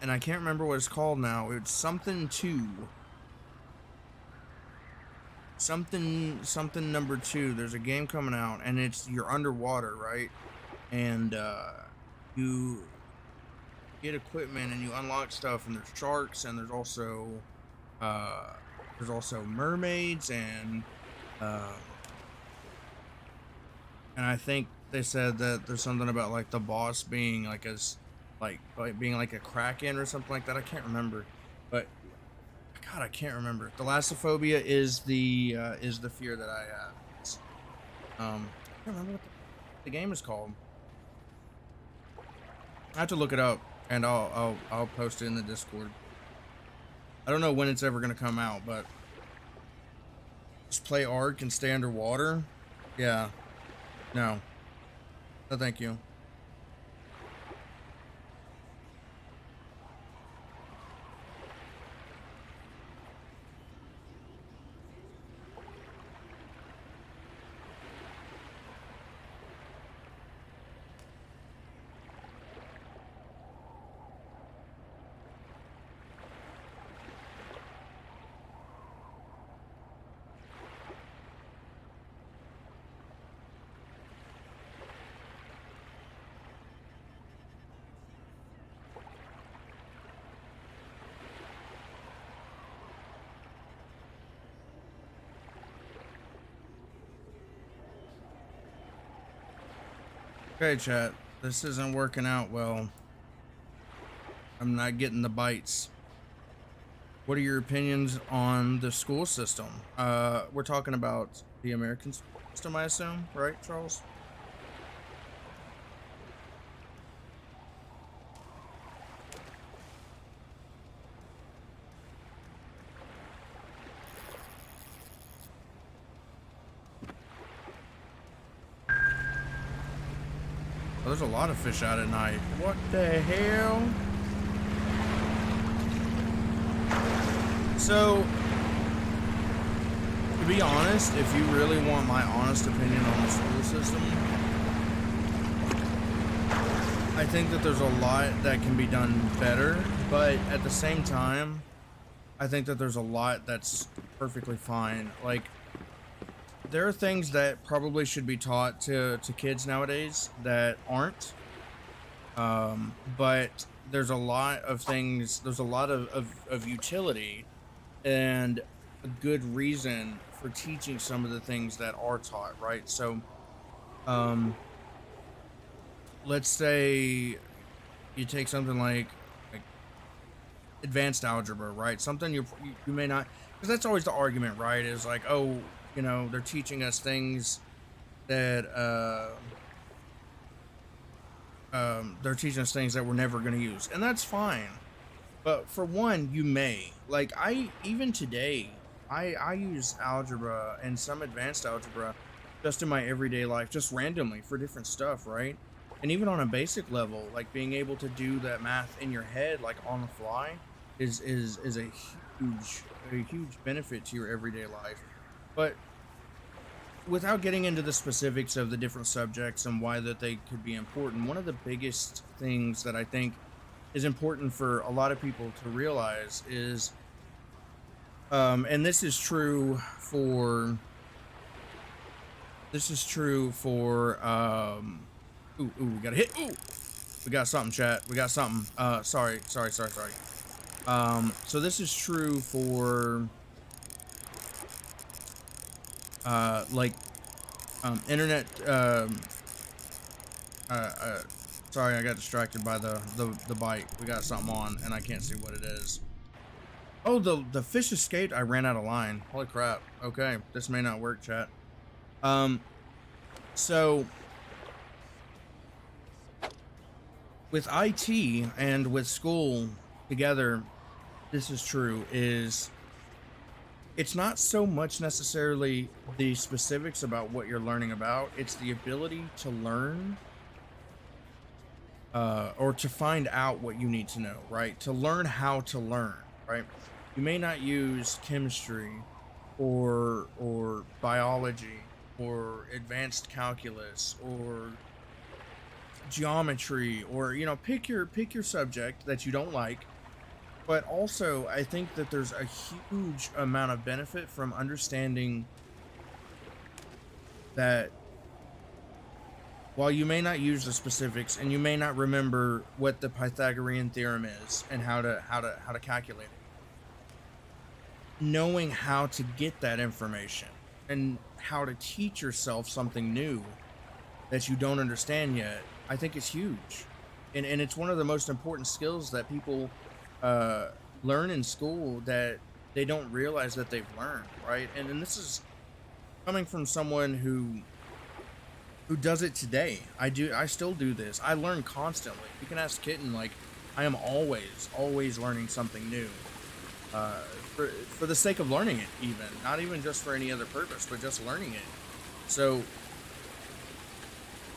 and I can't remember what it's called now. It's something 2. Something number 2. There's a game coming out and it's you're underwater, right? And you get equipment and you unlock stuff, and there's sharks and there's also mermaids and I think they said that there's something about like the boss being like being like a kraken or something like that. I can't remember, but God, I can't remember. Thalassophobia is the fear that I have. I can't remember what the game is called. I have to look it up, and I'll post it in the Discord. I don't know when it's ever gonna come out, but just play Ark and stay underwater. Yeah, no, thank you. Okay, chat. This isn't working out well. I'm not getting the bites. What are your opinions on the school system? We're talking about the American system, I assume, right, Charles? Oh, there's a lot of fish out at night. What the hell? So, to be honest, if you really want my honest opinion on the school system, I think that there's a lot that can be done better, but at the same time, I think that there's a lot that's perfectly fine. Like, there are things that probably should be taught to kids nowadays that aren't. But there's a lot of things, there's a lot of utility and a good reason for teaching some of the things that are taught, right? So, let's say you take something like advanced algebra, right? Something you may not, because that's always the argument, right? Is like, oh, you know, they're teaching us things that they're teaching us things that we're never going to use, and that's fine. But for one, you may, like, I even today I use algebra and some advanced algebra just in my everyday life, just randomly for different stuff, right? And even on a basic level, like being able to do that math in your head, like on the fly, is a huge benefit to your everyday life. But without getting into the specifics of the different subjects and why that they could be important, one of the biggest things that I think is important for a lot of people to realize is, and ooh, we got a hit. Ooh, we got something, chat. We got something. Sorry. So this is true for like internet sorry, I got distracted by the bite. We got something on and I can't see what it is. Oh, the fish escaped. I ran out of line. Holy crap. Okay, this may not work, chat. So with IT and with school together, this is true, is it's not so much necessarily the specifics about what you're learning about, it's the ability to learn or to find out what you need to know, right? To learn how to learn, right? You may not use chemistry or biology or advanced calculus or geometry, or, you know, pick your subject that you don't like. But also, I think that there's a huge amount of benefit from understanding that while you may not use the specifics and you may not remember what the Pythagorean theorem is and how to calculate it, knowing how to get that information and how to teach yourself something new that you don't understand yet, I think is huge. And it's one of the most important skills that people learn in school that they don't realize that they've learned, right? And this is coming from someone who who does it today. I still do this. I learn constantly. You can ask Kitten, like, I am always learning something new. For the sake of learning it, even not even just for any other purpose, but just learning it. So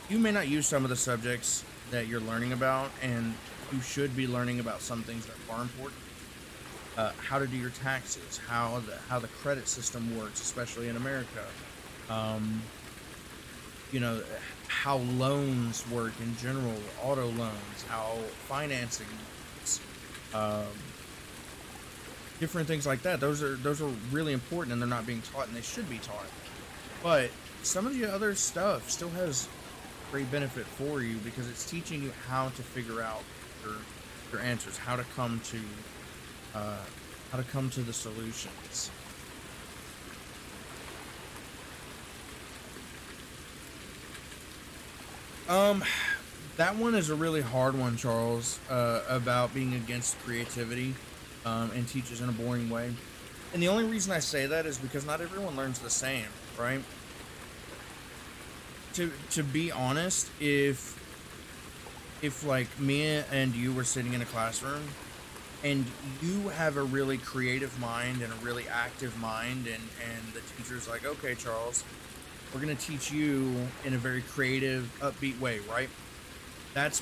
you may not use some of the subjects that you're learning about, and you should be learning about some things that are important. How to do your taxes, how the credit system works, especially in America. Um, you know, how loans work in general, auto loans, how financing works, different things like that. Those are really important, and they're not being taught, and they should be taught. But some of the other stuff still has great benefit for you because it's teaching you how to figure out your your answers, uh, how to come to the solutions. Um, that one is a really hard one, Charles, about being against creativity, and teaches in a boring way. And the only reason I say that is because not everyone learns the same, right? To be honest, if like me and you were sitting in a classroom and you have a really creative mind and a really active mind, and the teacher's like, okay, Charles, we're going to teach you in a very creative, upbeat way, right? That's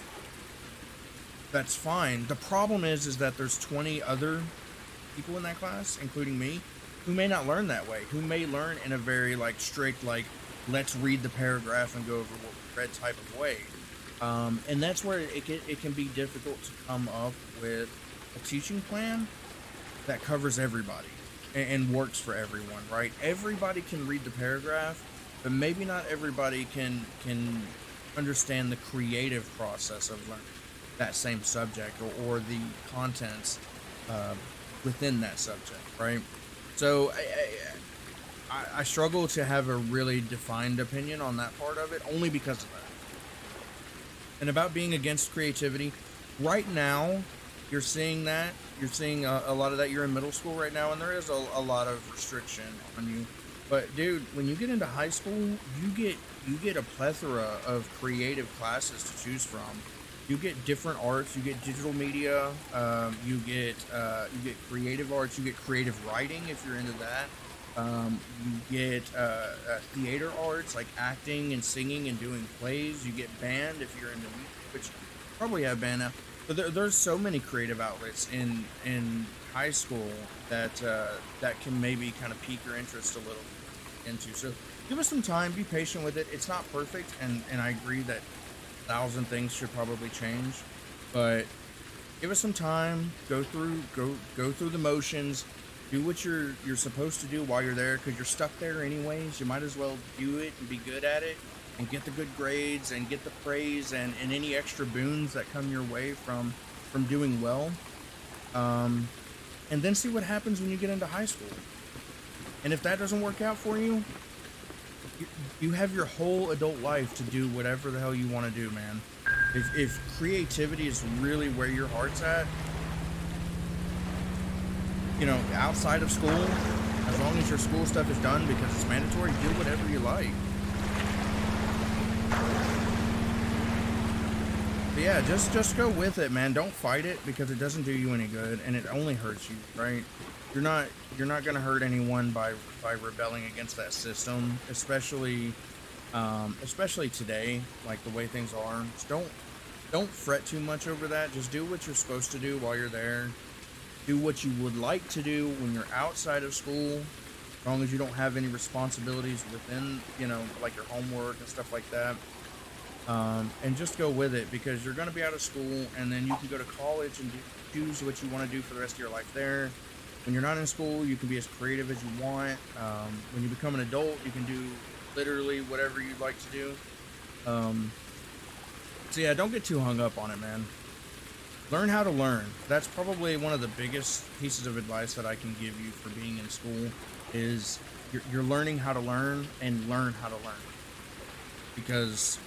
that's fine. The problem is that there's 20 other people in that class, including me, who may not learn that way, who may learn in a very like strict, like, let's read the paragraph and go over what we read type of way. And that's where it can be difficult to come up with a teaching plan that covers everybody and works for everyone, right? Everybody can read the paragraph, but maybe not everybody can understand the creative process of learning that same subject, or the contents uh, within that subject, right? So I struggle to have a really defined opinion on that part of it, only because of that. And about being against creativity, right now, you're seeing a lot of that. You're in middle school right now, and there is a lot of restriction on you. But dude, when you get into high school, you get a plethora of creative classes to choose from. You get different arts, you get digital media, you get creative arts, you get creative writing if you're into that. You get theater arts like acting and singing and doing plays. You get band if you're into music, which you probably have band now. But there's so many creative outlets in high school that that can maybe kind of pique your interest a little into. So give us some time, be patient with it. It's not perfect, and I agree that 1,000 things should probably change, but give us some time. Go through the motions. Do what you're supposed to do while you're there, because you're stuck there anyways. You might as well do it and be good at it, and get the good grades and get the praise, and any extra boons that come your way from doing well. And then see what happens when you get into high school. And if that doesn't work out for you, you have your whole adult life to do whatever the hell you want to do, man. If creativity is really where your heart's at, outside of school, as long as your school stuff is done because it's mandatory, do whatever you like. But yeah, just go with it, man. Don't fight it, because it doesn't do you any good, and it only hurts you, right? You're not gonna hurt anyone by rebelling against that system, especially today, like the way things are. Just don't fret too much over that. Just do what you're supposed to do while you're there. Do what you would like to do when you're outside of school, as long as you don't have any responsibilities within, like your homework and stuff like that. And just go with it, because you're going to be out of school, and then you can go to college and choose what you want to do for the rest of your life there. When you're not in school, you can be as creative as you want. When you become an adult, you can do literally whatever you'd like to do. Um, so yeah, don't get too hung up on it, man. Learn how to learn. That's probably one of the biggest pieces of advice that I can give you for being in school, is you're learning how to learn, and learn how to learn. Because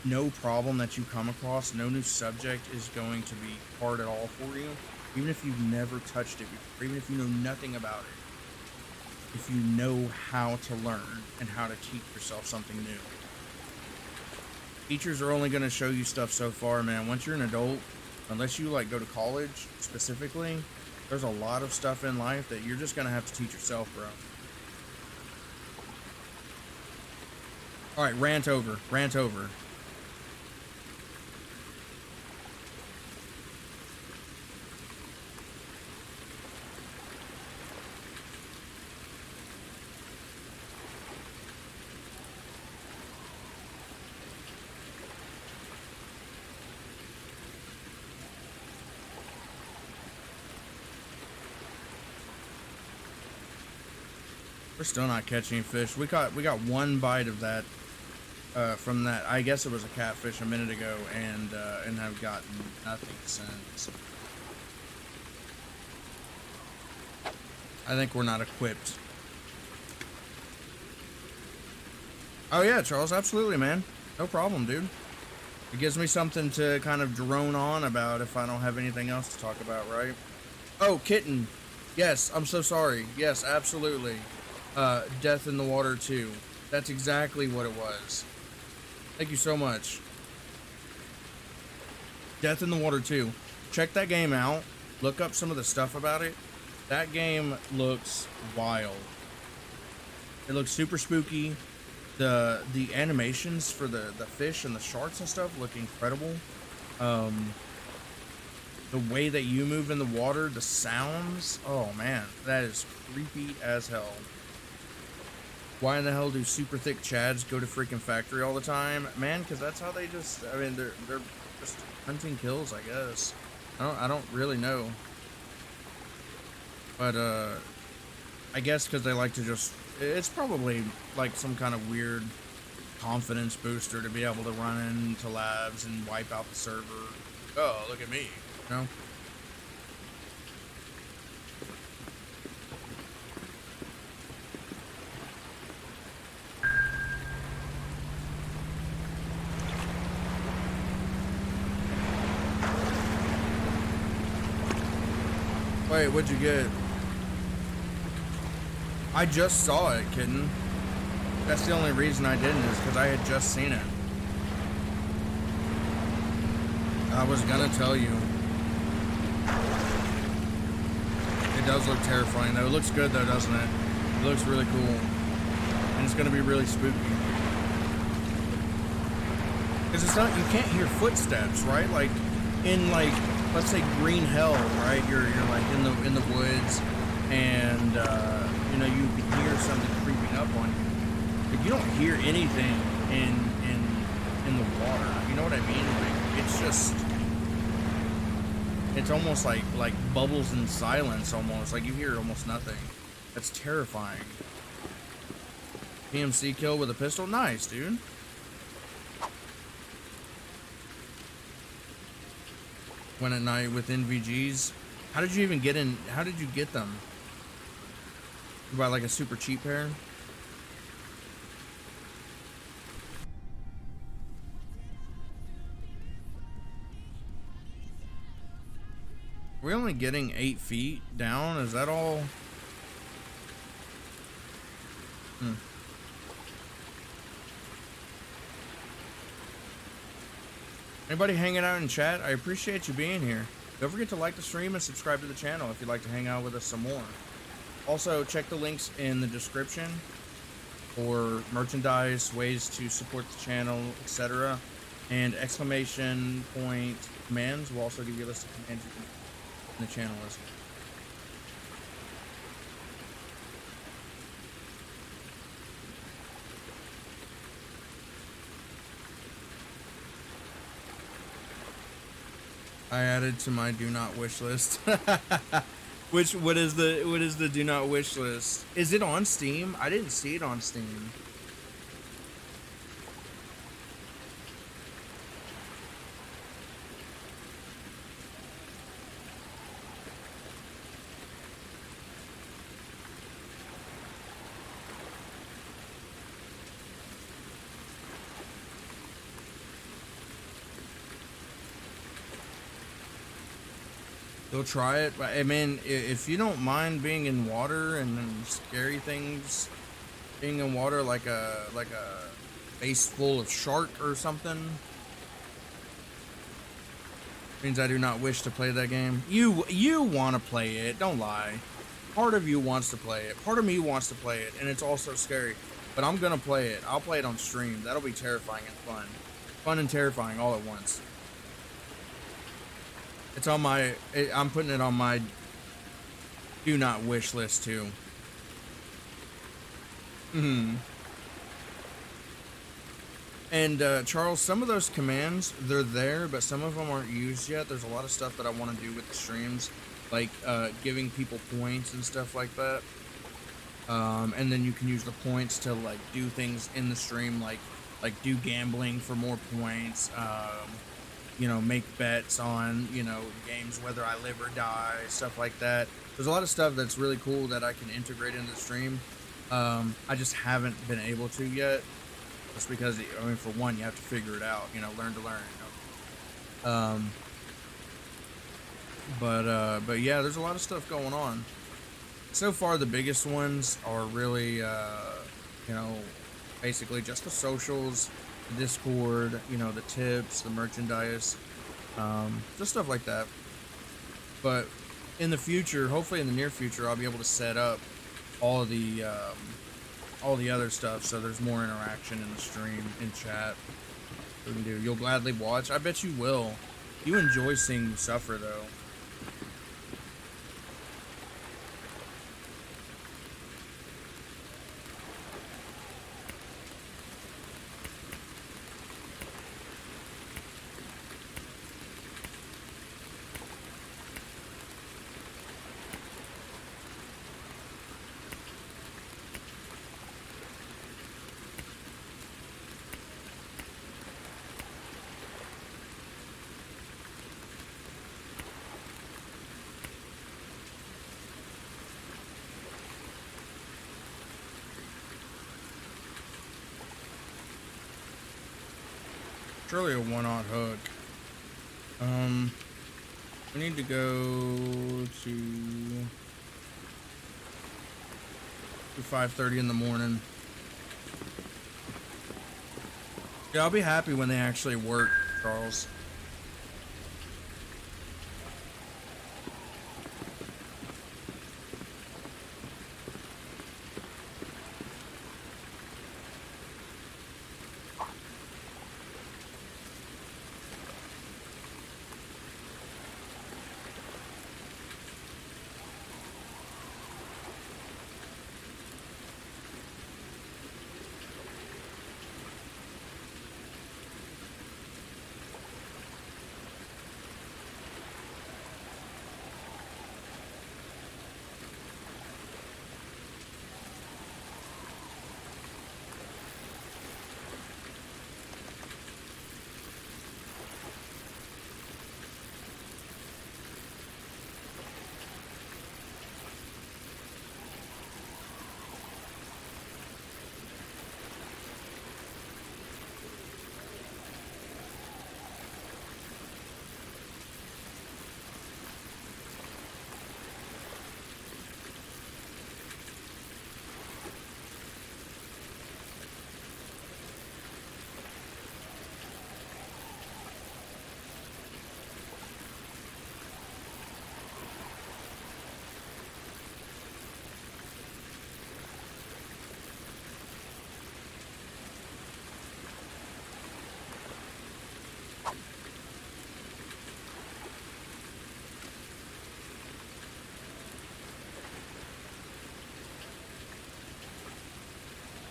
no problem that you come across, no new subject is going to be hard at all for you, even if you've never touched it before, even if you know nothing about it. If you know how to learn and how to teach yourself something new. Teachers are only going to show you stuff so far, man. Once you're an adult, unless you like go to college specifically, there's a lot of stuff in life that you're just going to have to teach yourself, bro. All right, rant over, rant over. We're still not catching fish. We got one bite of that from that. I guess it was a catfish a minute ago, and have gotten nothing since. I think we're not equipped. Oh yeah, Charles, absolutely, man. No problem, dude. It gives me something to kind of drone on about if I don't have anything else to talk about, right? Oh, kitten. Yes, I'm so sorry. Yes, absolutely. Death in the Water 2. That's exactly what it was. Thank you so much. Death in the Water 2. Check that game out. Look up some of the stuff about it. That game looks wild. It looks super spooky. The animations for the fish and the sharks and stuff look incredible. The way that you move in the water, the sounds, oh man, that is creepy as hell. Why in the hell do super thick chads go to freaking factory all the time? Man, because that's how they just, I mean, they're just hunting kills, I guess. I don't really know. But, I guess because they like to just, it's probably like some kind of weird confidence booster to be able to run into labs and wipe out the server. Oh, look at me, you know? Wait, what'd you get? I just saw it, kitten. That's the only reason I didn't, is because I had just seen it. I was gonna tell you. It does look terrifying though. It looks good though, doesn't it? It looks really cool. And it's gonna be really spooky. Because it's not, you can't hear footsteps, right? Like, in like, let's say green hell, right? You're like in the woods, and you know, you can hear something creeping up on you. But you don't hear anything in the water. You know what I mean? Like, it's just, it's almost like bubbles in silence. Almost like you hear almost nothing. That's terrifying. PMC kill with a pistol, nice, dude. Went at night with NVGs. How did you even get in? How did you get them? You buy like a super cheap pair? We're only getting 8 feet down. Is that all? Anybody hanging out in chat? I appreciate you being here. Don't forget to like the stream and subscribe to the channel if you'd like to hang out with us some more. Also, check the links in the description for merchandise, ways to support the channel, etc. And exclamation point commands will also give you a list of commands you can in the channel list. I added to my do not wish list. What is the do not wish list? Is it on Steam? I didn't see it on Steam. Go try it. But I mean, if you don't mind being in water and scary things being in water, like a face full of shark or something. Means I do not wish to play that game. You want to play it, don't lie. Part of you wants to play it. Part of me wants to play it, and it's also scary. But I'm gonna play it. I'll play it on stream. That'll be terrifying and fun. Fun and terrifying all at once. It's on my... I'm putting it on my do not wish list too. And Charles, some of those commands, they're there, but some of them aren't used yet. There's a lot of stuff that I want to do with the streams, like giving people points and stuff like that. And then you can use the points to like do things in the stream, like do gambling for more points. You know, make bets on, you know, games, whether I live or die, stuff like that. There's a lot of stuff that's really cool that I can integrate into the stream. I just haven't been able to yet. Just because, I mean, for one, you have to figure it out, you know, learn to learn, you know. But yeah, there's a lot of stuff going on. So far, the biggest ones are really, you know, basically just the socials, the Discord, you know, the tips, the merchandise, just stuff like that. But in the future, hopefully in the near future, I'll be able to set up all of the other stuff, so there's more interaction in the stream, in chat. We can do. You'll gladly watch. I bet you will. You enjoy seeing me suffer, though. Surely a one-aught hook. We need to go to 5:30 in the morning. Yeah, I'll be happy when they actually work, Charles.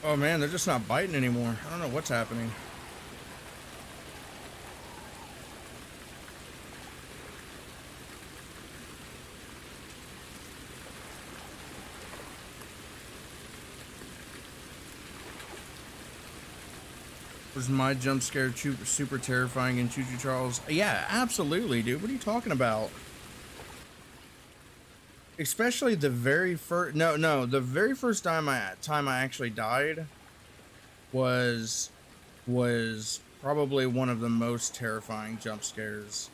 Oh man, they're just not biting anymore. I don't know what's happening. Was my jump scare super terrifying in Choo Choo Charles? Yeah, absolutely, dude. What are you talking about? Especially the very first... No, the very first time I actually died was probably one of the most terrifying jump scares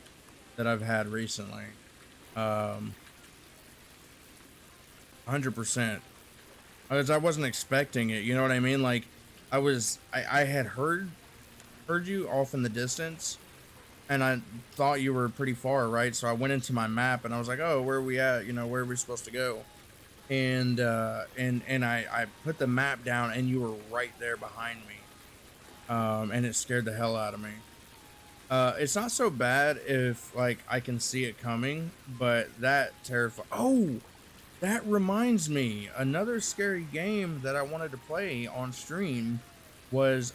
that I've had recently. 100%. Because I wasn't expecting it, you know what I mean? Like, I had heard you off in the distance, and I thought you were pretty far, right? So I went into my map and I was like, oh, where are we at? You know, where are we supposed to go? And I put the map down and you were right there behind me. And it scared the hell out of me. It's not so bad if like I can see it coming, but that terrifying. Oh, that reminds me, another scary game that I wanted to play on stream was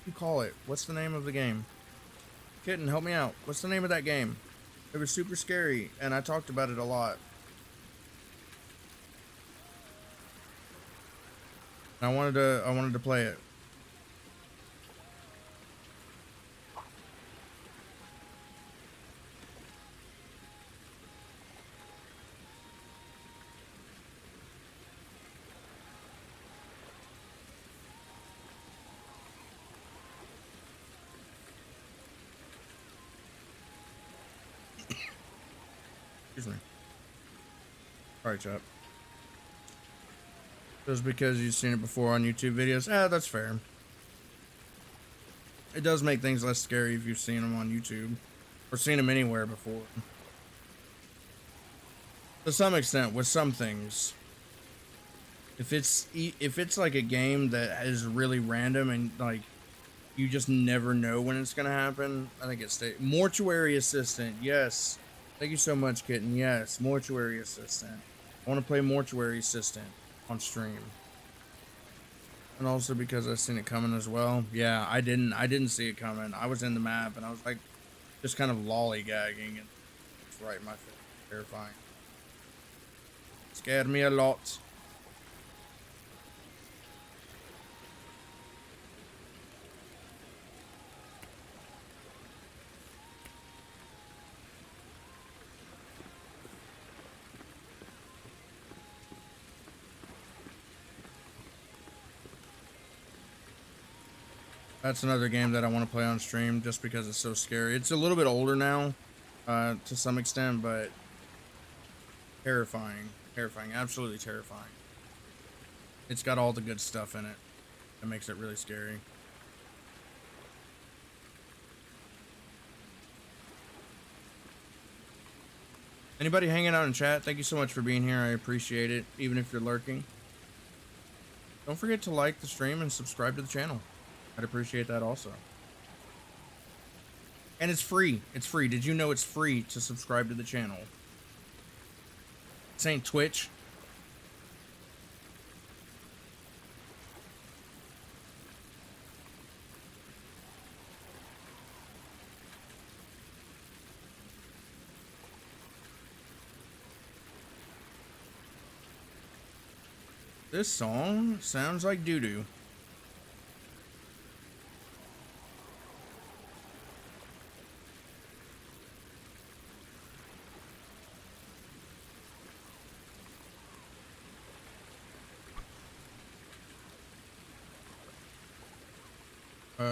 you call it? What's the name of the game? Kitten, help me out. What's the name of that game? It was super scary, and I talked about it a lot. I wanted to play it. Excuse me. Alright, chat. Just because you've seen it before on YouTube videos, that's fair. It does make things less scary if you've seen them on YouTube or seen them anywhere before. To some extent, with some things, if it's like a game that is really random and like you just never know when it's gonna happen, I think it's mortuary assistant. Yes, thank you so much, Kitten. Yes, mortuary assistant. I want to play mortuary assistant on stream. And also because I've seen it coming as well. Yeah, I didn't see it coming. I was in the map and I was like just kind of lollygagging, and it's right in my face. Terrifying. Scared me a lot. That's another game that I want to play on stream just because it's so scary. It's a little bit older now, to some extent, but terrifying. Terrifying. Absolutely terrifying. It's got all the good stuff in it. That makes it really scary. Anybody hanging out in chat, thank you so much for being here. I appreciate it, even if you're lurking. Don't forget to like the stream and subscribe to the channel. I'd appreciate that also. And it's free. It's free. Did you know it's free to subscribe to the channel? This ain't Twitch. This song sounds like doo-doo.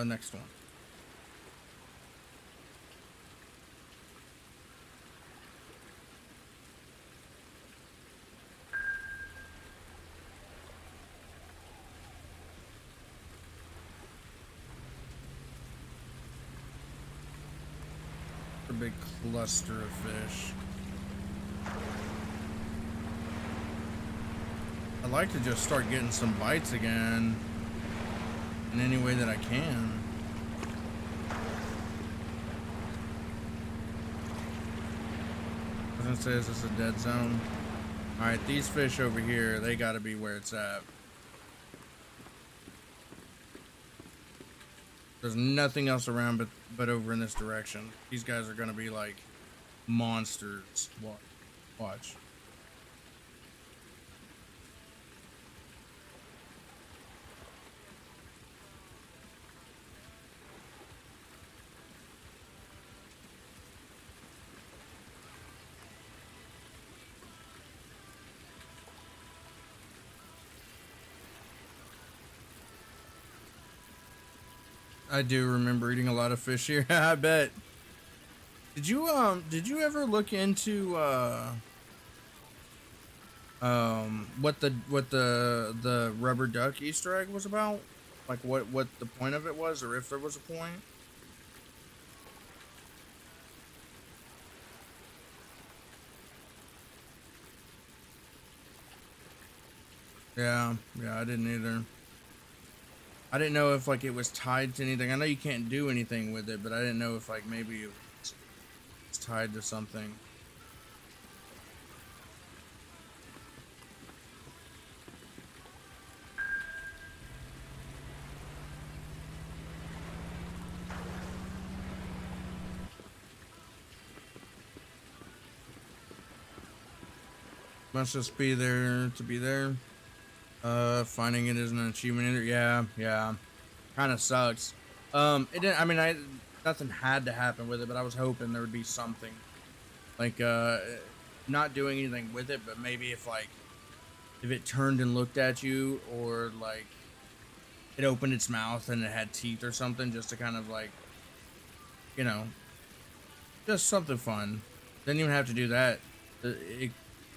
Next one. A big cluster of fish. I'd like to just start getting some bites again in any way that I can. I was gonna say, is this a dead zone? Alright, these fish over here, they gotta be where it's at. There's nothing else around but over in this direction. These guys are gonna be like monsters. Watch. I do remember eating a lot of fish here. I bet. Did you ever look into what the rubber duck Easter egg was about, like what the point of it was, or if there was a point. Yeah, yeah, I didn't either. I didn't know if like it was tied to anything. I know you can't do anything with it, but I didn't know if like maybe it was tied to something. Must just be there to be there. Finding it isn't an achievement either. Yeah, yeah. Kind of sucks. It didn't. I mean, nothing had to happen with it, but I was hoping there would be something like not doing anything with it, but maybe if it turned and looked at you, or like it opened its mouth and it had teeth or something, just to kind of like, you know, just something fun. Didn't even have to do that.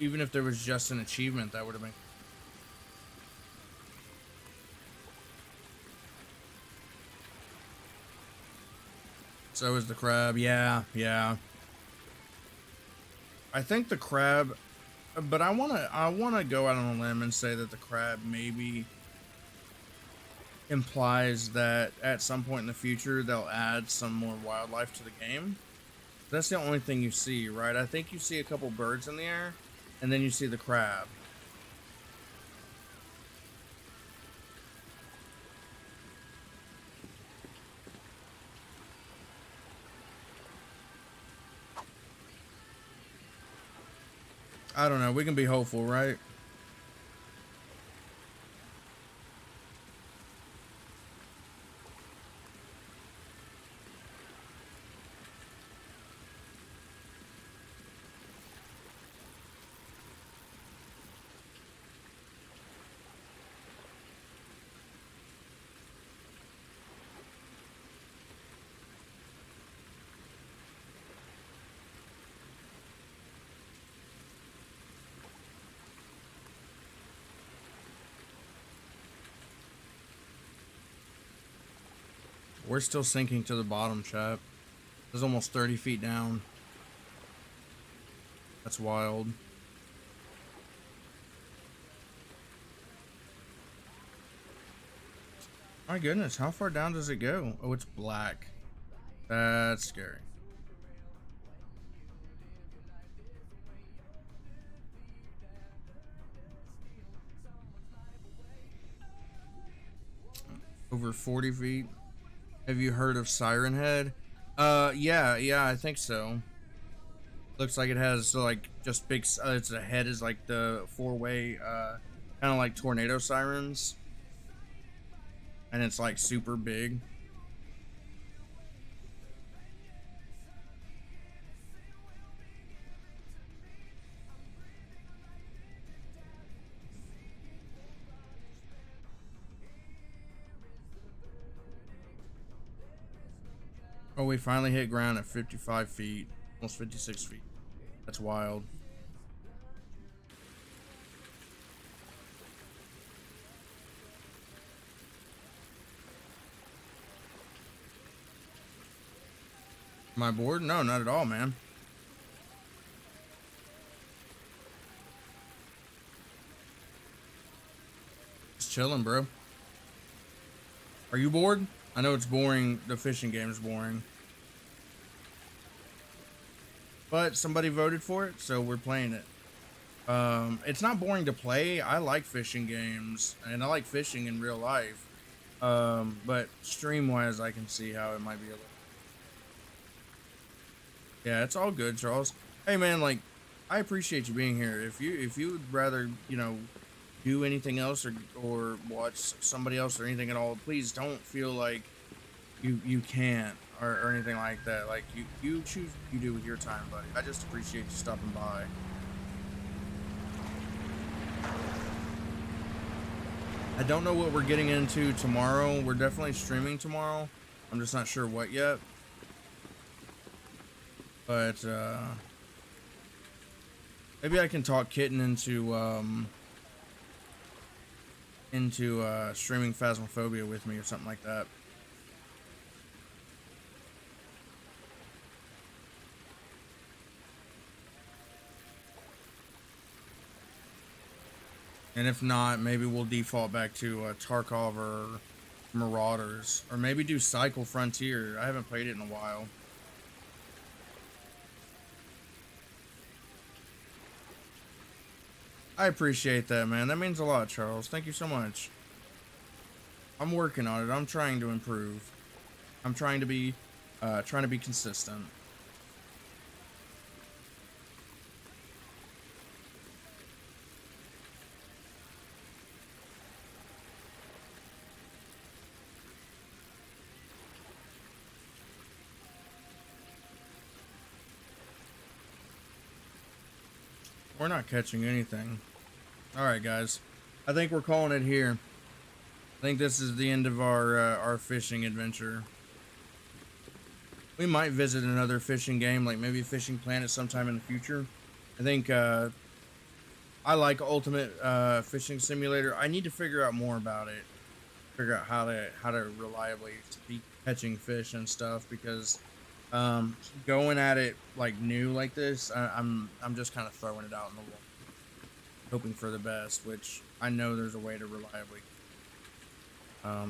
Even if there was just an achievement, that would have been. So is the crab. Yeah, yeah. I think the crab, but I wanna go out on a limb and say that the crab maybe implies that at some point in the future they'll add some more wildlife to the game. That's the only thing you see, right? I think you see a couple birds in the air, and then you see the crab. I don't know. We can be hopeful, right? We're still sinking to the bottom, chap. It's almost 30 feet down. That's wild. My goodness, how far down does it go? Oh, it's black. That's scary. Over 40 feet. Have you heard of Siren Head? Yeah, yeah, I think so. Looks like it has like just big. Its head is like the four-way, kind of like tornado sirens, and it's like super big. Oh, we finally hit ground at 55 feet, almost 56 feet. That's wild. Am I bored? No, not at all, man. Just chilling, bro. Are you bored? I know it's boring. The fishing game is boring. But somebody voted for it, so we're playing it. It's not boring to play. I like fishing games, and I like fishing in real life. But stream-wise, I can see how it might be a little. Yeah, it's all good, Charles. Hey, man, like, I appreciate you being here. If you would rather, do anything else, or watch somebody else or anything at all, please don't feel like you can't, or anything like that. Like, you choose what you do with your time, buddy. I just appreciate you stopping by. I don't know what we're getting into tomorrow. We're definitely streaming tomorrow. I'm just not sure what yet. But Maybe I can talk Kitten into streaming Phasmophobia with me or something like that. And if not, maybe we'll default back to Tarkov or Marauders, or maybe do Cycle Frontier. I haven't played it in a while. I appreciate that, man. That means a lot, Charles. Thank you so much. I'm working on it. I'm trying to improve. I'm trying to be consistent. We're not catching anything. All right, guys. I think we're calling it here. I think this is the end of our fishing adventure. We might visit another fishing game, like maybe Fishing Planet sometime in the future. I think I like Ultimate Fishing Simulator. I need to figure out more about it. Figure out how to reliably be catching fish and stuff, because going at it like new like this, I'm just kind of throwing it out in the wall, hoping for the best, which I know there's a way to reliably.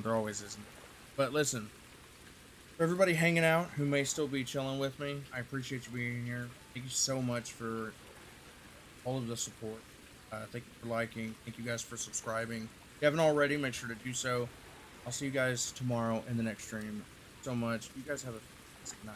There always isn't. But listen, for everybody hanging out who may still be chilling with me, I appreciate you being here. Thank you so much for all of the support. Thank you for liking. Thank you guys for subscribing. If you haven't already, make sure to do so. I'll see you guys tomorrow in the next stream. So much. You guys have a fantastic night.